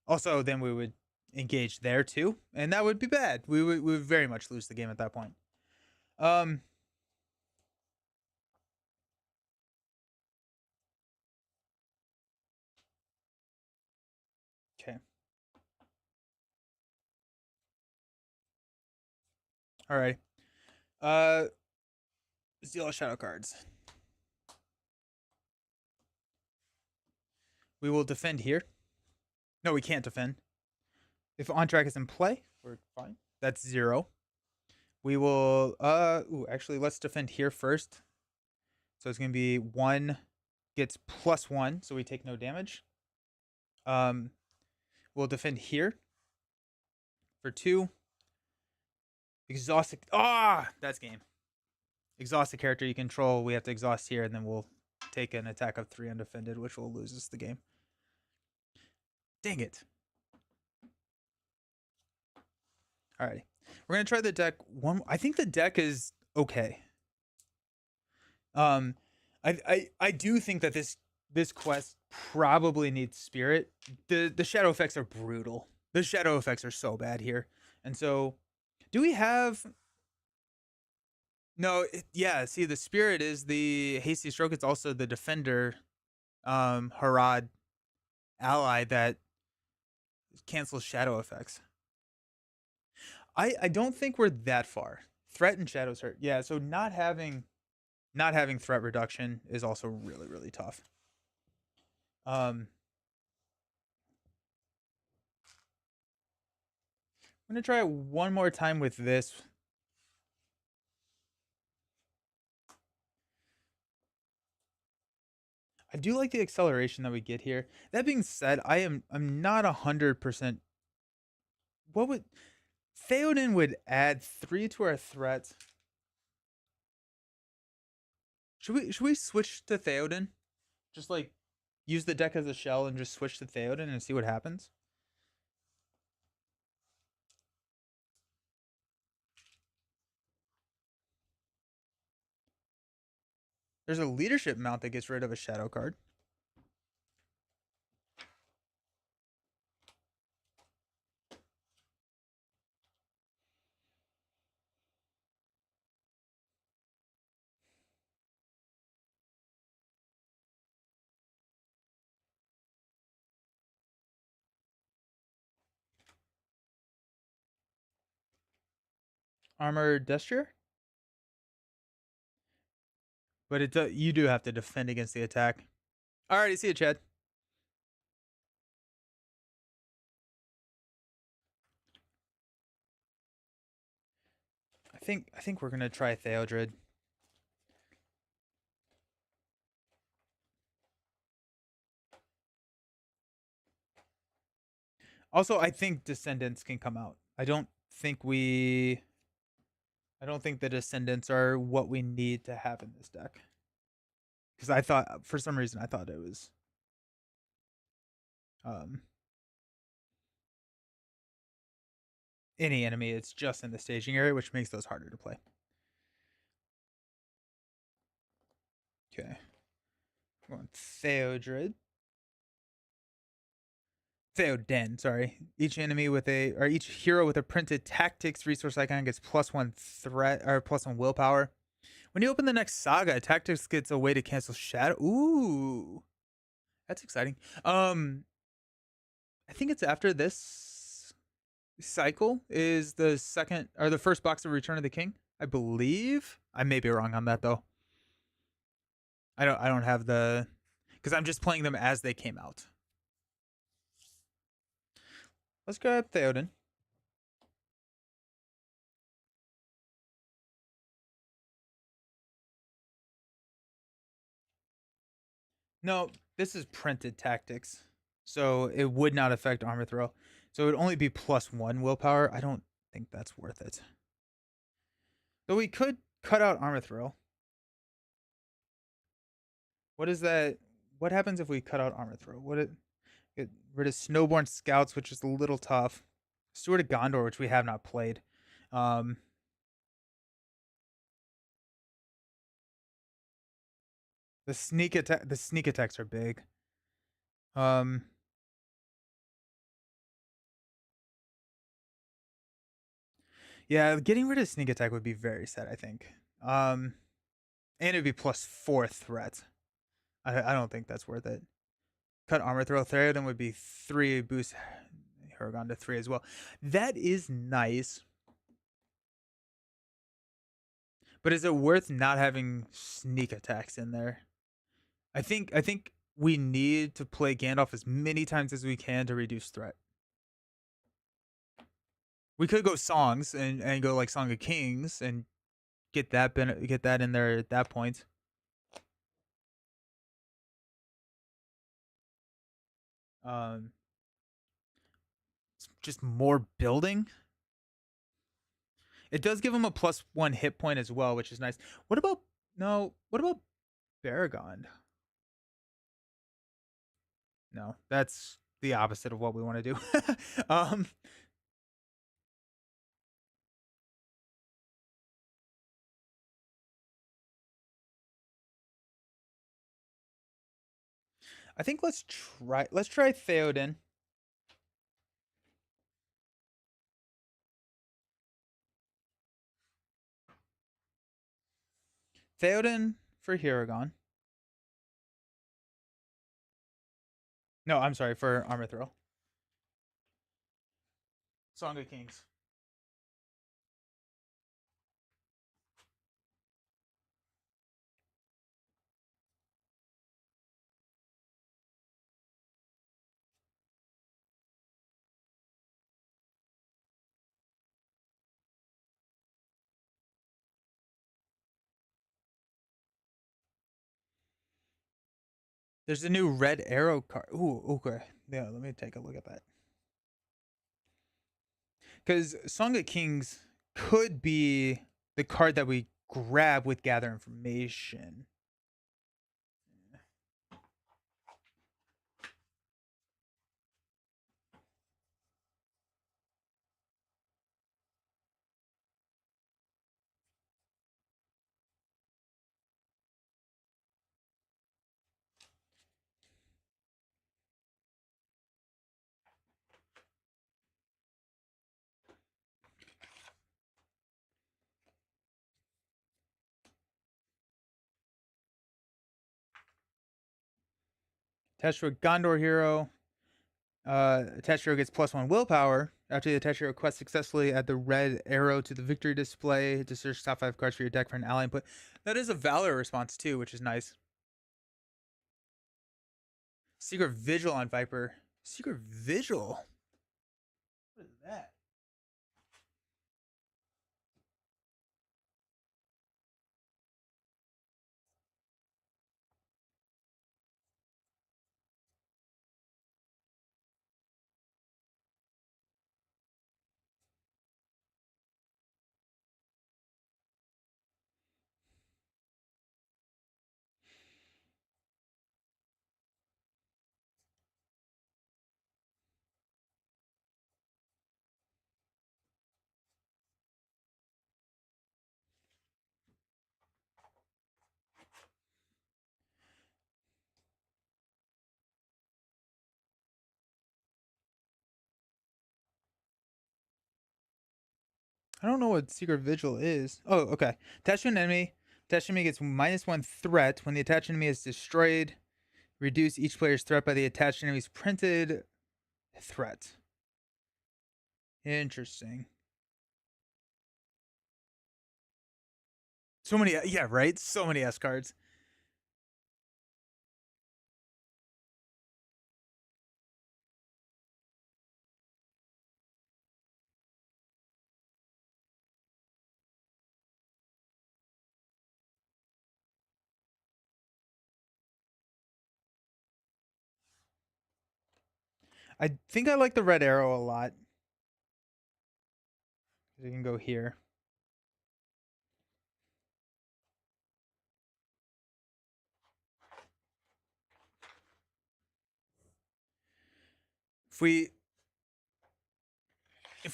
Also, then we would engage there too, and that would be bad. We would very much lose the game at that point. Um. Okay. All right. Uh, Zeal shadow cards. We will defend here. No, we can't defend. If on track is in play, we're fine. That's 0. We will. Actually, let's defend here first. So it's gonna be 1 gets +1, so we take no damage. Um, we'll defend here for 2. Exhaust. That's game. Exhaust the character you control. We have to exhaust here, and then we'll take an attack of 3 undefended, which will lose us the game. Dang it. Alrighty. We're gonna try the deck one. I think the deck is okay. I do think that this quest probably needs spirit. The shadow effects are brutal. The shadow effects are so bad here. And so, do we have? No, yeah. See, the spirit is the hasty stroke. It's also the defender, Harad ally that cancels shadow effects. I don't think we're that far. Threat and shadows hurt. Yeah. So not having threat reduction is also really really tough. I'm gonna try it one more time with this. I do like the acceleration that we get here. That being said, I'm not 100%. What would Theoden would add 3 to our threat? Should we switch to Theoden? Just like use the deck as a shell and just switch to Theoden and see what happens. There's a leadership mount that gets rid of a shadow card. Armor Destrier, but you do have to defend against the attack. Alrighty, see you, Chad. I think we're gonna try Theodred. Also, I think Descendants can come out. I don't think the Descendants are what we need to have in this deck. Because I thought, for some reason, I thought it was um, any enemy. It's just in the staging area, which makes those harder to play. Okay. We're going Theodred. Theoden, sorry. Each hero with a printed tactics resource icon gets +1 threat or +1 willpower. When you open the next saga, tactics gets a way to cancel shadow. Ooh, that's exciting. I think it's after this cycle is the second or the first box of Return of the King. I believe. I may be wrong on that though. I don't have the because I'm just playing them as they came out. Let's grab Theoden. No, this is printed tactics, so it would not affect armor throw. So it would only be +1 willpower. I don't think that's worth it. Though we could cut out armor throw. What is that? what happens if we cut out armor throw? What it get rid of snowborn scouts, which is a little tough. Steward of Gondor, which we have not played. Um, the sneak attacks are big. Um, yeah, getting rid of sneak attack would be very sad. I think. And it'd be +4 threat. I don't think that's worth it. Cut armor throw. Theoden would be 3 boost. Huragon to 3 as well. That is nice. But is it worth not having sneak attacks in there? I think we need to play Gandalf as many times as we can to reduce threat. We could go songs and go like Song of Kings and get that in there at that point. Um, just more building. It does give him a +1 hit point as well, which is nice. What about no? What about Baragon? No, that's the opposite of what we want to do. um, I think let's try Theoden. Theoden for Huragon. No, I'm sorry for armor throw. Song of Kings. There's a new red arrow card. Ooh, okay. Yeah, let me take a look at that. Because Song of Kings could be the card that we grab with gather information. Attached to a Gondor hero. Attached hero gets +1 willpower. After the attached hero quests successfully, add the red arrow to the victory display to search top 5 cards for your deck for an ally input. That is a Valor response too, which is nice. Secret Vigil on Viper. Secret Vigil? What is that? I don't know what Secret Vigil is. Oh, okay. Attached to an enemy. Attached enemy gets -1 threat. When the attached enemy is destroyed, reduce each player's threat by the attached enemy's printed threat. Interesting. So many, yeah, right? So many S cards. I think I like the red arrow a lot. You can go here. If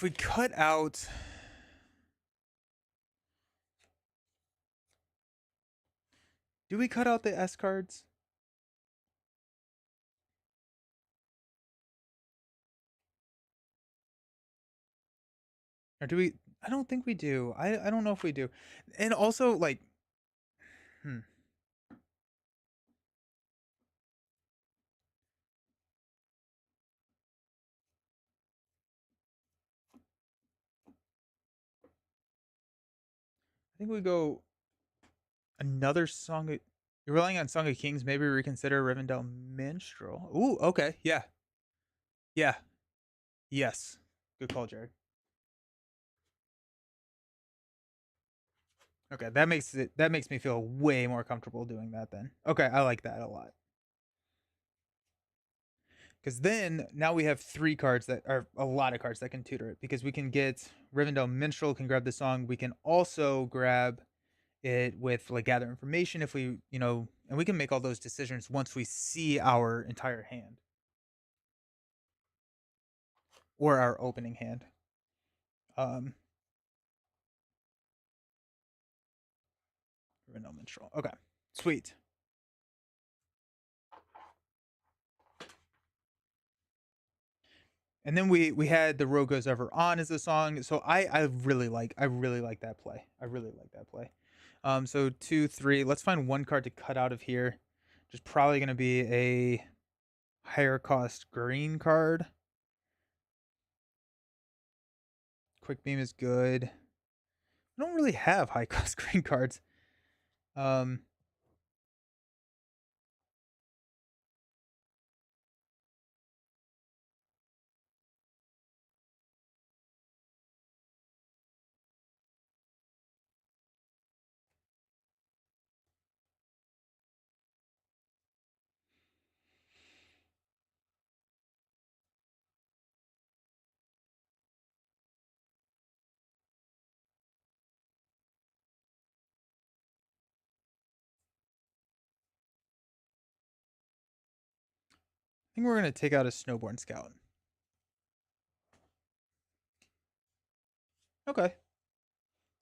we cut out, do we cut out the S cards? Or do we? I don't think we do. I don't know if we do. And also, like, hmm, I think we go another song. You're relying on Song of Kings. Maybe reconsider Rivendell Minstrel. Ooh, okay, yeah, yeah, yes. Good call, Jared. Okay, that makes me feel way more comfortable doing that then. Okay, I like that a lot. Because then now we have three cards that are a lot of cards that can tutor it. Because we can get Rivendell Minstrel can grab the song. We can also grab it with like gather information if we, and we can make all those decisions once we see our entire hand or our opening hand. Um, Rivendell Minstrel. Okay, sweet. And then we had the road goes ever on as a song. So I really like that play. I really like that play. So 2, 3. Let's find one card to cut out of here. Just probably gonna be a higher cost green card. Quick beam is good. I don't really have high cost green cards. Um, I think we're gonna take out a Snowborn Scout. Okay.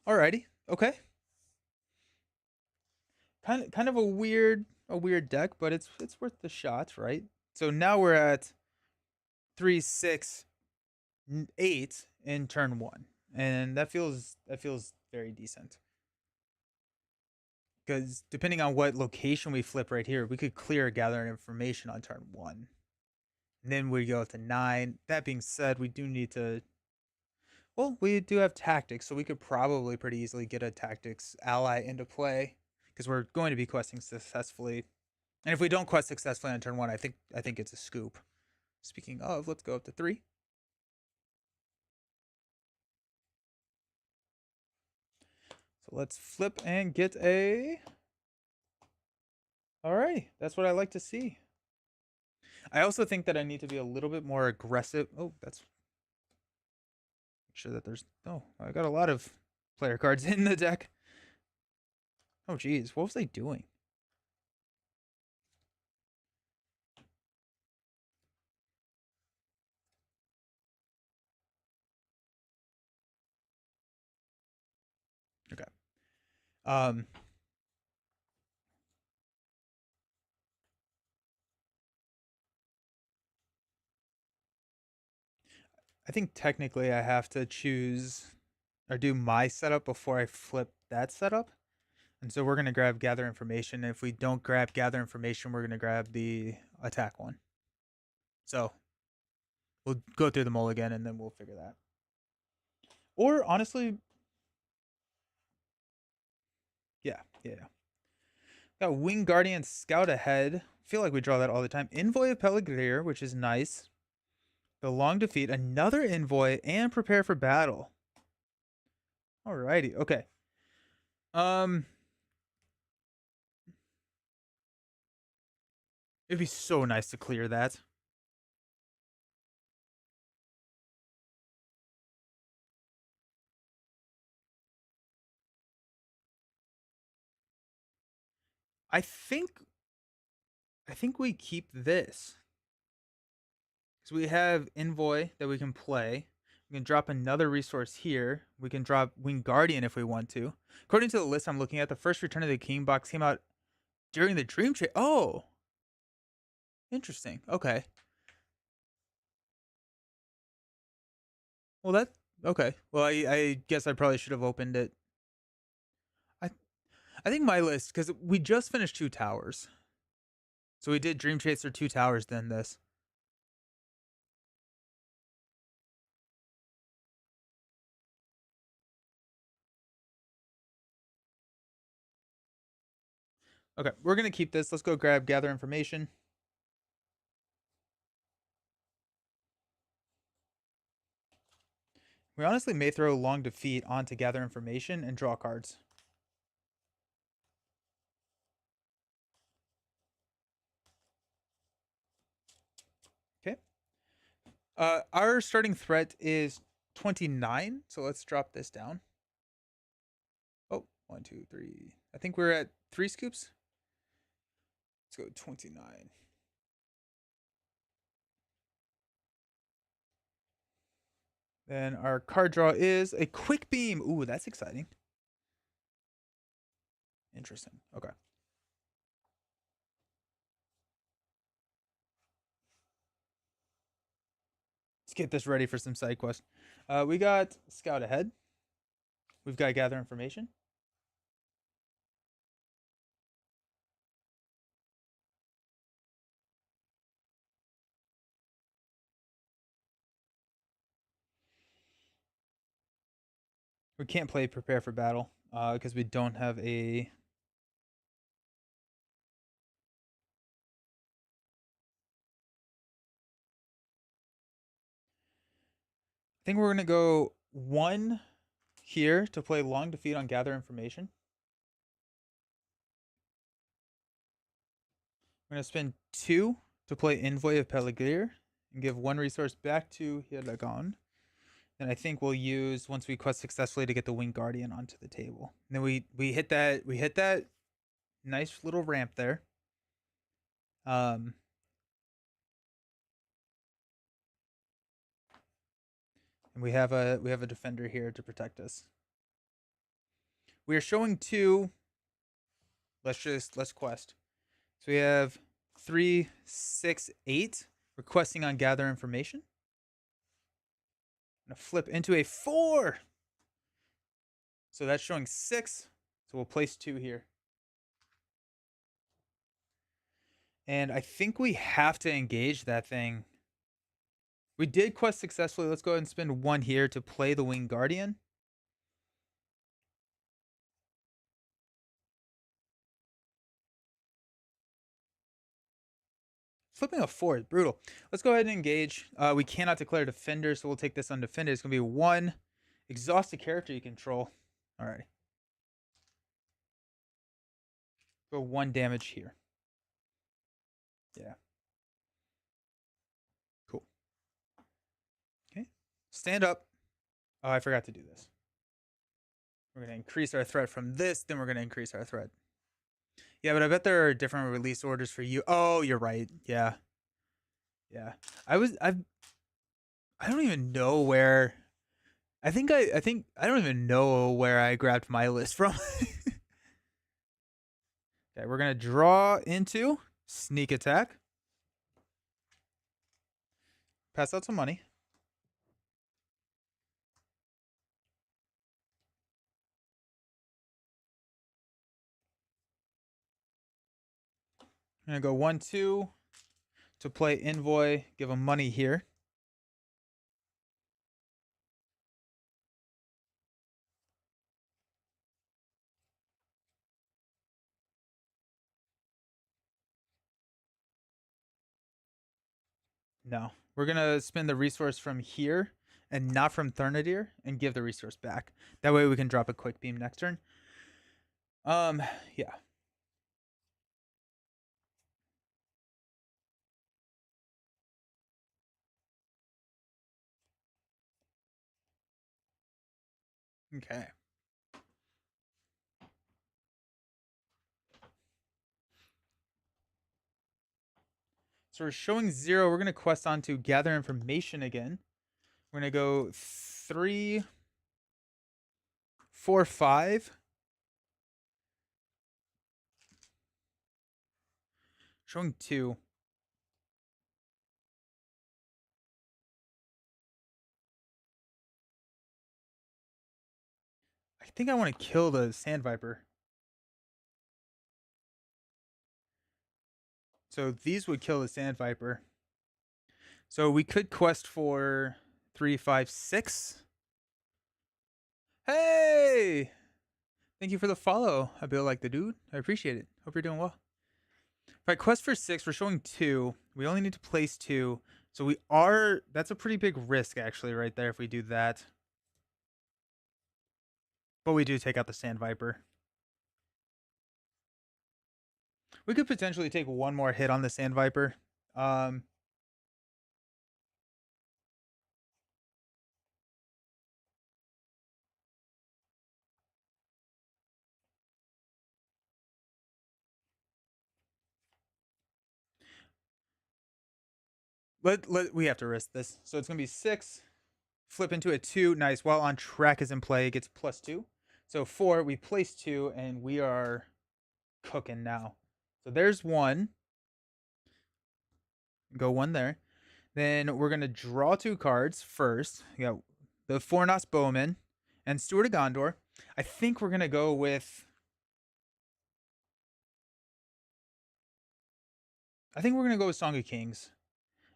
Alrighty. Okay. Kind of a weird deck, but it's worth the shot, right? So now we're at 3, 6, 8 in turn one, and that feels very decent. Because depending on what location we flip right here, we could clear gathering information on turn one. And then we go to 9. That being said, we do need to. Well, we do have tactics, so we could probably pretty easily get a tactics ally into play because we're going to be questing successfully. And if we don't quest successfully on turn one, I think it's a scoop. Speaking of, let's go up to 3. So let's flip and get a. Alrighty, that's what I like to see. I also think that I need to be a little bit more aggressive. Oh, that's make sure that there's. Oh, I got a lot of player cards in the deck. Oh, geez, what was I doing? Okay. Um, I think technically I have to choose or do my setup before I flip that setup. And so we're going to grab gather information. If we don't grab gather information, we're going to grab the attack one. So we'll go through them all again and then we'll figure that. Or honestly, yeah. Got Wing Guardian Scout ahead. Feel like we draw that all the time. Envoy of Peligreer, which is nice. The long defeat, another envoy, and prepare for battle. Alrighty, okay. Um, it'd be so nice to clear that. I think we keep this. So we have Envoy that we can play. We can drop another resource here. We can drop Wing Guardian if we want to. According to the list I'm looking at, the first Return of the King box came out during the Dream Trade. Oh, interesting. Okay. Well, that okay. Well, I guess I probably should have opened it. I I think my list because we just finished Two Towers, so we did Dream Chaser Two Towers, then this. Okay, we're gonna keep this. Let's go gather information. We honestly may throw Long Defeat on to gather information and draw cards. Okay. Our starting threat is 29, so let's drop this down. Oh, 1, 2, 3. I think we're at 3 scoops. Let's go 29. Then our card draw is a Quick Beam. Ooh, that's exciting. Interesting. Okay. Let's get this ready for some side quest. We got Scout Ahead. We've got Gather Information. We can't play Prepare for Battle because we don't have a. I think we're going to go 1 here to play Long Defeat on Gather Information. We're going to spend 2 to play Envoy of Peligir and give 1 resource back to Hieragon. And I think we'll use once we quest successfully to get the Wing Guardian onto the table. And then we hit that nice little ramp there. And we have a defender here to protect us. We are showing 2. Let's quest. So we have 3, 6, 8 requesting on Gather Information. I'm gonna flip into a 4. So that's showing 6. So we'll place 2 here. And I think we have to engage that thing. We did quest successfully. Let's go ahead and spend 1 here to play the Wing Guardian. Flipping a 4 is brutal. Let's go ahead and engage. We cannot declare defender, so we'll take this undefended. It's going to be 1 exhausted character you control. All right. Go 1 damage here. Yeah. Cool. Okay. Stand up. Oh, I forgot to do this. We're going to increase our threat from this, then we're going to increase our threat. Yeah, but I bet there are different release orders for you. Oh, you're right. Yeah. Yeah. I don't even know where I think I don't even know where I grabbed my list from. Okay, we're gonna draw into sneak attack. Pass out some money. I'm gonna go 1, 2 to play Envoy. Give him money here. No, we're gonna spend the resource from here and not from Thurnadir and give the resource back. That way we can drop a quick beam next turn. Yeah. Okay. So we're showing 0. We're gonna quest on to gather information again. We're gonna go 3, 4, 5. Showing 2. I think I want to kill the Sand Viper. So these would kill the Sand Viper. So we could quest for 3, 5, 6. Hey! Thank you for the follow. I feel like the dude. I appreciate it. Hope you're doing well. If I quest for 6, we're showing 2. We only need to place 2. So we are. That's a pretty big risk, actually, right there, if we do that. But we do take out the Sand Viper. We could potentially take one more hit on the Sand Viper. Um, we have to risk this. So it's gonna be 6. Flip into a 2. Nice. While on track is in play, it gets +2. So 4. We place 2, and we are cooking now. So there's 1. Go 1 there. Then we're gonna draw 2 cards first. We got the Fornos Bowman and Steward of Gondor. I think we're gonna go with. I think we're gonna go with Song of Kings.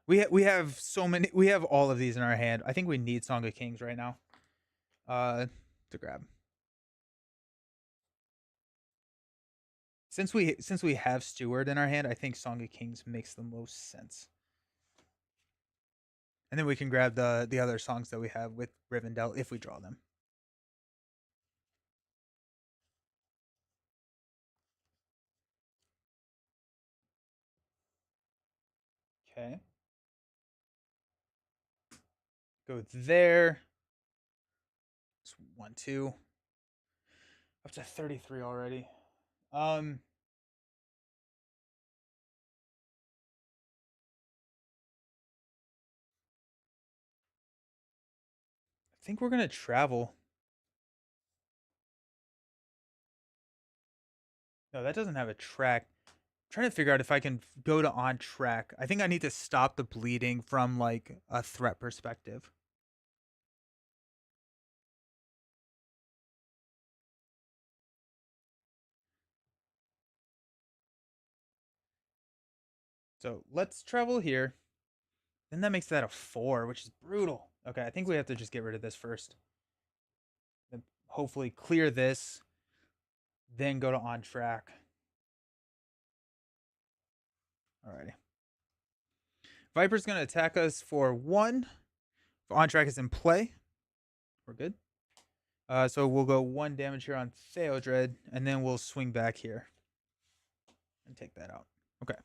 We have so many. We have all of these in our hand. I think we need Song of Kings right now. To grab. Since we have Steward in our hand, I think Song of Kings makes the most sense. And then we can grab the other songs that we have with Rivendell if we draw them. Okay. Go there. It's 1, 2. Up to 33 already. I think we're gonna travel. No, that doesn't have a track. I'm trying to figure out if I can go to on track. I think I need to stop the bleeding from like a threat perspective. So let's travel here. Then that makes that a 4, which is brutal. Okay, I think we have to just get rid of this first. Then hopefully clear this. Then go to on track. Alrighty. Viper's going to attack us for 1. If on track is in play, we're good. So we'll go 1 damage here on Theodred, and then we'll swing back here and take that out. Okay.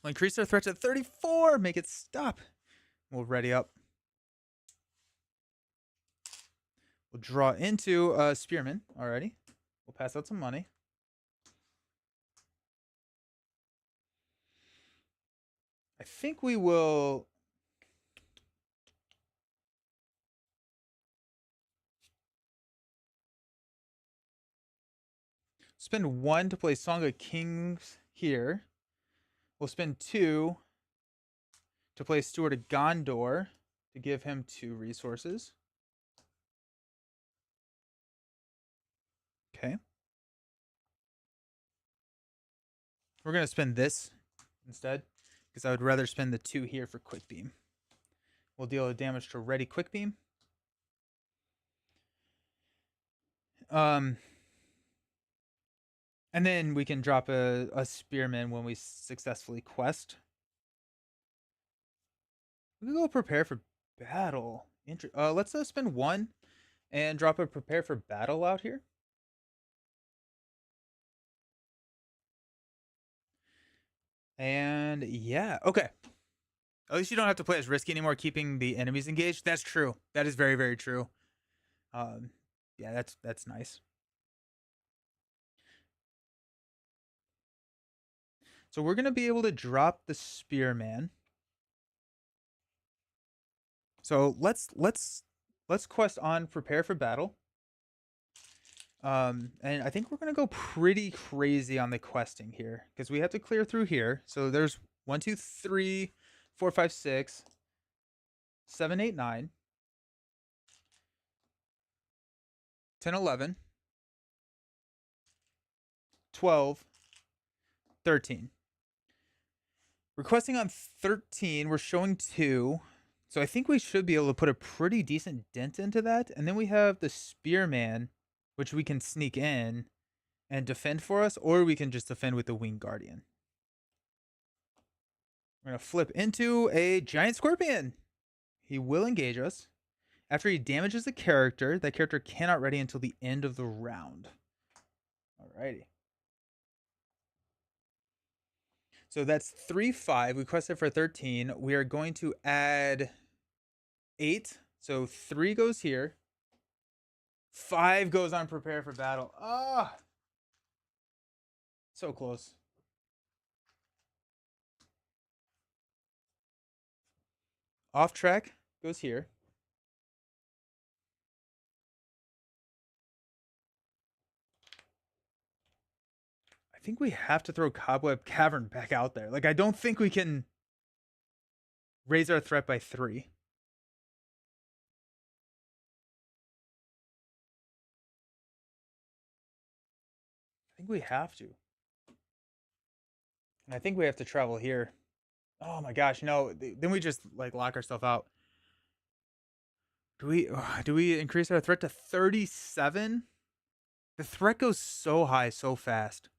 We'll increase our threat to 34. Make it stop. We'll ready up. We'll draw into Spearman already. We'll pass out some money. I think we will. Spend 1 to play Song of Kings here. We'll spend 2 to play Steward of Gondor to give him 2 resources. Okay. We're going to spend this instead because I would rather spend the 2 here for Quick Beam. We'll deal damage to Ready Quick Beam. And then we can drop a Spearman when we successfully quest. We can go prepare for battle. Let's spend 1 and drop a prepare for battle out here. And yeah, okay. At least you don't have to play as risky anymore, keeping the enemies engaged. That's true. That is very, very true. Yeah, that's nice. So we're gonna be able to drop the spearman. So let's quest on prepare for battle. And I think we're gonna go pretty crazy on the questing here because we have to clear through here. So there's 1, 2, 3, 4, 5, 6, 7, 8, 9, 10, 11, 12, 13. Requesting on 13, we're showing 2. So I think we should be able to put a pretty decent dent into that. And then we have the spearman, which we can sneak in and defend for us, or we can just defend with the winged guardian. We're going to flip into a giant scorpion. He will engage us. After he damages a character, that character cannot ready until the end of the round. Alrighty. So that's 3, 5. We quested for 13. We are going to add 8. So 3 goes here. 5 goes on prepare for battle. Ah, so close. Off track goes here. I think we have to throw Cobweb Cavern back out there. Like, I don't think we can raise our threat by 3. I think we have to. And I think we have to travel here. Oh my gosh, no. Then we just like lock ourselves out. Do we increase our threat to 37? The threat goes so high so fast.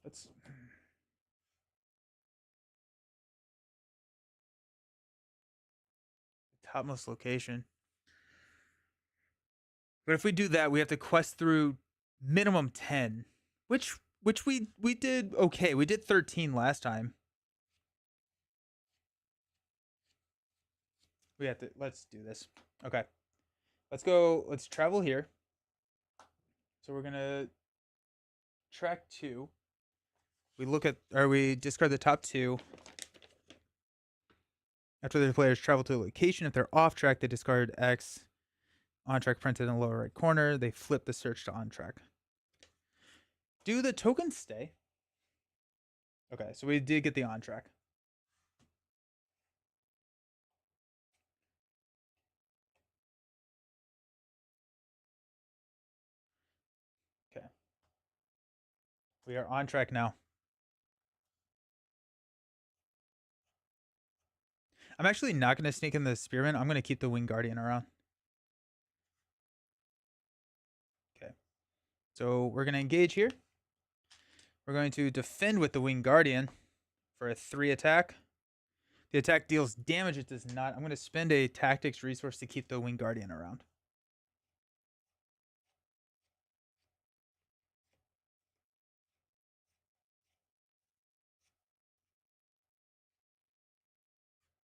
Let's topmost location. But if we do that, we have to quest through minimum 10, which we did okay. We did 13 last time. We have to let's do this. Okay. Let's go. Let's travel here. So we're going to track 2. We look at or we discard the top 2. After the players travel to a location, if they're off track, they discard X. On track printed in the lower right corner. They flip the search to on track. Do the tokens stay? Okay, so we did get the on track. Okay. We are on track now. I'm actually not going to sneak in the Spearman. I'm going to keep the Winged Guardian around. Okay. So we're going to engage here. We're going to defend with the Winged Guardian for a 3 attack. The attack deals damage. It does not. I'm going to spend a tactics resource to keep the Winged Guardian around.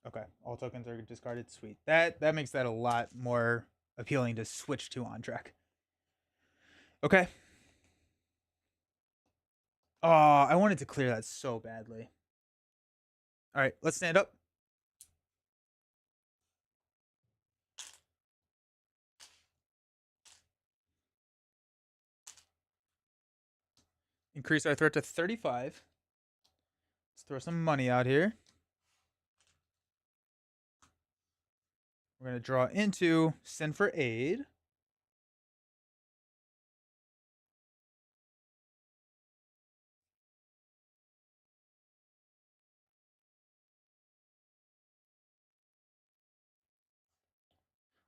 Okay, all tokens are discarded. Sweet. That makes that a lot more appealing to switch to on track. Okay. Oh, I wanted to clear that so badly. All right, let's stand up. Increase our threat to 35. Let's throw some money out here. We're going to draw into Send for Aid.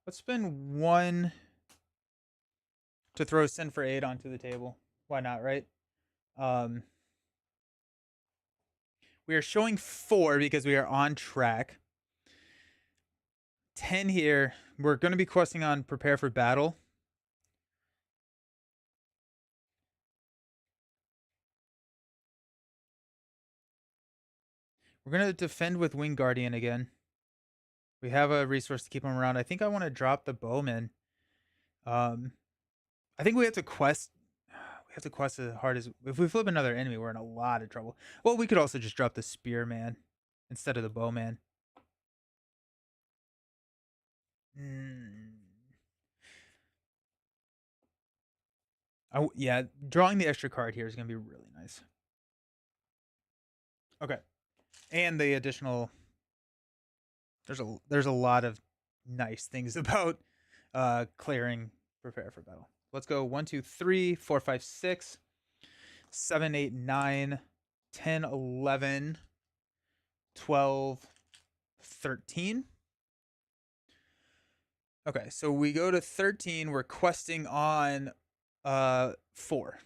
Let's spend 1 to throw Send for Aid onto the table. Why not, right? We are showing 4 because we are on track. 10 here. We're going to be questing on Prepare for Battle. We're going to defend with Winged Guardian again. We have a resource to keep him around. I think I want to drop the Bowman. I think we have to quest. We have to quest as hard as if we flip another enemy, we're in a lot of trouble. Well, we could also just drop the spearman instead of the bowman. Mm. Yeah, drawing the extra card here is going to be really nice. Okay, and the additional. There's a lot of nice things about clearing prepare for battle. Let's go 1, 2, 3, 4, 5, 6, 7, 8, 9, 10, 11, 12, 13. Okay, so we go to 13. We're questing on 4.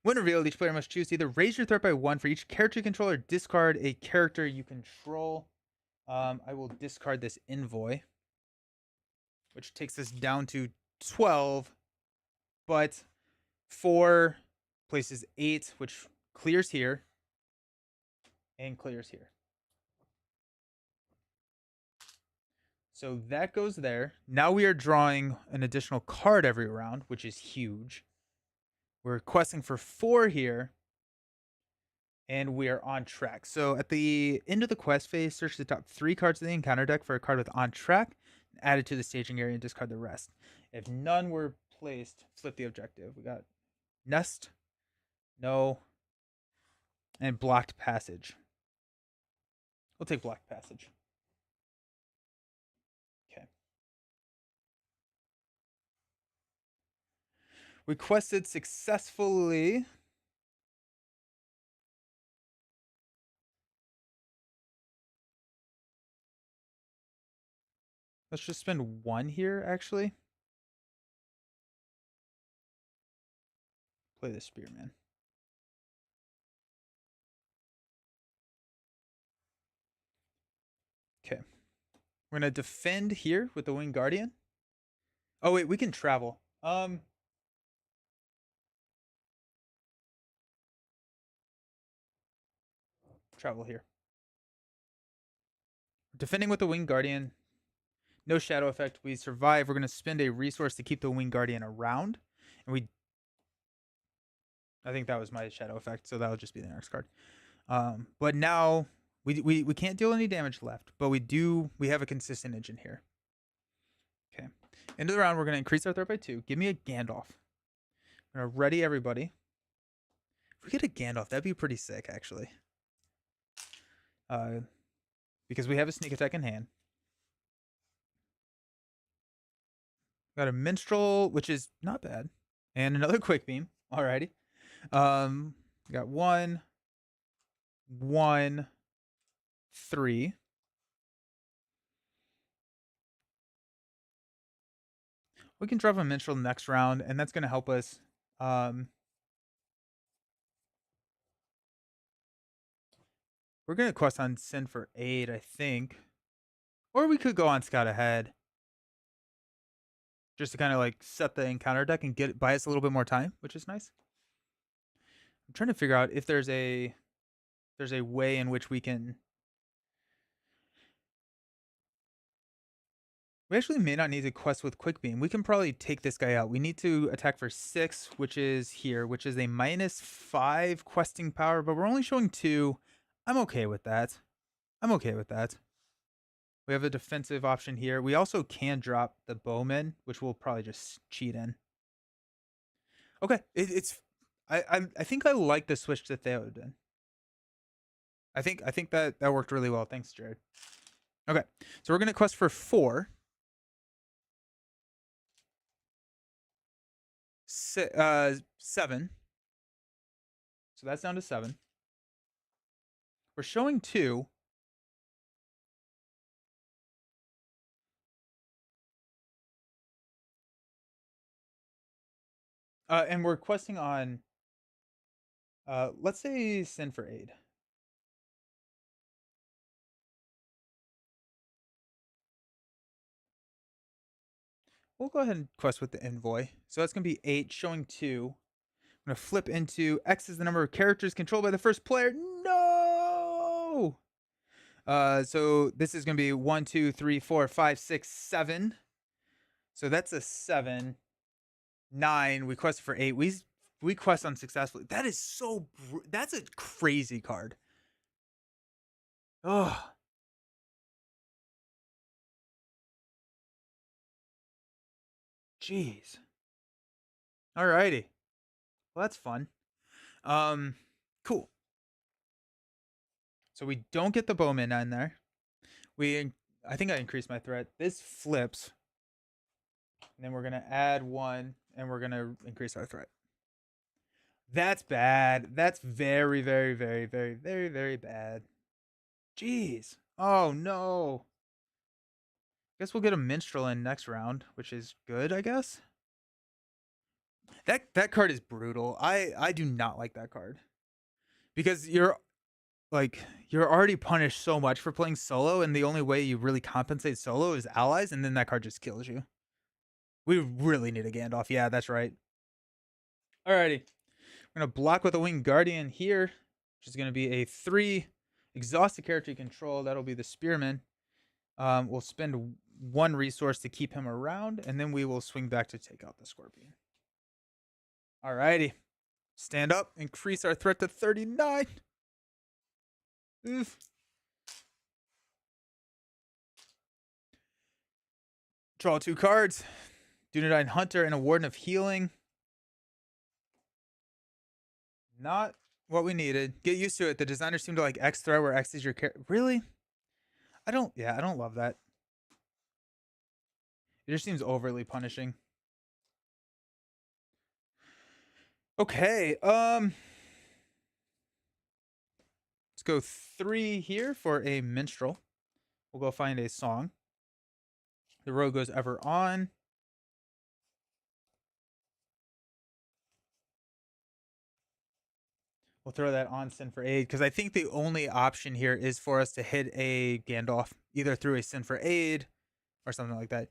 When revealed, each player must choose to either raise your threat by 1 for each character you control or discard a character you control. I will discard this envoy, which takes us down to 12, but 4 places 8, which clears here and clears here. So that goes there. Now we are drawing an additional card every round, which is huge. We're questing for 4 here, and we are on track. So at the end of the quest phase, search the top 3 cards of the encounter deck for a card with on track, add it to the staging area, and discard the rest. If none were placed, flip the objective. We got Nest, No, and Blocked Passage. We'll take Blocked Passage. Okay. Requested successfully. Let's just spend 1 here, actually. Play the Spearman. Okay. We're going to defend here with the Winged Guardian. Oh, wait, we can travel. Travel here. Defending with the Winged Guardian. No shadow effect. We survive. We're going to spend a resource to keep the Winged Guardian around. And I think that was my shadow effect, so that'll just be the next card. But now we can't deal any damage left, but we have a consistent engine here. Okay. End of the round, we're going to increase our threat by 2. Give me a Gandalf. I'm going to ready everybody. If we get a Gandalf, that'd be pretty sick, actually. Because we have a sneak attack in hand. Got a Minstrel, which is not bad. And another Quick Beam. Alrighty. Got 1, 1, 3. We can drop a Minstrel next round, and that's going to help us. We're going to quest on Sin for 8, I think. Or we could go on Scout Ahead. Just to kind of like set the encounter deck and buy us a little bit more time, which is nice. I'm trying to figure out if there's a way in which we can. We actually may not need to quest with Quick Beam. We can probably take this guy out. We need to attack for 6, which is here, which is a -5 questing power, but we're only showing 2. I'm okay with that. We have a defensive option here. We also can drop the Bowman, which we'll probably just cheat in. Okay, I think I like the switch to Theoden. I think that worked really well. Thanks, Jared. Okay, so we're gonna quest for 4. 7. So that's down to 7. We're showing 2. And we're questing on, let's say Sin for Aid. We'll go ahead and quest with the Envoy. So that's going to be 8, showing 2. I'm going to flip into X is the number of characters controlled by the first player. No! So this is going to be 1, 2, 3, 4, 5, 6, 7. So that's a 7, 9. We quest for 8. We quest unsuccessfully. That is so. That's a crazy card. Oh, jeez. Alrighty. Well, that's fun. Um, cool. So we don't get the bowman on there. I think I increased my threat. This flips. And then we're gonna add 1, and we're gonna increase our threat. That's bad. That's very, very, very, very, very, very bad. Jeez. Oh no. Guess we'll get a minstrel in next round, which is good, I guess. That card is brutal. I do not like that card because you're already punished so much for playing solo, and the only way you really compensate solo is allies, and then that card just kills you. We really need a Gandalf. Yeah, that's right. Alrighty, we're gonna block with a Winged Guardian here, which is gonna be a 3 exhausted character you control. That'll be the Spearman. We'll spend 1 resource to keep him around, and then we will swing back to take out the Scorpion. Alrighty. Stand up, increase our threat to 39. Oof. Draw 2 cards. Dunedain Hunter and a Warden of Healing. Not what we needed. Get used to it. The designers seem to like X threat where X is your character. Really? I don't love that. It just seems overly punishing. Okay, let's go 3 here for a minstrel. We'll go find a song. The road goes ever on. We'll throw that on Sin for Aid because I think the only option here is for us to hit a Gandalf either through a Sin for Aid or something like that.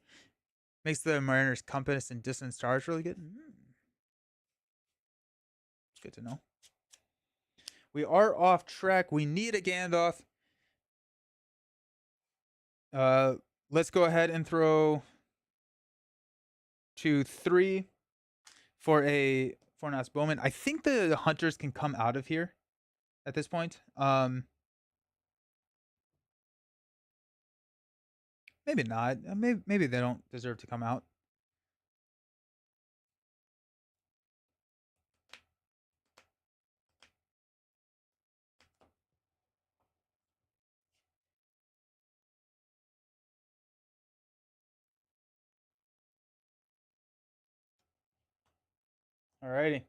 Makes the Mariner's Compass and Distant Stars really good. It's good to know. We are off track. We need a Gandalf. Let's go ahead and throw 2, 3 for a Fornas Bowman. I think the hunters can come out of here at this point. Maybe not. Maybe they don't deserve to come out. Alrighty.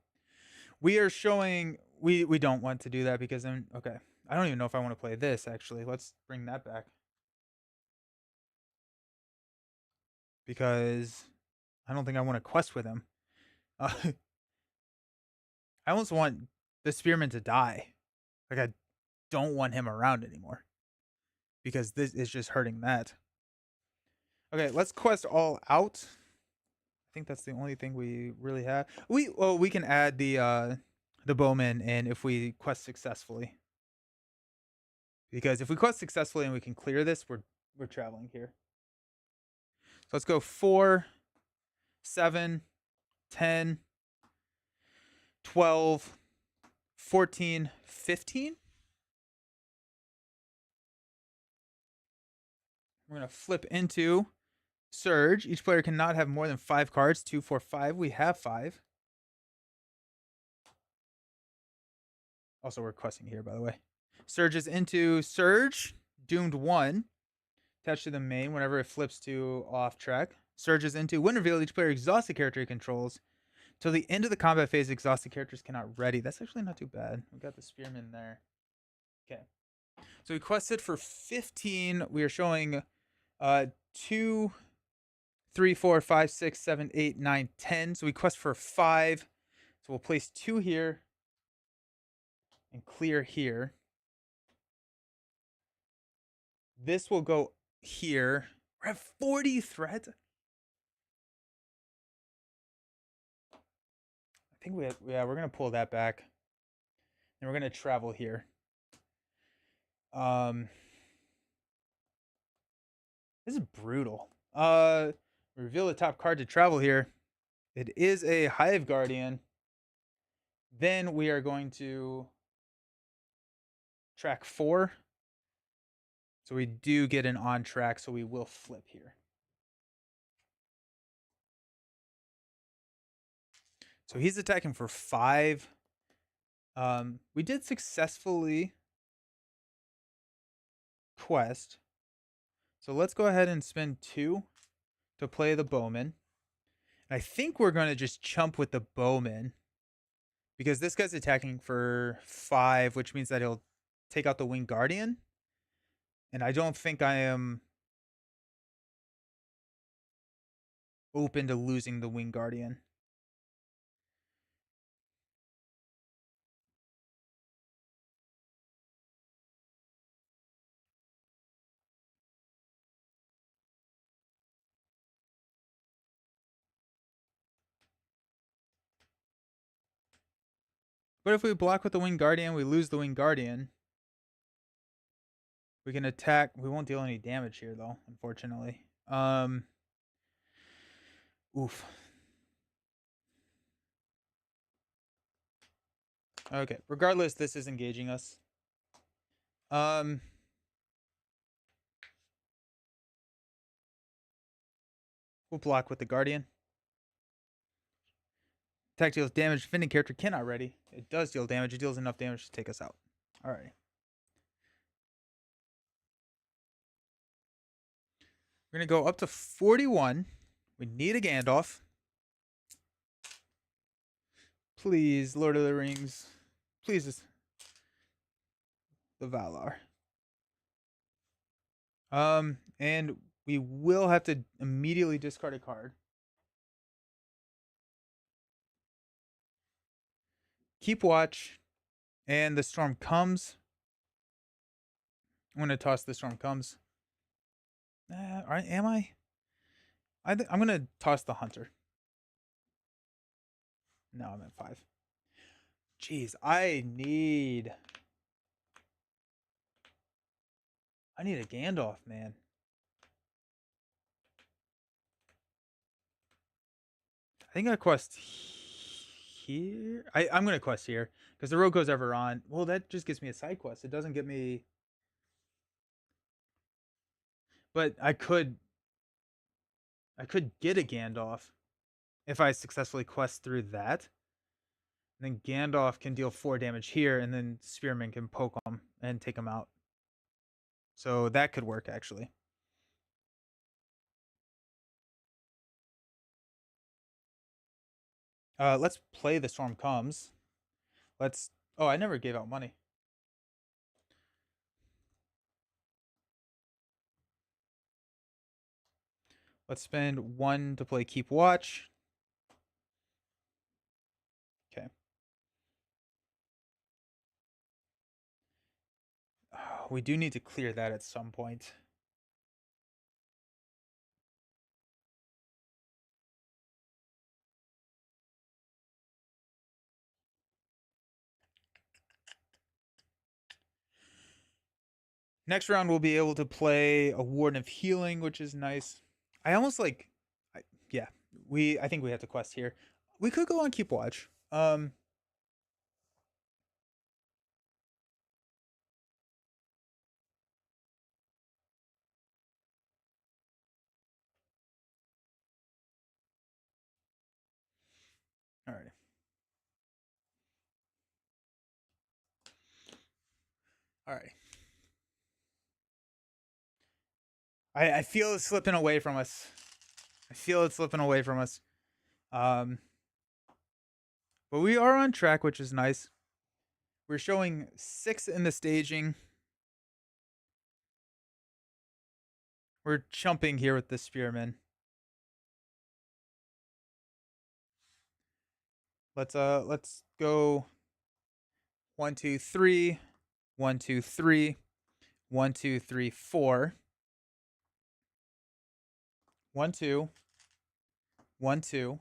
We are showing we don't want to do that because then okay. I don't even know if I want to play this actually. Let's bring that back. Because I don't think I want to quest with him. I almost want the Spearman to die. Like I don't want him around anymore. Because this is just hurting that. Okay, let's quest all out. I think that's the only thing we really have. We can add the bowman in if we quest successfully. Because if we quest successfully and we can clear this, we're traveling here. So let's go 4, 7, 10, 12, 14, 15. We're going to flip into Surge. Each player cannot have more than 5 cards. 2, 4, 5. We have 5. Also, we're questing here, by the way. Surges into Surge. Doomed 1. Attached to the main whenever it flips to off track. Surges into when revealed, each player exhausted character he controls. Till the end of the combat phase, exhausted characters cannot ready. That's actually not too bad. We got the Spearman there. Okay. So we quested for 15. We are showing 2, 3, 4, 5, 6, 7, 8, 9, 10. So we quest for 5. So we'll place 2 here and clear here. This will go here. We're at 40 threat. I think we're gonna pull that back. And we're gonna travel here. This is brutal. Reveal the top card to travel here. It is a Hive Guardian. Then we are going to track 4. So we do get an on track, so we will flip here. So he's attacking for 5. We did successfully quest. So let's go ahead and spend 2 to play the Bowman. I think we're going to just chump with the Bowman because this guy's attacking for 5, which means that he'll take out the Winged Guardian. And I don't think I am open to losing the Winged Guardian. But if we block with the Winged Guardian, we lose the Winged Guardian. We can attack. We won't deal any damage here, though, unfortunately. Oof. Okay. Regardless, this is engaging us. We'll block with the Guardian. Attack deals damage. Defending character cannot ready. It does deal damage. It deals enough damage to take us out. Alright. We're going to go up to 41. We need a Gandalf. Please, Lord of the Rings. Please. The Valar. And we will have to immediately discard a card. Keep watch. And the storm comes. I'm going to toss the storm comes. Alright, am I? I'm going to toss the hunter. No, I'm at 5. Jeez, I need a Gandalf, man. I think I quest here. I'm going to quest here because the road goes ever on. Well, that just gives me a side quest. It doesn't get me. But I could get a Gandalf if I successfully quest through that. And then Gandalf can deal 4 damage here, and then Spearman can poke him and take him out. So that could work, actually. Let's play The Storm Comes. Let's... Oh, I never gave out money. Let's spend 1 to play Keep Watch. Okay. Oh, we do need to clear that at some point. Next round, we'll be able to play a Warden of Healing, which is nice. I almost like... yeah, I think we have to quest here. We could go on Keep Watch. Alright. Alright. I feel it slipping away from us. But we are on track, which is nice. We're showing 6 in the staging. We're chumping here with the Spearman. Let's go 1, 2, 3, 1, 2, 3, 1, 2, 3, 4. 1, 2, 1, 2.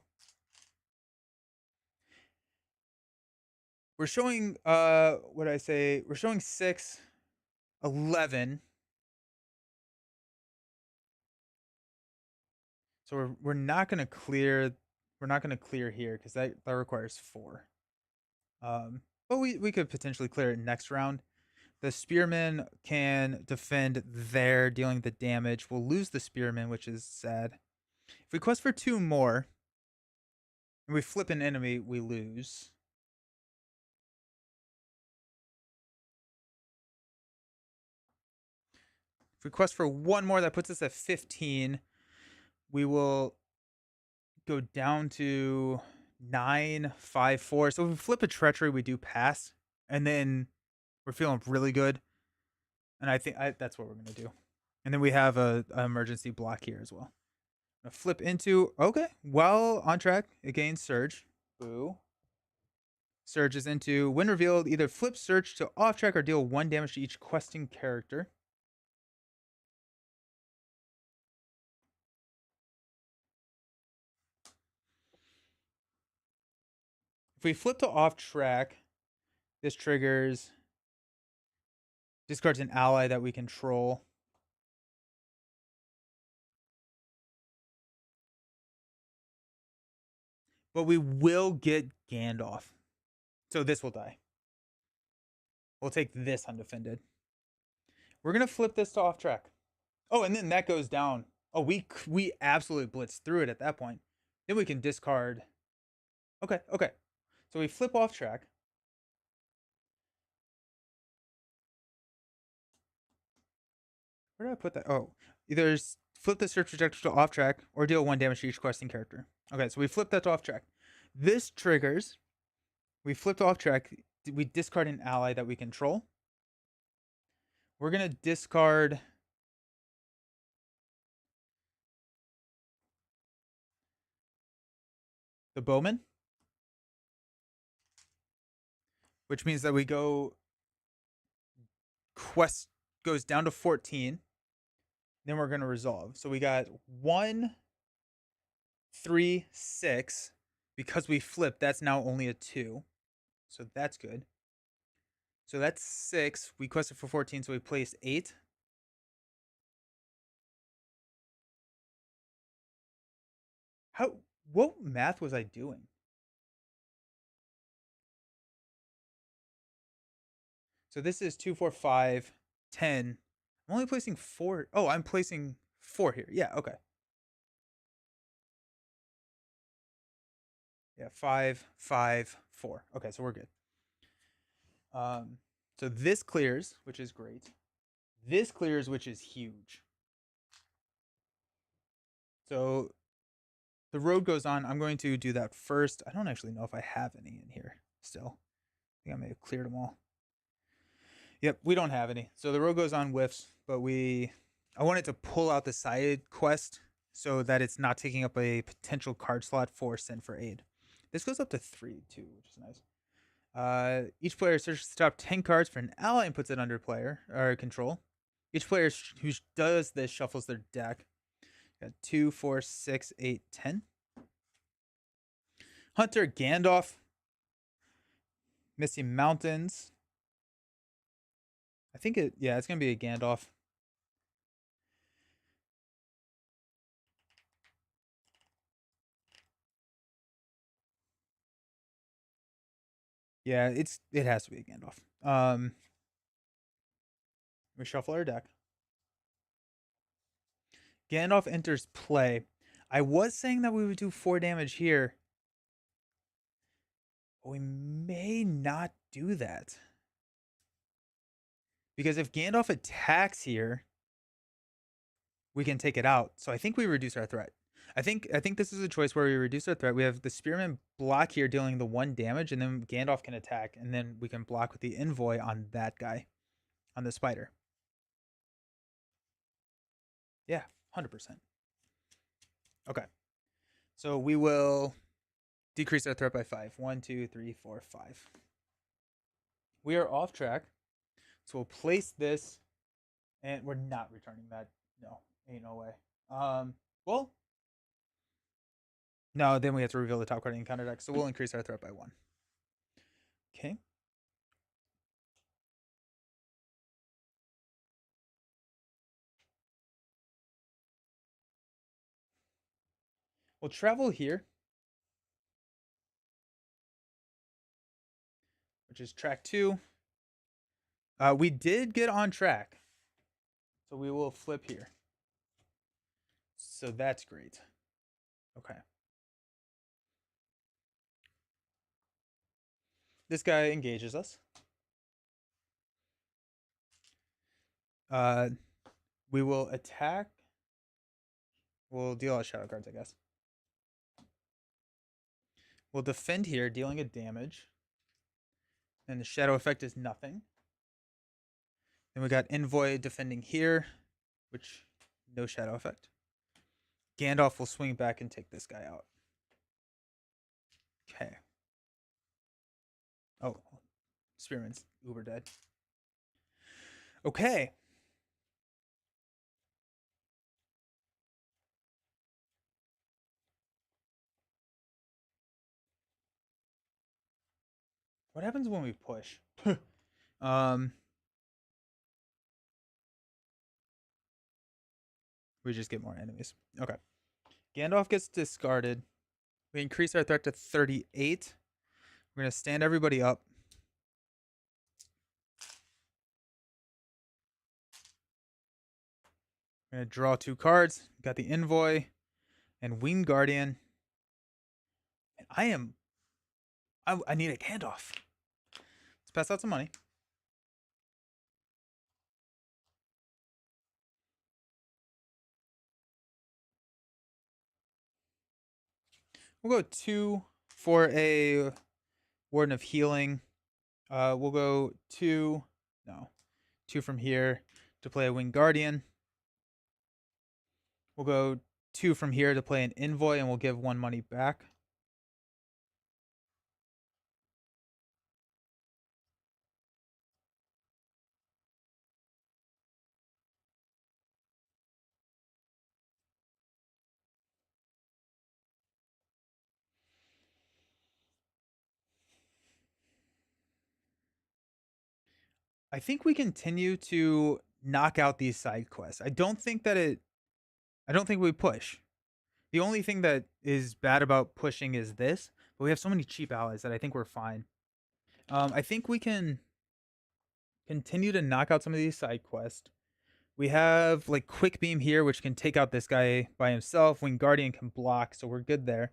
We're showing what I say? We're showing 6, 11. So So we're not gonna clear. We're not gonna clear here because that requires 4. But we could potentially clear it next round. The spearmen can defend there, dealing the damage. We'll lose the spearmen, which is sad. If we quest for 2 more and we flip an enemy, we lose. If we quest for 1 more, that puts us at 15. We will go down to 9, 5, 4. So if we flip a treachery, we do pass, and then we're feeling really good. And I think that's what we're gonna do. And then we have a emergency block here as well. Flip into okay. Well on track. It gains surge. Boo. Surge is into when revealed, either flip surge to off track or deal 1 damage to each questing character. If we flip to off track, this triggers discards an ally that we control. But we will get Gandalf. So this will die. We'll take this undefended. We're gonna flip this to off track. Oh, and then that goes down. Oh, we absolutely blitz through it at that point. Then we can discard. Okay, okay. So we flip off track. Where did I put that? Oh, either flip the search trajectory to off track or deal 1 damage to each questing character. Okay, so we flip that to off track. This triggers. We flipped off track. We discard an ally that we control. We're gonna discard the bowman, which means that we go quest goes down to 14. Then we're gonna resolve. So we got 1, 3, 6. Because we flipped, that's now only a 2. So that's good. So that's 6. We quested for 14, so we placed 8. How? What math was I doing? So this is 2, 4, 5, 10. I'm only placing 4. Oh, I'm placing 4 here. Yeah, okay. Yeah, 5, 5, 4. Okay, so we're good. So this clears, which is great. This clears, which is huge. So the road goes on. I'm going to do that first. I don't actually know if I have any in here still. I think I may have cleared them all. Yep, we don't have any. So the road goes on whiffs, but I wanted to pull out the side quest so that it's not taking up a potential card slot for Send for Aid. This goes up to 3 too, which is nice. Each player searches the top 10 cards for an ally and puts it under player or control. Each player who does this shuffles their deck. Got 2, 4, 6, 8, 10. Hunter Gandalf. Misty Mountains. I think it's going to be a Gandalf. Yeah, it has to be a Gandalf. We shuffle our deck. Gandalf enters play. I was saying that we would do 4 damage here. But we may not do that. Because if Gandalf attacks here, we can take it out. So I think we reduce our threat. I think this is a choice where we reduce our threat. We have the Spearman block here dealing the 1 damage, and then Gandalf can attack, and then we can block with the Envoy on that guy, on the spider. Yeah, 100%. Okay. So we will decrease our threat by 5. 1, 2, 3, 4, 5. We are off track. So we'll place this, and we're not returning that. No, ain't no way. Well, no, then we have to reveal the top card in counter deck. So we'll increase our threat by 1. Okay. We'll travel here, which is track 2. We did get on track, so we will flip here. So that's great. Okay. This guy engages us. We will attack. We'll deal out shadow cards, I guess. We'll defend here, dealing a damage. And the shadow effect is nothing. Then we got Envoy defending here, which no shadow effect. Gandalf will swing back and take this guy out. Okay. Oh, Spearman's uber dead. Okay. What happens when we push? We just get more enemies. Okay. Gandalf gets discarded. We increase our threat to 38. We're going to stand everybody up. We're going to draw 2 cards. Got the Envoy and Winged Guardian. And I need a Gandalf. Let's pass out some money. We'll go 2 for a Warden of Healing. We'll go 2 from here to play a Winged Guardian. We'll go 2 from here to play an Envoy, and we'll give 1 money back. I think we continue to knock out these side quests. I don't think we push. The only thing that is bad about pushing is this, but we have so many cheap allies that I think we're fine. I think we can continue to knock out some of these side quests. We have like Quick Beam here, which can take out this guy by himself. Winged Guardian can block, so we're good there.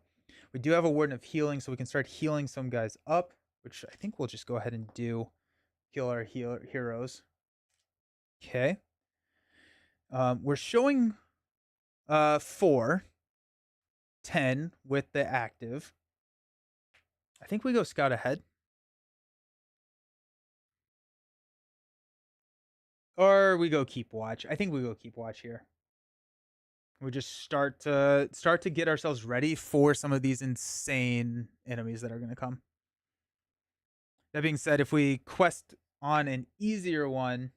We do have a Warden of Healing, so we can start healing some guys up, which I think we'll just go ahead and do. Heal our heroes. Okay. We're showing 4, 10 with the active. I think we go scout ahead. Or we go keep watch. I think we go keep watch here. We just start to get ourselves ready for some of these insane enemies that are going to come. That being said, if we quest on an easier one,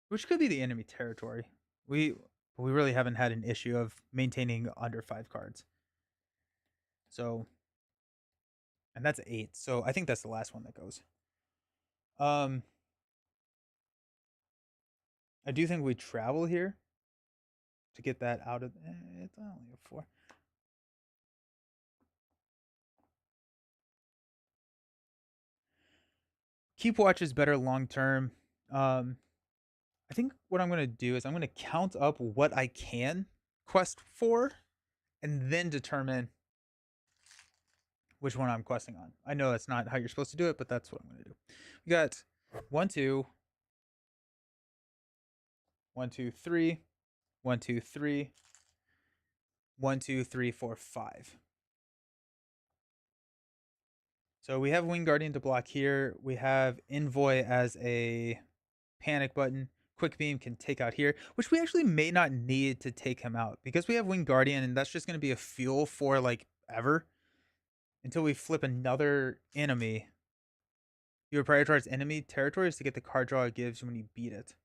which could be the enemy territory, we really haven't had an issue of maintaining under 5 cards. So, and that's 8. So I think that's the last one that goes. I do think we travel here to get that out of. It's only a 4. Keep watch is better long term. I think what I'm going to do is I'm going to count up what I can quest for and then determine which one I'm questing on. I know that's not how you're supposed to do it, but that's what I'm going to do. We got 1, 2, 1, 2, 3, 1, 2, 3, 1, 2, 3, 4, 5. So we have Winged Guardian to block here. We have Envoy as a panic button. Quick Beam can take out here, which we actually may not need to take him out because we have Winged Guardian, and that's just going to be a fuel for like ever until we flip another enemy. You prioritize enemy territories to get the card draw it gives when you beat it.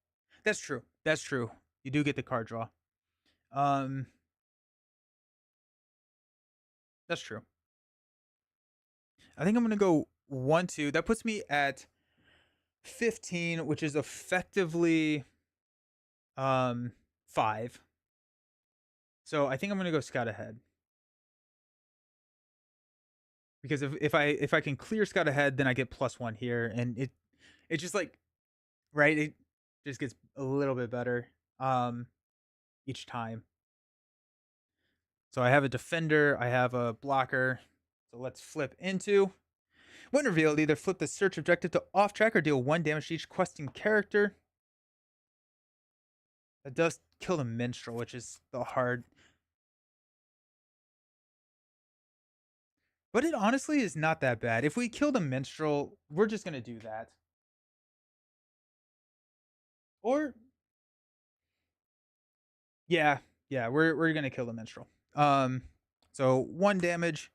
That's true. That's true. You do get the card draw. That's true. I think I'm going to go 1, 2. That puts me at 15, which is effectively 5. So I think I'm gonna go scout ahead because if I can clear scout ahead, then I get +1 here, and it just like right, it just gets a little bit better um each time. So I have a defender, I have a blocker. So let's flip into when revealed. Either flip the search objective to off track or deal 1 damage to each questing character. That does kill the minstrel, which is the hard. But it honestly is not that bad. If we kill the minstrel, we're just gonna do that. Or yeah, yeah, we're gonna kill the minstrel. So 1 damage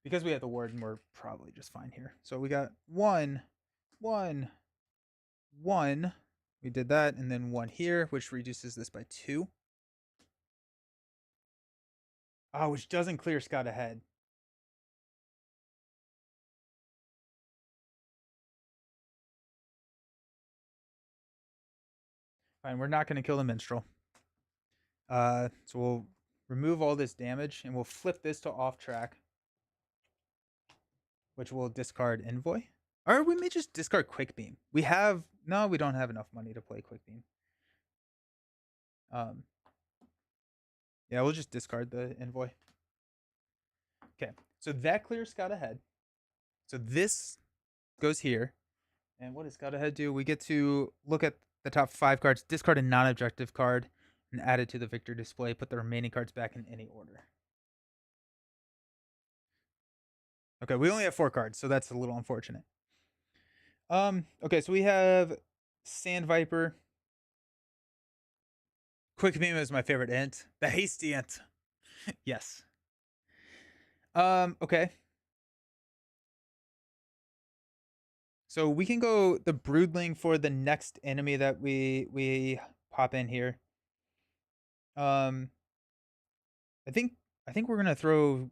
because we have the warden. We're probably just fine here. So we got 1, 1, 1. We did that, and then 1 here, which reduces this by 2. Oh, which doesn't clear scout ahead. Fine, we're not going to kill the minstrel. So we'll remove all this damage, and we'll flip this to off track, which will discard envoy. Or we may just discard quick beam. We don't have enough money to play quick beam. Yeah, we'll just discard the envoy. Okay, so that clears scout ahead. So this goes here. And what does scout ahead do? We get to look at the top 5 cards, discard a non-objective card, and add it to the victory display. Put the remaining cards back in any order. Okay, we only have 4 cards, so that's a little unfortunate. Okay, so we have Sand Viper. Quick Beam is my favorite int. The hasty int. Yes. Okay. So we can go the Broodling for the next enemy that we pop in here. I think we're gonna throw.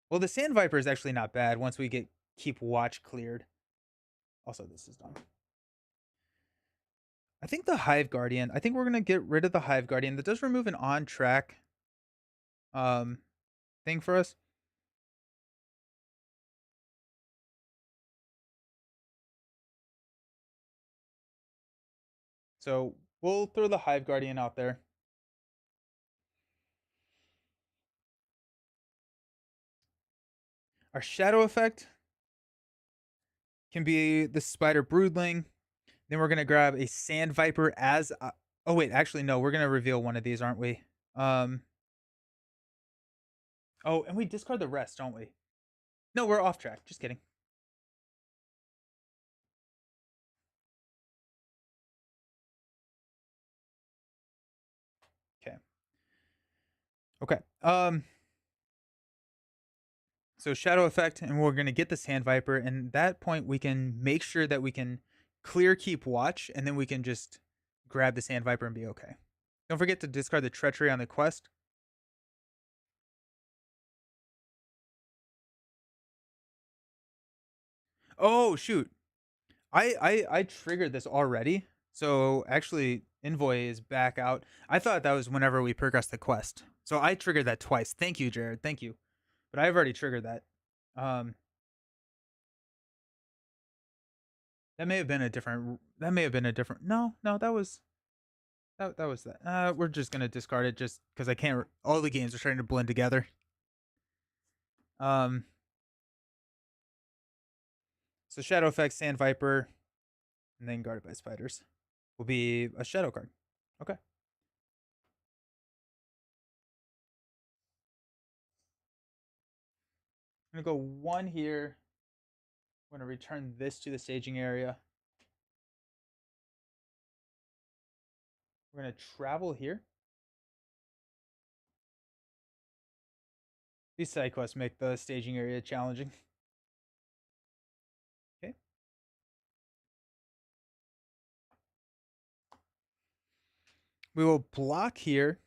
Well, the Sand Viper is actually not bad once we get Keep Watch cleared. Also, this is done. I think the Hive Guardian. I think we're gonna get rid of the Hive Guardian. That does remove an on track thing for us. So we'll throw the Hive Guardian out there. Our shadow effect can be the Spider Broodling. Then we're gonna grab a Sand Viper as. Oh wait, actually no, we're gonna reveal one of these, aren't we? Oh, and we discard the rest, don't we? No, we're off track. Just kidding. Okay. Okay. So shadow effect, and we're gonna get the Sand Viper, and at that point we can make sure that we can clear Keep Watch, and then we can just grab the Sand Viper and be okay. Don't forget to discard the Treachery on the quest. Oh shoot. I triggered this already. So actually Envoy is back out. I thought that was whenever we progressed the quest. So I triggered that twice. Thank you, Jared. Thank you. But I've already triggered that. That may have been a different. That may have been a different. No, that was that was that. We're just gonna discard it just because I can't. All the games are starting to blend together. Um. So Shadow Effect, Sand Viper, and then Guarded by Spiders will be a Shadow card. Okay. I'm gonna go 1 here. I'm gonna return this to the staging area. We're gonna travel here. These side quests make the staging area challenging. Okay. We will block here.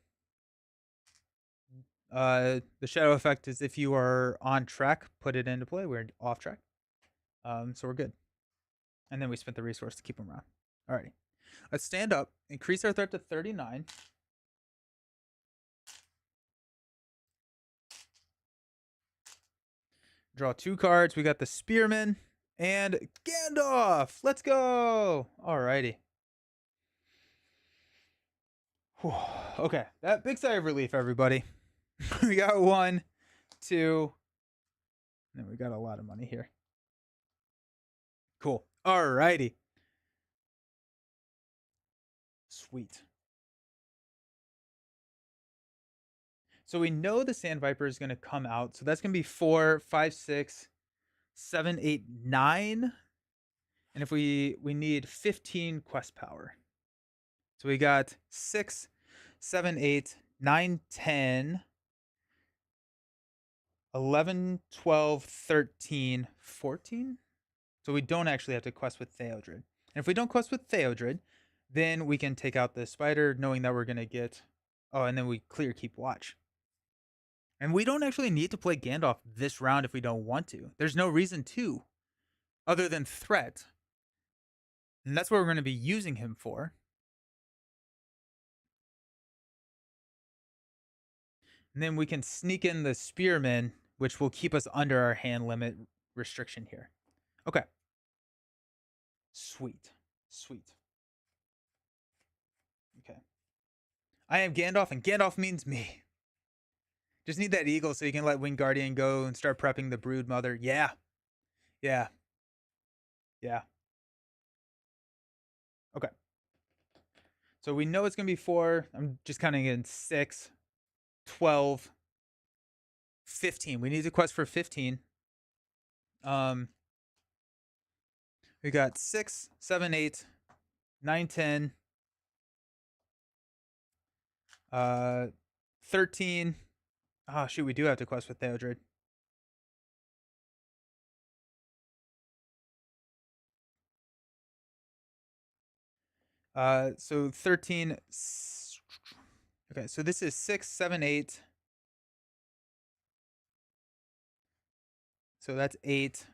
The shadow effect is if you are on track, put it into play. We're off track. So we're good. And then we spent the resource to keep them around. Alrighty. Let's stand up, increase our threat to 39. Draw 2 cards. We got the Spearman and Gandalf. Let's go. Alrighty. Whew. Okay, that big sigh of relief, everybody. We got 1, 2, and we got a lot of money here. Cool. Alrighty. Sweet. So we know the Sand Viper is going to come out. So that's going to be 4, 5, 6, 7, 8, 9. And if we need 15 quest power. So we got 6, 7, 8, 9, 10, 11, 12, 13, 14. So we don't actually have to quest with Theodred. And if we don't quest with Theodred, then we can take out the spider knowing that we're going to get... Oh, and then we clear Keep Watch. And we don't actually need to play Gandalf this round if we don't want to. There's no reason to, other than threat. And that's what we're going to be using him for. And then we can sneak in the Spearman, which will keep us under our hand limit restriction here. Okay. Sweet. Sweet. Okay. I am Gandalf, and Gandalf means me. Just need that eagle so you can let Winged Guardian go and start prepping the Brood Mother. Yeah. Yeah. Yeah. Okay. So we know it's going to be 4. I'm just counting in 6, 12, 15. We need to quest for 15. We got 6, 7, 8, 9, 10, 13. Oh, shoot, we do have to quest with Theodred. So 13. Okay, so this is 6, 7, 8. So that's 8.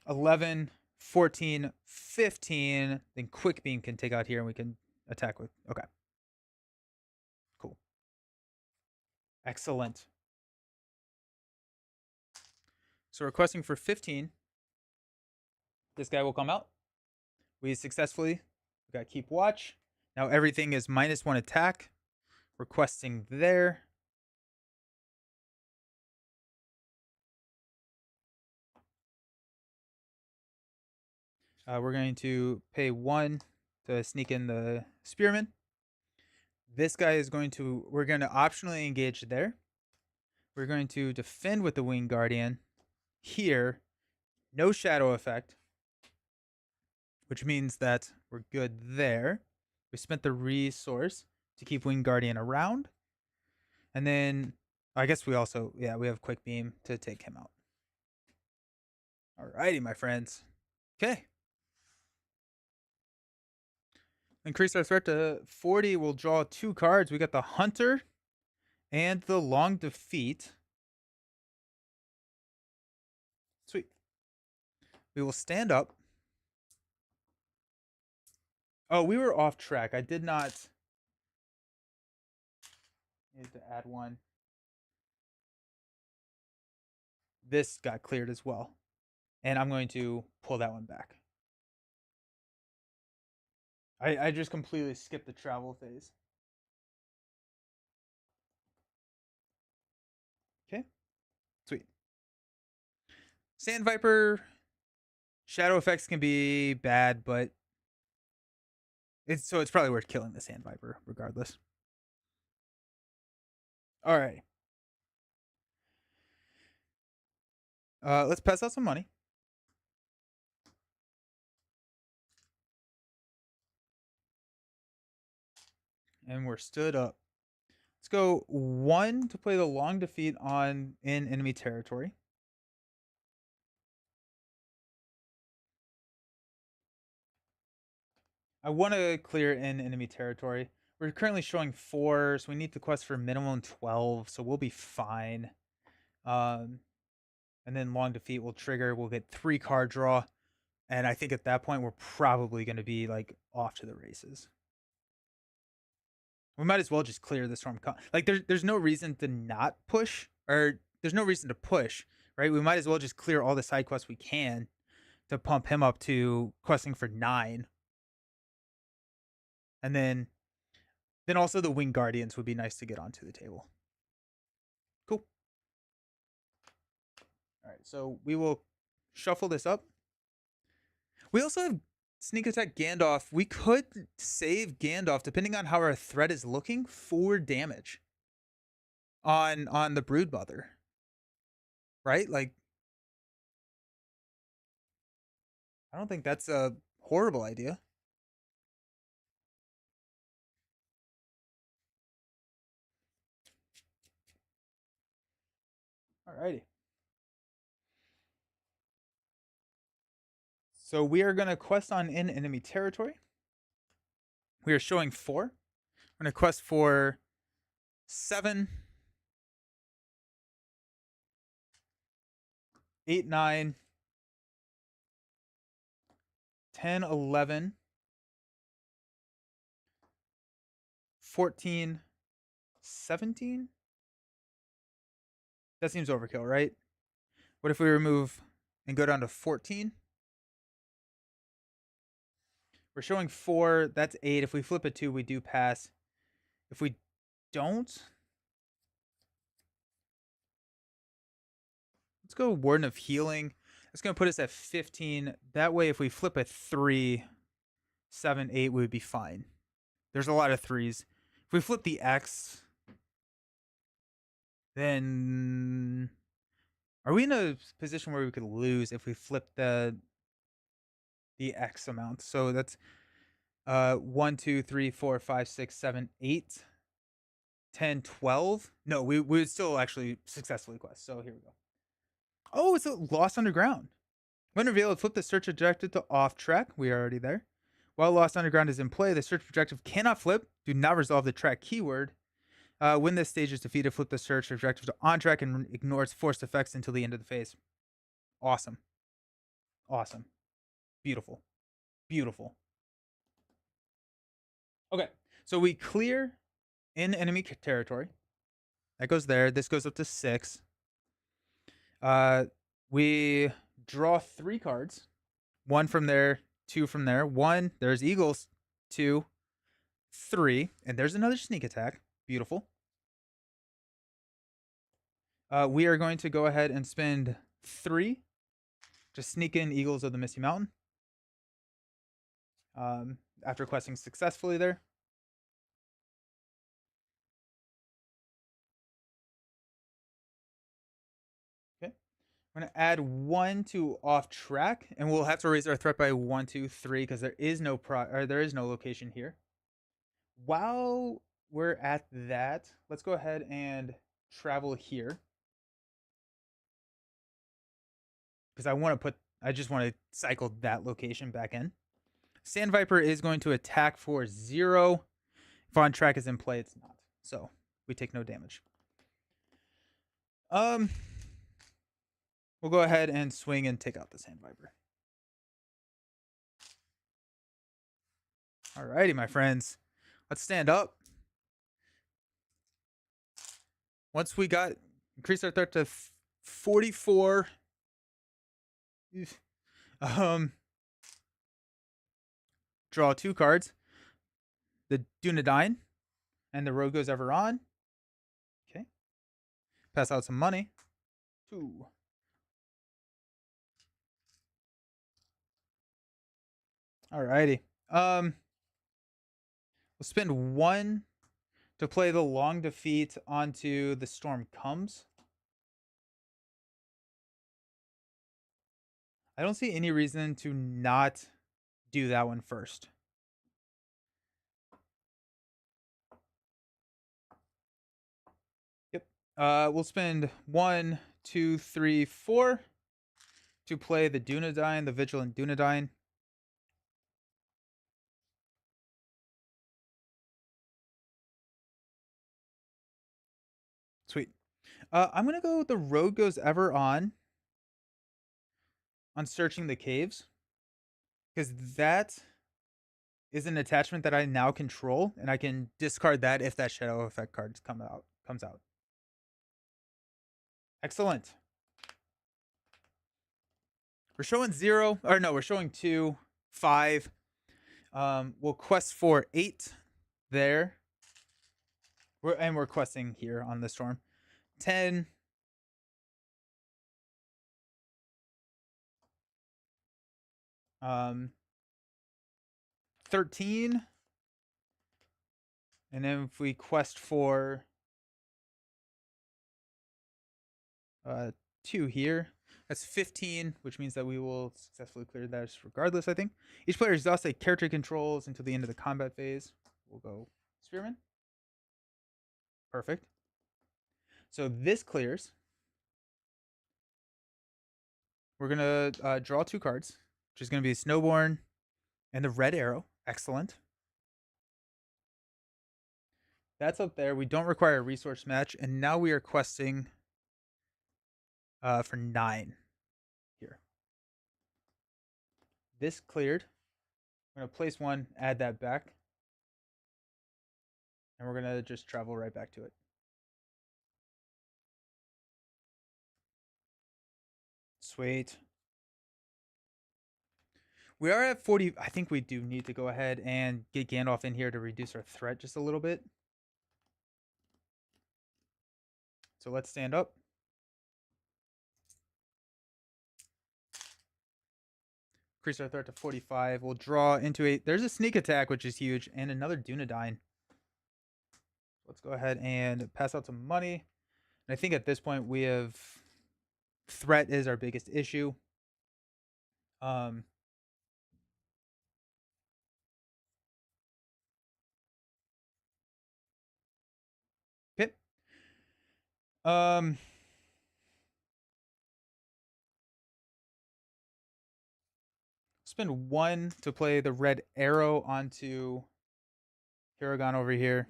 11, 14, 15. Then Quick Beam can take out here and we can attack with. Okay. Cool. Excellent. So requesting for 15. This guy will come out. We successfully got Keep Watch. Now everything is -1 attack. Requesting there. We're going to pay 1 to sneak in the Spearman. This guy is going to... We're going to optionally engage there. We're going to defend with the Winged Guardian. Here, no shadow effect. Which means that we're good there. We spent the resource to keep Winged Guardian around. And then... I guess we also... Yeah, we have Quick Beam to take him out. Alrighty, my friends. Okay. Increase our threat to 40. We'll draw 2 cards. We got the Hunter and the Long Defeat. Sweet. We will stand up. Oh, we were off track. I did not need to add 1. This got cleared as well. And I'm going to pull that one back. I just completely skipped the travel phase. Okay. Sweet. Sand Viper. Shadow effects can be bad, but it's probably worth killing the Sand Viper regardless. All right. Let's pass out some money. And we're stood up. Let's go 1 to play the Long Defeat in enemy territory. I want to clear in enemy territory. We're currently showing 4, so we need to quest for minimum 12, so we'll be fine. And then Long Defeat will trigger. We'll get 3 card draw. And I think at that point, we're probably going to be like off to the races. We might as well just clear the storm. Like there's no reason to not push, or there's no reason to push, right? We might as well just clear all the side quests we can to pump him up to questing for 9, and then also the Winged Guardians would be nice to get onto the table. Cool. All right, so we will shuffle this up. We also have sneak attack Gandalf. We could save Gandalf depending on how our threat is looking for damage on the Broodmother, right? Like, I don't think that's a horrible idea. Alrighty. So we are going to quest on in enemy territory. We are showing 4. We're going to quest for 7, 8, 9, 10, 11, 14, 17. That seems overkill, right? What if we remove and go down to 14? We're showing 4. That's 8. If we flip a 2, we do pass. If we don't, let's go Warden of Healing. That's going to put us at 15. That way, if we flip a 3, 7, 8, we would be fine. There's a lot of 3s. If we flip the X, then are we in a position where we could lose if we flip the X amount? So that's 1, 2, 3, 4, 5, 6, 7, 8, 10, 12. No, we would still actually successfully quest. So here we go. Oh, it's a Lost Underground. When revealed, flip the search objective to off track. We are already there. While Lost Underground is in play, the search objective cannot flip. Do not resolve the track keyword. When this stage is defeated, flip the search objective to on track and ignore its forced effects until the end of the phase. Awesome. Awesome. Beautiful. Beautiful. Okay, so we clear in enemy territory. That goes there. This goes up to 6. We draw 3 cards. 1 from there, 2 from there. 1, there's Eagles. 2, 3, and there's another sneak attack. Beautiful. We are going to go ahead and spend 3 to sneak in Eagles of the Misty Mountain. After questing successfully there. Okay. I'm going to add 1 to off track, and we'll have to raise our threat by 1, 2, 3 because there is no location here. While we're at that, let's go ahead and travel here. Because I just want to cycle that location back in. Sand Viper is going to attack for 0. If on track is in play, it's not. So we take no damage. We'll go ahead and swing and take out the Sand Viper. Alrighty, my friends. Let's stand up. Once we got increased our threat to 44. Draw 2 cards. The Dunedain and the Road Goes Ever On. Okay. Pass out some money. 2. Alrighty. We'll spend 1 to play the Long Defeat onto The Storm Comes. I don't see any reason to not do that one first. Yep. We'll spend 1, 2, 3, 4 to play the Dunedain, the Vigilant Dunedain. Sweet. I'm going to go with The Road Goes Ever on Searching the Caves. Because that is an attachment that I now control, and I can discard that if that shadow effect card comes out. Excellent. We're showing 0, or no, we're showing 2, 5. We'll quest for 8 there. We're questing here on the storm. 10. 13. And then if we quest for 2 here, that's 15, which means that we will successfully clear that regardless, I think. Each player exhausts a character controls until the end of the combat phase. We'll go Spearman. Perfect. So this clears. We're going to draw 2 cards, which is going to be Snowborn and the Red Arrow. Excellent. That's up there. We don't require a resource match. And now we are questing for 9 here. This cleared. We're going to place 1, add that back. And we're going to just travel right back to it. Sweet. We are at 40. I think we do need to go ahead and get Gandalf in here to reduce our threat just a little bit. So let's stand up. Increase our threat to 45. We'll draw into a... There's a sneak attack, which is huge, and another Dunedain. Let's go ahead and pass out some money. And I think at this point we have... Threat is our biggest issue. Okay. Spend 1 to play the Red Arrow onto Hiragon over here.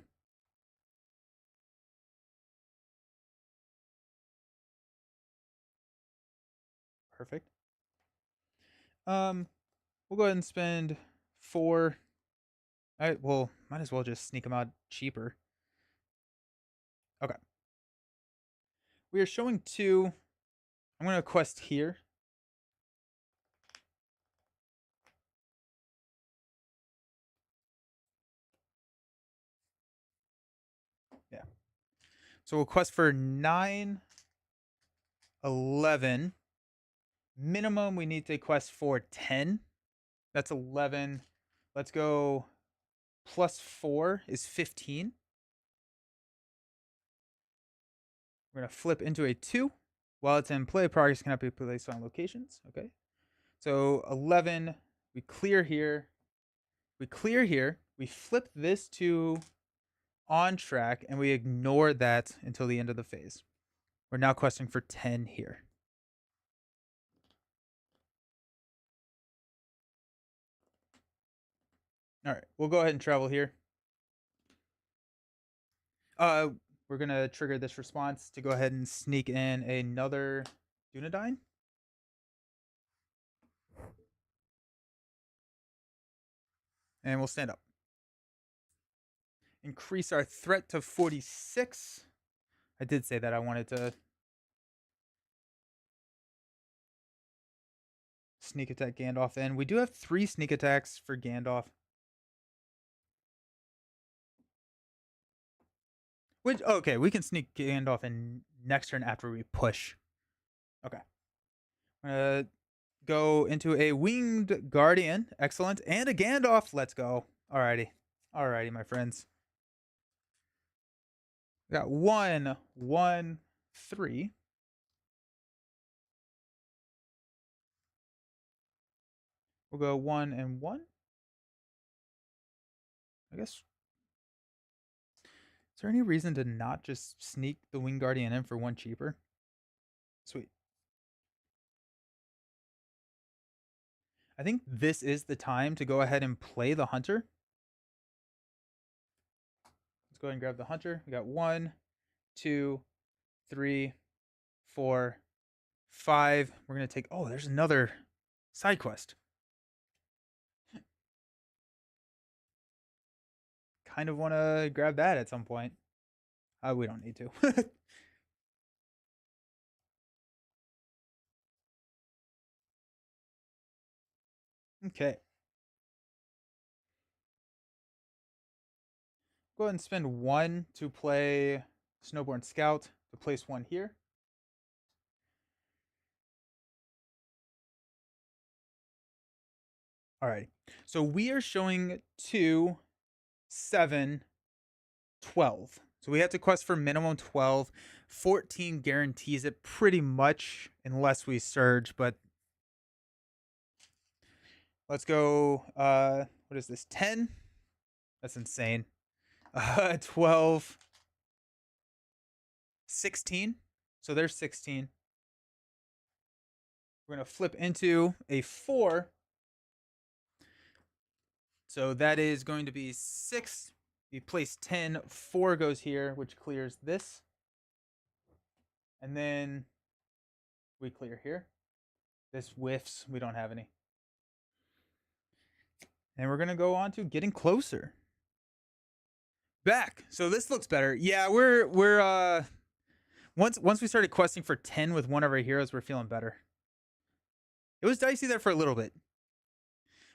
Perfect. We'll go ahead and spend 4. Alright, well, might as well just sneak them out cheaper. Okay. We are showing 2. I'm going to quest here. Yeah. So we'll quest for 9, 11. Minimum, we need to quest for 10. That's 11. Let's go plus 4 is 15. We're going to flip into a 2. While it's in play, progress cannot be placed on locations. Okay. So 11. We clear here. We clear here. We flip this to on track, and we ignore that until the end of the phase. We're now questing for 10 here. All right, we'll go ahead and travel here. We're going to trigger this response to go ahead and sneak in another Dunedain. And we'll stand up. Increase our threat to 46. I did say that I wanted to sneak attack Gandalf in. We do have 3 sneak attacks for Gandalf. Which, okay, we can sneak Gandalf in next turn after we push. Okay. Go into a Winged Guardian. Excellent. And a Gandalf. Let's go. Alrighty. Alrighty, my friends. We got 1, 1, 3. We'll go 1 and 1. I guess. Is there any reason to not just sneak the Winged Guardian in for 1 cheaper? Sweet. I think this is the time to go ahead and play the Hunter. Let's go ahead and grab the Hunter. We got 1, 2, 3, 4, 5. We're going to take... Oh, there's another side quest. kind of want to grab that at some point. We don't need to. Okay. Go ahead and spend 1 to play Snowborn Scout to place 1 here. Alrighty. So we are showing 2, 7, 12. So we have to quest for minimum 12. 14 guarantees it pretty much, unless we surge, but let's go. What is this? 10? That's insane. 12. 16. So there's 16. We're going to flip into a 4. So that is going to be 6. You place 10. 4 goes here, which clears this. And then we clear here. This whiffs. We don't have any. And we're going to go on to getting closer. Back. So this looks better. Yeah, we're once we started questing for 10 with one of our heroes, we're feeling better. It was dicey there for a little bit.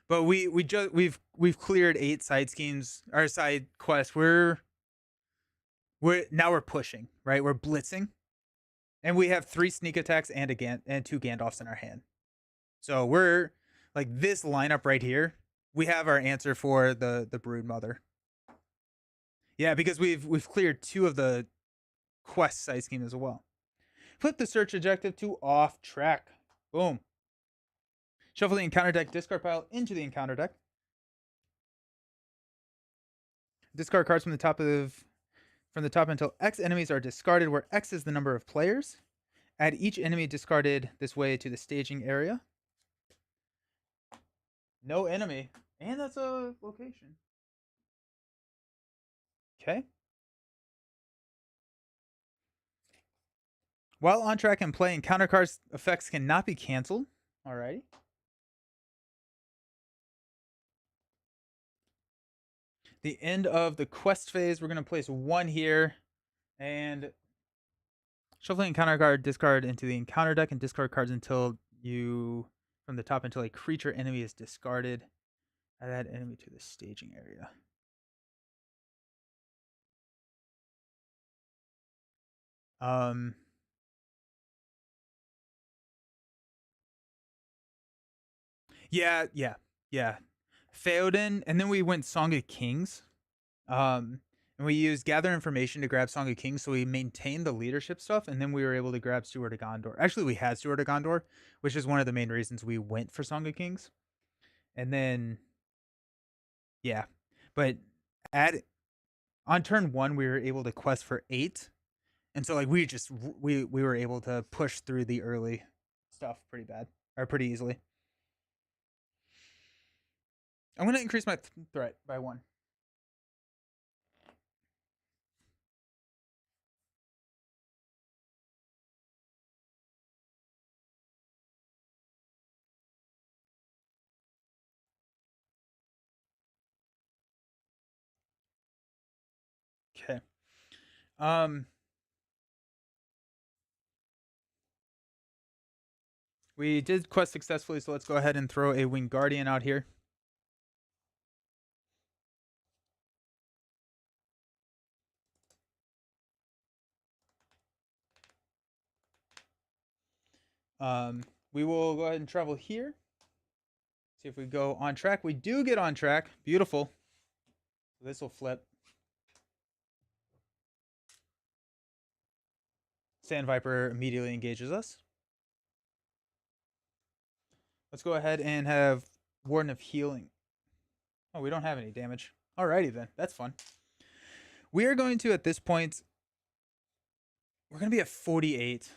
But we've cleared 8 side schemes, our side quests. We're now we're pushing, right? We're blitzing. And we have 3 sneak attacks and 2 Gandalfs in our hand. So we're like this lineup right here. We have our answer for the Brood Mother. Yeah, because we've cleared 2 of the quest side scheme as well. Flip the search objective to off track. Boom. Shuffle the encounter deck discard pile into the encounter deck. Discard cards from the top until X enemies are discarded, where X is the number of players. Add each enemy discarded this way to the staging area. No enemy. And that's a location. Okay. While on track and play, encounter cards effects cannot be canceled. Alrighty. The end of the quest phase, we're going to place 1 here. And shuffle the encounter card, discard into the encounter deck, and discard cards until from the top until a creature enemy is discarded. Add that enemy to the staging area. Yeah. Theoden, and then we went Song of Kings. And we used Gather Information to grab Song of Kings, so we maintained the leadership stuff, and then we were able to grab Steward of Gondor. Actually, we had Steward of Gondor, which is one of the main reasons we went for Song of Kings. And then, yeah. But on turn 1, we were able to quest for 8. And so, like, we were able to push through the early stuff pretty easily. I'm going to increase my threat by 1. Okay. We did quest successfully, so let's go ahead and throw a Winged Guardian out here. We will go ahead and travel here. See if we go on track. We do get on track. Beautiful. This will flip. Sand Viper immediately engages us. Let's go ahead and have Warden of Healing. Oh, we don't have any damage. Alrighty then. That's fun. We are going to, at this point, we're going to be at 48.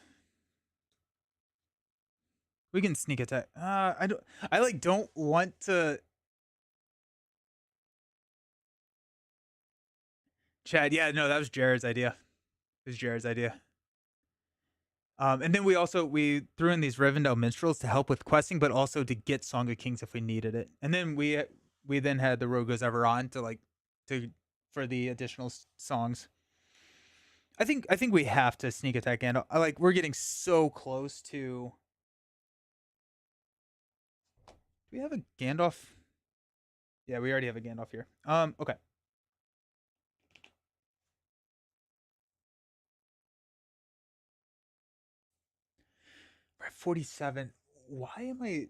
We can sneak attack. I don't want to. Chad, yeah, no, that was Jared's idea. It was Jared's idea. And then we threw in these Rivendell Minstrels to help with questing, but also to get Song of Kings if we needed it. And then we then had the Rogue Goes Ever On to for the additional songs. I think we have to sneak attack Gandalf. Like we're getting so close to. Do we have a Gandalf? Yeah, we already have a Gandalf here. Okay. We're at 47. Why am I?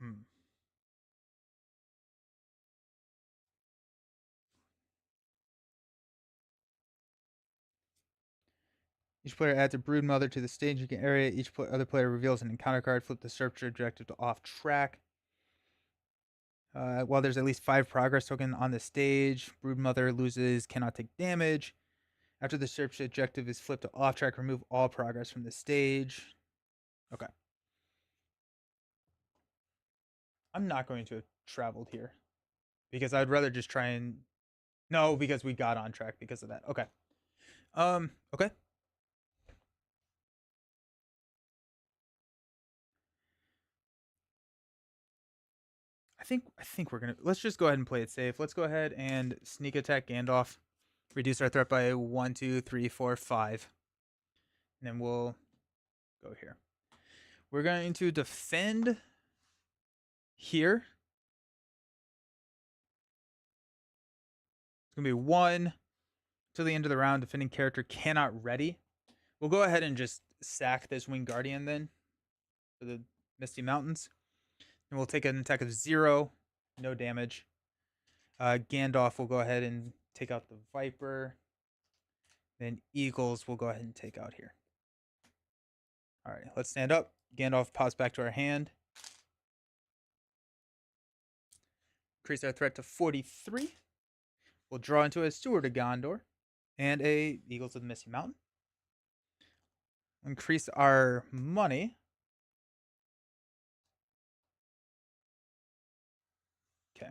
Hmm. Each player adds a Broodmother to the staging area. Each other player reveals an encounter card. Flip the search objective to off track. While there's at least 5 progress token on the stage, Broodmother loses, cannot take damage. After the search objective is flipped to off track, remove all progress from the stage. Okay. I'm not going to have traveled here because I'd rather just try and no, because we got on track because of that. Okay. Okay. I think we're gonna let's just go ahead and play it safe. Let's go ahead and sneak attack Gandalf. Reduce our threat by 1, 2, 3, 4, 5. And then we'll go here. We're going to defend here. It's gonna be 1 till the end of the round. Defending character cannot ready. We'll go ahead and just sack this Winged Guardian then for the Misty Mountains. And we'll take an attack of 0, no damage. Gandalf will go ahead and take out the Viper. Then Eagles will go ahead and take out here. All right, let's stand up. Gandalf pops back to our hand. Increase our threat to 43. We'll draw into a Steward of Gondor and a Eagles of the Misty Mountain. Increase our money. Okay.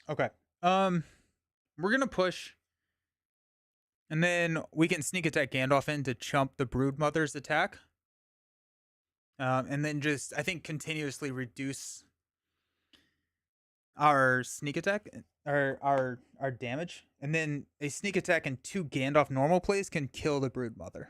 Okay. We're gonna push, and then we can sneak attack Gandalf in to chump the Broodmother's attack. And then just I think continuously reduce our sneak attack or our damage, and then a sneak attack and 2 Gandalf normal plays can kill the Broodmother.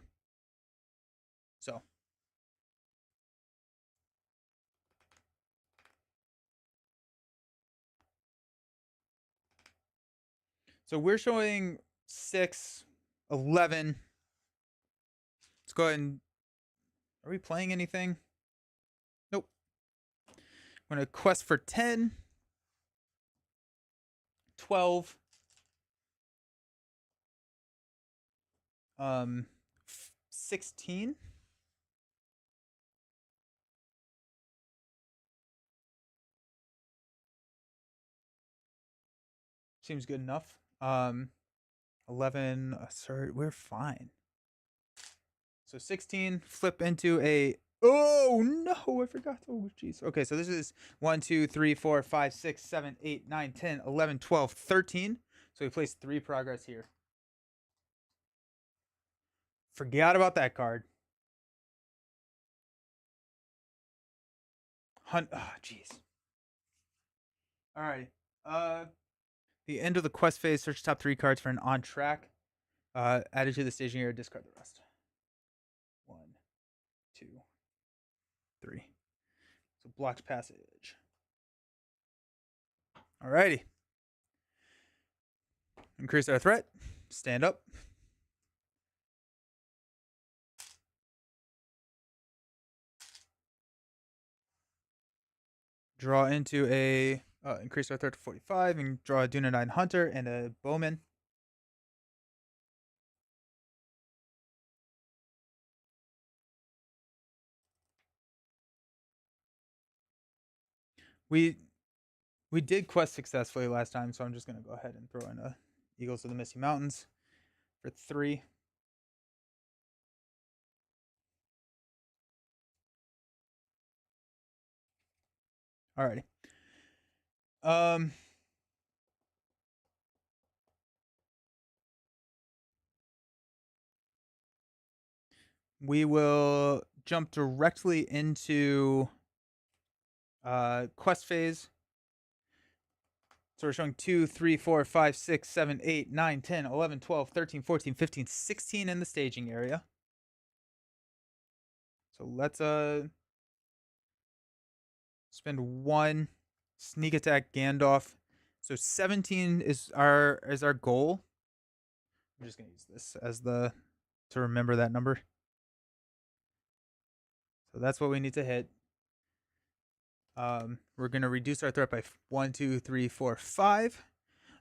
So we're showing 6, 11. Let's go ahead and are we playing anything? Nope. I'm gonna quest for 10, 12, 16. Seems good enough. 11. Sorry, we're fine. So 16. Flip into a. Oh no! I forgot. Oh jeez. Okay, so this is 1, 2, 3, 4, 5, 6, 7, 8, 9, 10, 11, 12, 13. So we placed 3 progress here. Forgot about that card. Hunt. Oh, jeez. All right. The end of the quest phase. Search top 3 cards for an on track. Added to the staging area. Discard the rest. 1, 2, 3. So blocked passage. Alrighty. Increase our threat. Stand up. Draw into a increase our threat to 45 and draw a Dunedain Hunter and a Bowman. We did quest successfully last time, so I'm just gonna go ahead and throw in a Eagles of the Misty Mountains for 3. Alrighty. Um, we will jump directly into quest phase. So we're showing 2, 3, 4, 5, 6, 7, 8, 9, 10, 11, 12, 13, 14, 15, 16 in the staging area. So let's spend 1 sneak attack Gandalf. So 17 is our goal. I'm just gonna use this as the to remember that number. So that's what we need to hit. We're gonna reduce our threat by 1, 2, 3, 4, 5,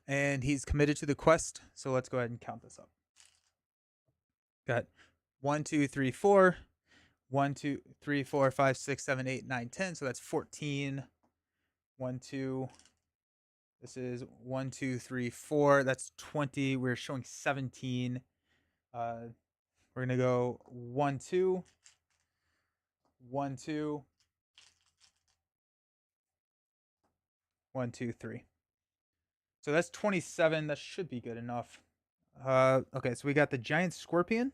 and he's committed to the quest. So let's go ahead and count this up. Got 1, 2, 3, 4. 1, 2, 3, 4, 5, 6, 7, 8, 9, 10. So that's 14. 1, 2. This is 1, 2, 3, 4. That's 20. We're showing 17. We're gonna go 1, 2. 1, 2. 1, 2, 3. So that's 27. That should be good enough. Okay, so we got the giant scorpion.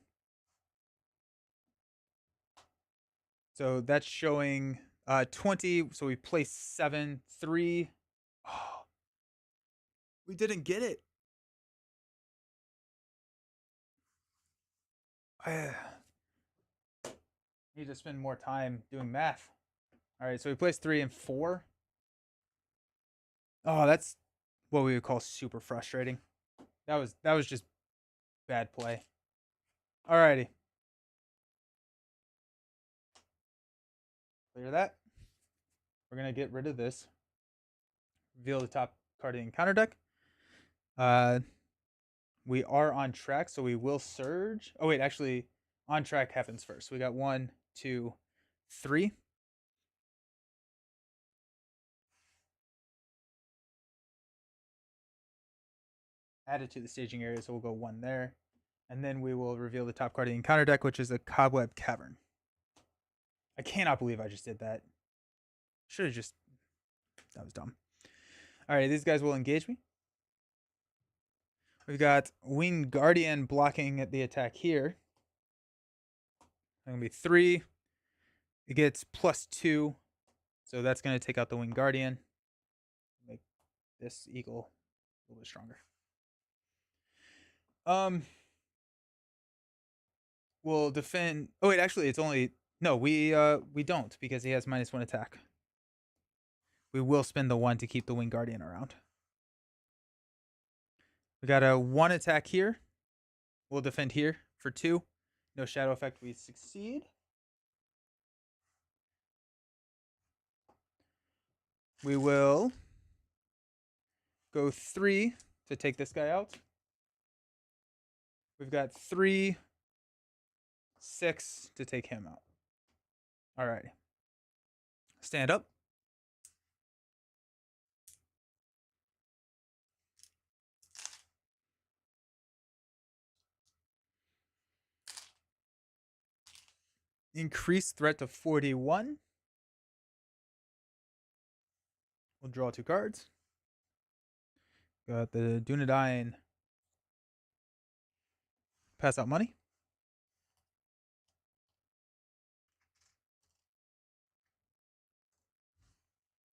So that's showing 20. So we placed 7, 3. Oh, we didn't get it. I need to spend more time doing math. All right, so we placed 3 and 4. Oh, that's what we would call super frustrating. That was just bad play. Alrighty. Clear that. We're gonna get rid of this. Reveal the top card in counter deck. We are on track, so we will surge. Oh wait, actually, on track happens first. We got 1, 2, 3. Add it to the staging area, so we'll go 1 there. And then we will reveal the top card in counter deck, which is a Cobweb Cavern. I cannot believe I just did that. Should have just. That was dumb. Alright, these guys will engage me. We've got Winged Guardian blocking the attack here. It's going to be 3. It gets +2. So that's going to take out the Winged Guardian. Make this eagle a little bit stronger. We'll defend. Oh wait, actually, it's only no. We don't because he has -1 attack. We will spend the 1 to keep the Winged Guardian around. We got a 1 attack here. We'll defend here for 2. No shadow effect. We succeed. We will go 3 to take this guy out. We've got 3, 6 to take him out. All right. Stand up. Increase threat to 41. We'll draw 2 cards. Got the Dunedain. Pass out money.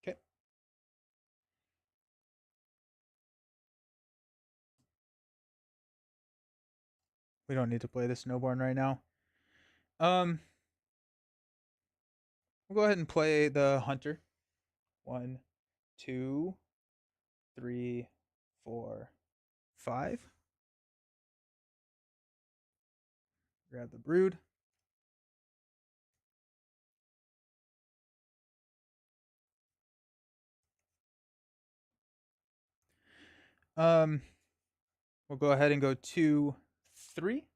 Okay. We don't need to play the Snowborn right now. We'll go ahead and play the Hunter. 1, 2, 3, 4, 5. Grab the Brood. We'll go ahead and go 2, 3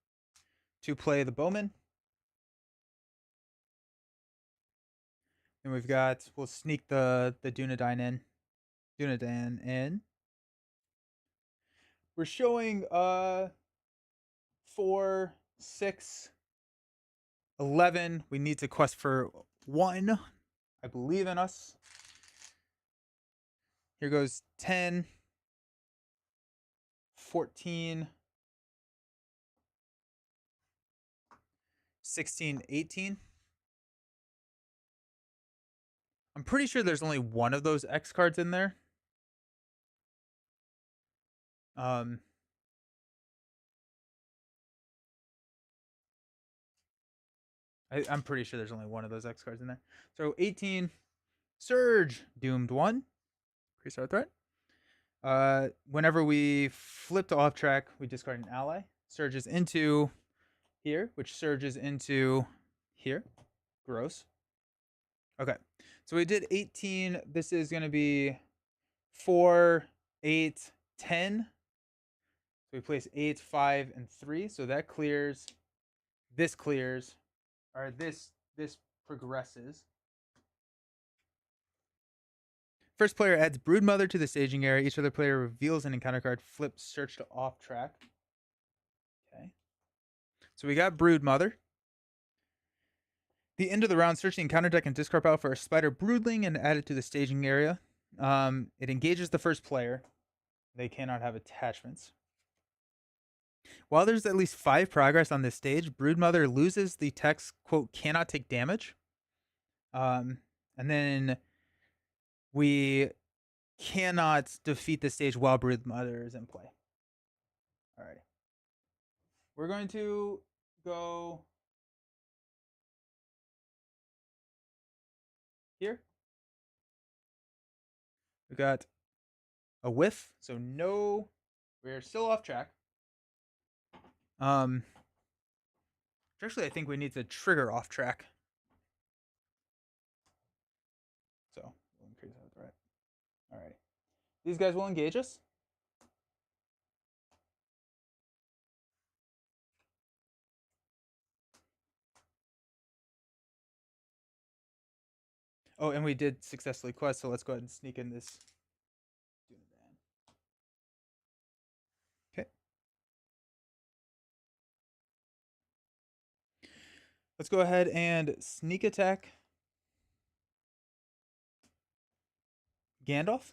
to play the Bowman. And we'll sneak the Dunedain in. Dunedain in. We're showing 4, 6, 11. We need to quest for 1. I believe in us. Here goes 10, 14, 16, 18. I'm pretty sure there's only one of those X cards in there. Um, I'm pretty sure there's only one of those X cards in there. So 18, Surge, doomed 1. Increase our threat. Whenever we flip to off track, we discard an ally. Surges into here, which surges into here. Gross. Okay. So we did 18. This is going to be 4, 8, 10. So we place 8, 5, and 3. So that clears. This clears. Or this progresses. First player adds Broodmother to the staging area. Each other player reveals an encounter card. Flip search to off track. Okay. So we got Broodmother. The end of the round, search the encounter deck and discard pile for a Spider Broodling and add it to the staging area. It engages the first player. They cannot have attachments. While there's at least 5 progress on this stage, Broodmother loses the text, quote, cannot take damage. And then we cannot defeat the stage while Broodmother is in play. All right. We're going to go here. We got a whiff, so no, we're still off track. Actually, I think we need to trigger off track. So we'll increase our threat. All right. These guys will engage us. Oh, and we did successfully quest, so let's go ahead and sneak in this. Okay. Let's go ahead and sneak attack Gandalf.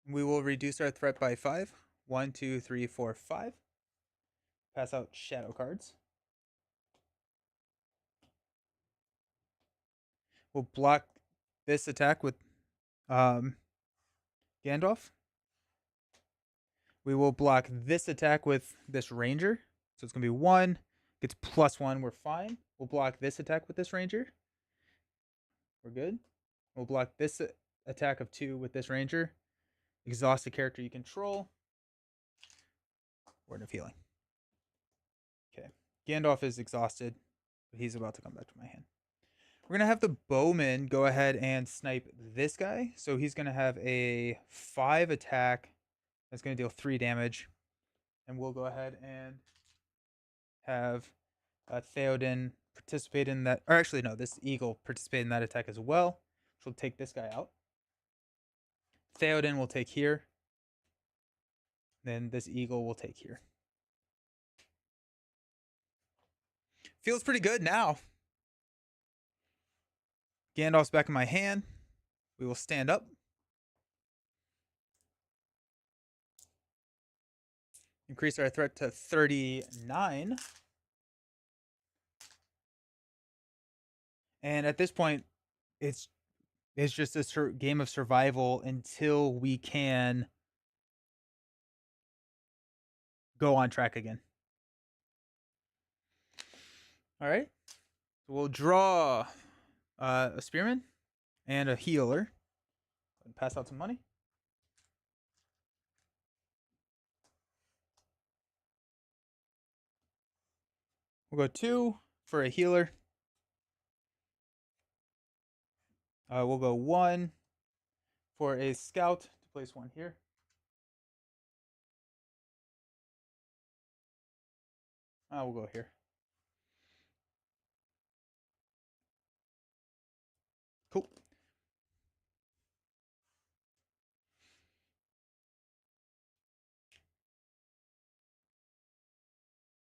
We will reduce our threat by 5. 1, 2, 3, 4, 5. Pass out shadow cards. We'll block this attack with Gandalf. We will block this attack with this Ranger. So it's going to be 1. Gets +1. We're fine. We'll block this attack with this Ranger. We're good. We'll block this attack of 2 with this Ranger. Exhaust a character you control. Word of Healing. Okay. Gandalf is exhausted, but he's about to come back to my hand. We're going to have the Bowman go ahead and snipe this guy. So he's going to have a 5 attack. That's going to deal 3 damage. And we'll go ahead and have Theoden participate in that. Or actually, no, this Eagle participate in that attack as well. Which will take this guy out. Theoden will take here. Then this Eagle will take here. Feels pretty good now. Gandalf's back in my hand. We will stand up. Increase our threat to 39. And at this point, it's just a game of survival until we can go on track again. All right. So we'll draw a Spearman and a Healer. And pass out some money. We'll go 2 for a Healer. We'll go 1 for a Scout to place 1 here. We'll go here. Cool.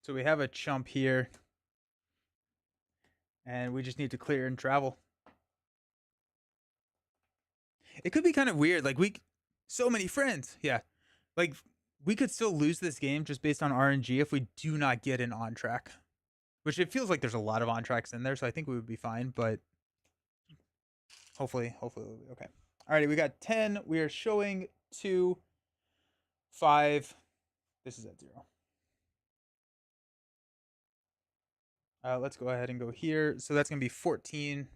So we have a chump here. And we just need to clear and travel. It could be kind of weird. Like so many friends. Yeah, like we could still lose this game just based on RNG if we do not get an on track. Which it feels like there's a lot of on tracks in there, so I think we would be fine. But hopefully we'll be okay. Alrighty, we got 10. We are showing 2, 5. This is at 0. Let's go ahead and go here. So that's gonna be 14.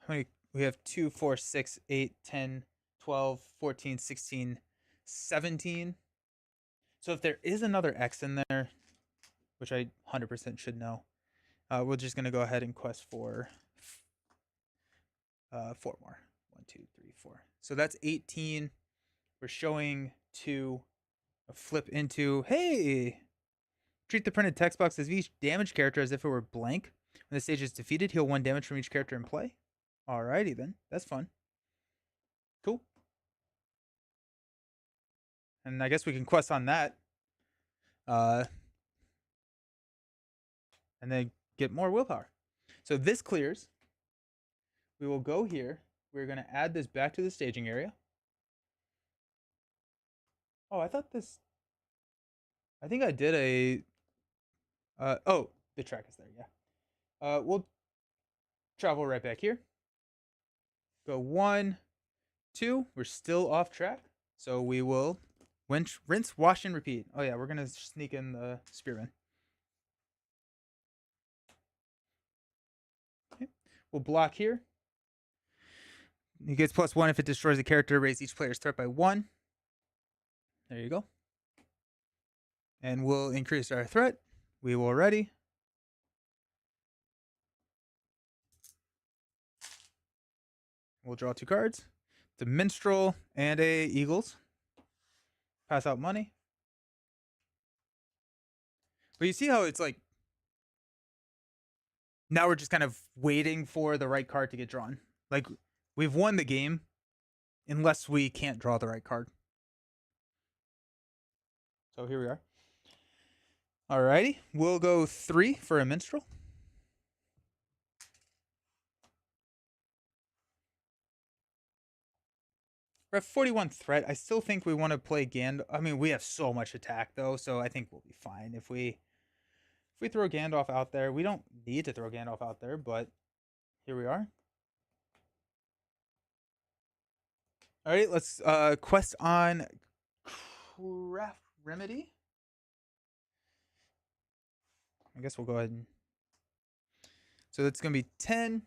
How many? We have 2, 4, 6, 8, 10, 12, 14, 16, 17. So if there is another X in there, which I 100% should know, we're just gonna go ahead and quest for 4 more. 1, 2, 3, 4. So that's 18. We're showing 2. A flip into, hey! Treat the printed text box as each damage character as if it were blank. When the stage is defeated, heal 1 damage from each character in play. Alrighty then. That's fun. Cool. And I guess we can quest on that. And then get more willpower. So this clears. We will go here. We're going to add this back to the staging area. Oh, I thought this... I think I did a... oh, the track is there, yeah. We'll travel right back here. Go 1, 2. We're still off track. So we will rinse, wash, and repeat. Oh, yeah, we're going to sneak in the spearman. Okay. We'll block here. He gets +1 if it destroys a character. Raise each player's threat by 1. There you go. And we'll increase our threat. We will ready. We'll draw 2 cards. The Minstrel and a Eagles. Pass out money. But you see how it's like, now we're just kind of waiting for the right card to get drawn. Like, we've won the game unless we can't draw the right card. So here we are. Alrighty, we'll go 3 for a Minstrel. We're at 41 threat. I still think we want to play Gandalf. I mean, we have so much attack though, so I think we'll be fine if we throw Gandalf out there. We don't need to throw Gandalf out there, but here we are. All right, let's quest on Craft Remedy. I guess we'll go ahead and... So that's going to be 10.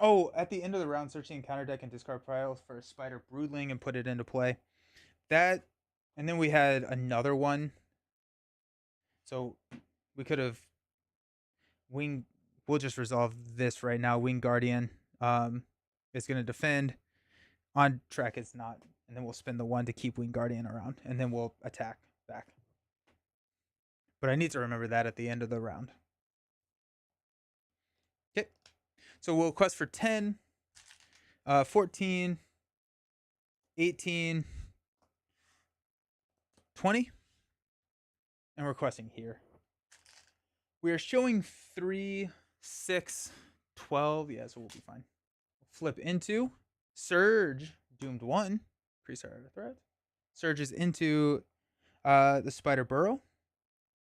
Oh, at the end of the round, search the encounter deck and discard piles for a Spider Broodling and put it into play. That, and then we had another one. So we could have Wing... We'll just resolve this right now. Wing Guardian is going to defend. On track it's not. And then we'll spend the 1 to keep Wing Guardian around. And then we'll attack back. But I need to remember that at the end of the round. Okay. So we'll quest for 10, 14, 18, 20. And we're questing here. We are showing 3, 6, 12. Yeah, so we'll be fine. Flip into Surge, doomed 1. Increase our threat. Surges into the Spider Burrow.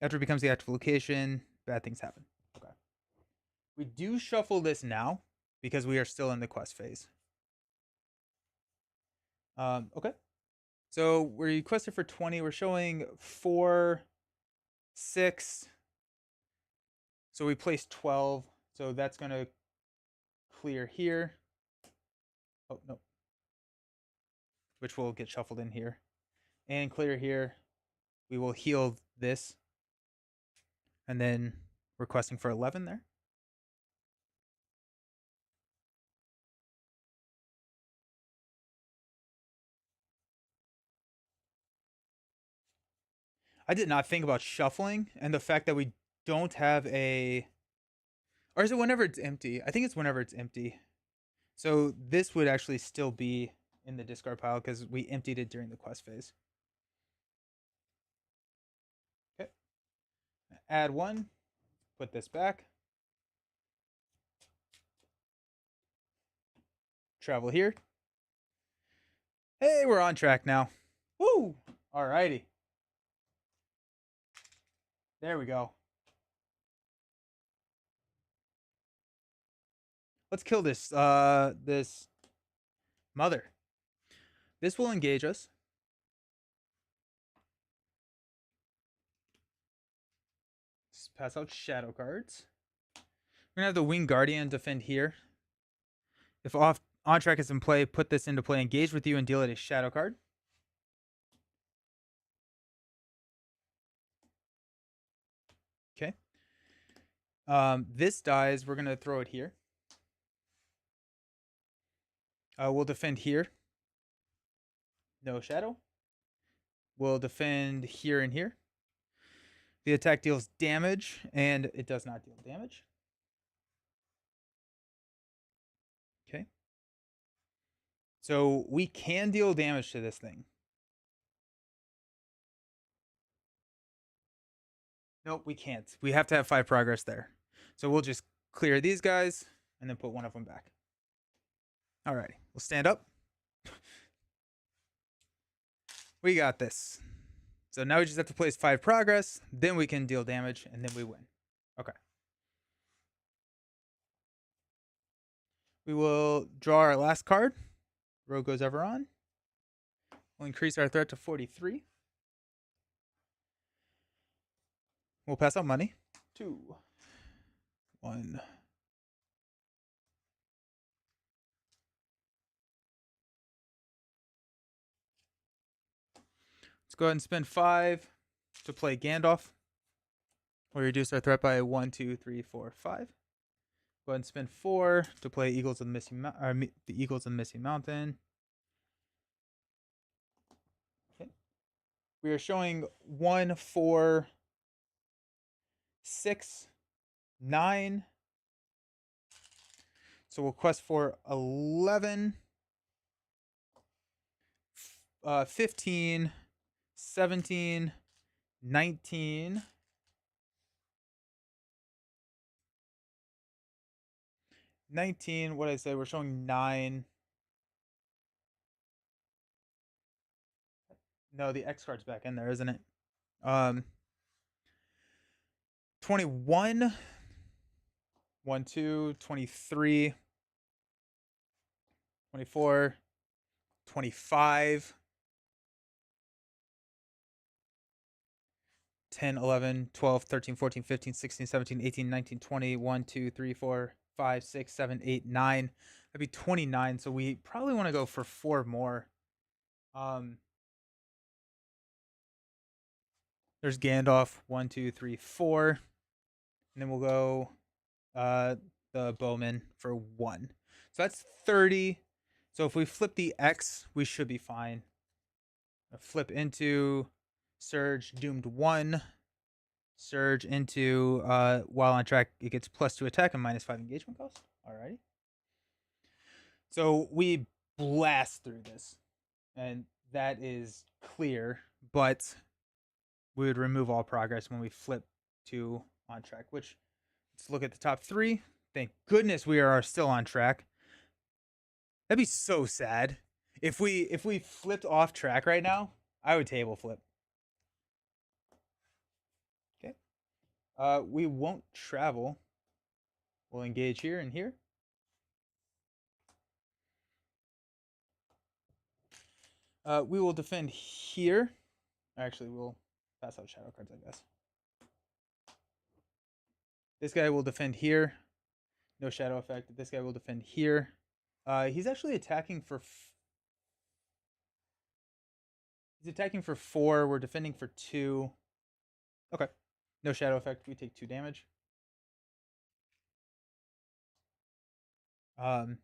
After it becomes the active location, bad things happen. Okay. We do shuffle this now because we are still in the quest phase. Okay. So we requested for 20. We're showing 4, 6. So we placed 12. So that's going to clear here. Oh, no. Which will get shuffled in here. And clear here. We will heal this. And then requesting for 11 there. I did not think about shuffling and the fact that we don't have a... Or is it whenever it's empty? I think it's whenever it's empty. So this would actually still be in the discard pile because we emptied it during the quest phase. add 1, put this back, travel here. Hey, we're on track now. Woo! Alrighty. There we go. Let's kill this this mother. This will engage us. Let's pass out shadow cards. We're gonna have the Winged Guardian defend here. If off on track is in play, put this into play, engage with you, and deal it a shadow card. Okay. This dies. We're gonna throw it here. We'll defend here. No shadow. We'll defend here and here. The attack deals damage, and it does not deal damage. Okay. So we can deal damage to this thing. Nope, we can't. We have to have 5 progress there. So we'll just clear these guys and then put one of them back. Alrighty, we'll stand up. We got this. So now we just have to place 5 progress, then we can deal damage, and then we win. Okay. We will draw our last card. Rogue goes ever on. We'll increase our threat to 43. We'll pass out money. 2, 1. Let's go ahead and spend 5 to play Gandalf. We'll reduce our threat by 1, 2, 3, 4, 5. Go ahead and spend 4 to play Eagles of the Eagles of the Missing Mountain. Okay. We are showing 1, 4, 6, 9. So we'll quest for 11, 15, 17, 19, 19. What did I say? We're showing 9. No, the X card's back in there, isn't it? 21, 1, 2, 23, 24, 25, 10, 11, 12, 13, 14, 15, 16, 17, 18, 19, 20, 1, 2, 3, 4, 5, 6, 7, 8, 9. That'd be 29. So we probably want to go for 4 more. There's Gandalf, 1, 2, 3, 4. And then we'll go the Bowman for 1. So that's 30. So if we flip the X, we should be fine. Flip into Surge, doomed 1. Surge into while on track, it gets +2 attack and -5 engagement cost. Alrighty. So we blast through this, and that is clear, but we would remove all progress when we flip to on track, which, let's look at the top 3. Thank goodness we are still on track. That'd be so sad. If we flipped off track right now, I would table flip. Okay. We won't travel. We'll engage here and here. We will defend here. Actually, we'll pass out shadow cards, I guess. This guy will defend here. No shadow effect. This guy will defend here. He's actually attacking for... He's attacking for 4. We're defending for 2. Okay. No shadow effect. We take 2 damage. We're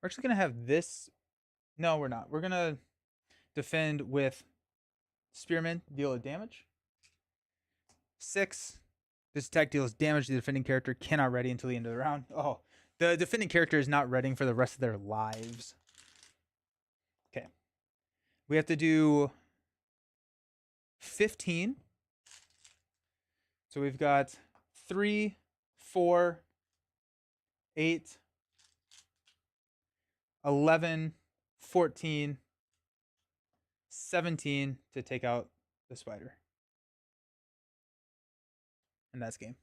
actually going to have this... No, we're not. We're going to defend with Spearman. Deal a damage. 6. This attack deals damage. The defending character cannot ready until the end of the round. Oh, the defending character is not readying for the rest of their lives. Okay. We have to do 15. So we've got 3, 4, 8, 11, 14, 17 to take out the spider. And that's game.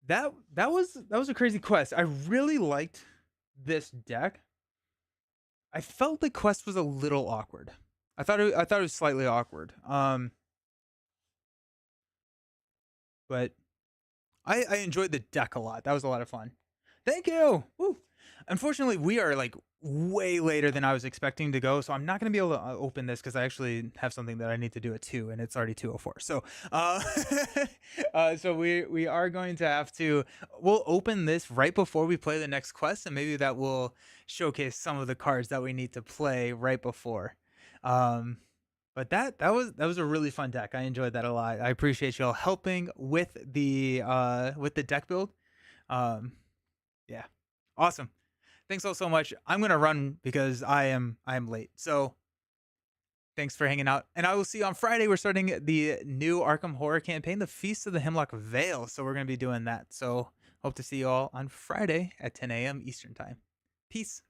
That was a crazy quest. I really liked this deck. I felt the quest was a little awkward. I thought it was slightly awkward. But I enjoyed the deck a lot. That was a lot of fun. Thank you. Woo. Unfortunately, we are like way later than I was expecting to go, so I'm not going to be able to open this because I actually have something that I need to do at 2, and it's already 2:04. So, so we are going to have to. We'll open this right before we play the next quest, and maybe that will showcase some of the cards that we need to play right before. Um, but that was a really fun deck. I enjoyed that a lot. I appreciate y'all helping with the deck build. Um, yeah, awesome. Thanks all so much. I'm gonna run because I am late. So thanks for hanging out, and I will see you on Friday. We're starting the new Arkham Horror campaign, the Feast of the Hemlock Veil. So we're gonna be doing that. So hope to see you all on Friday at 10 a.m. Eastern time. Peace.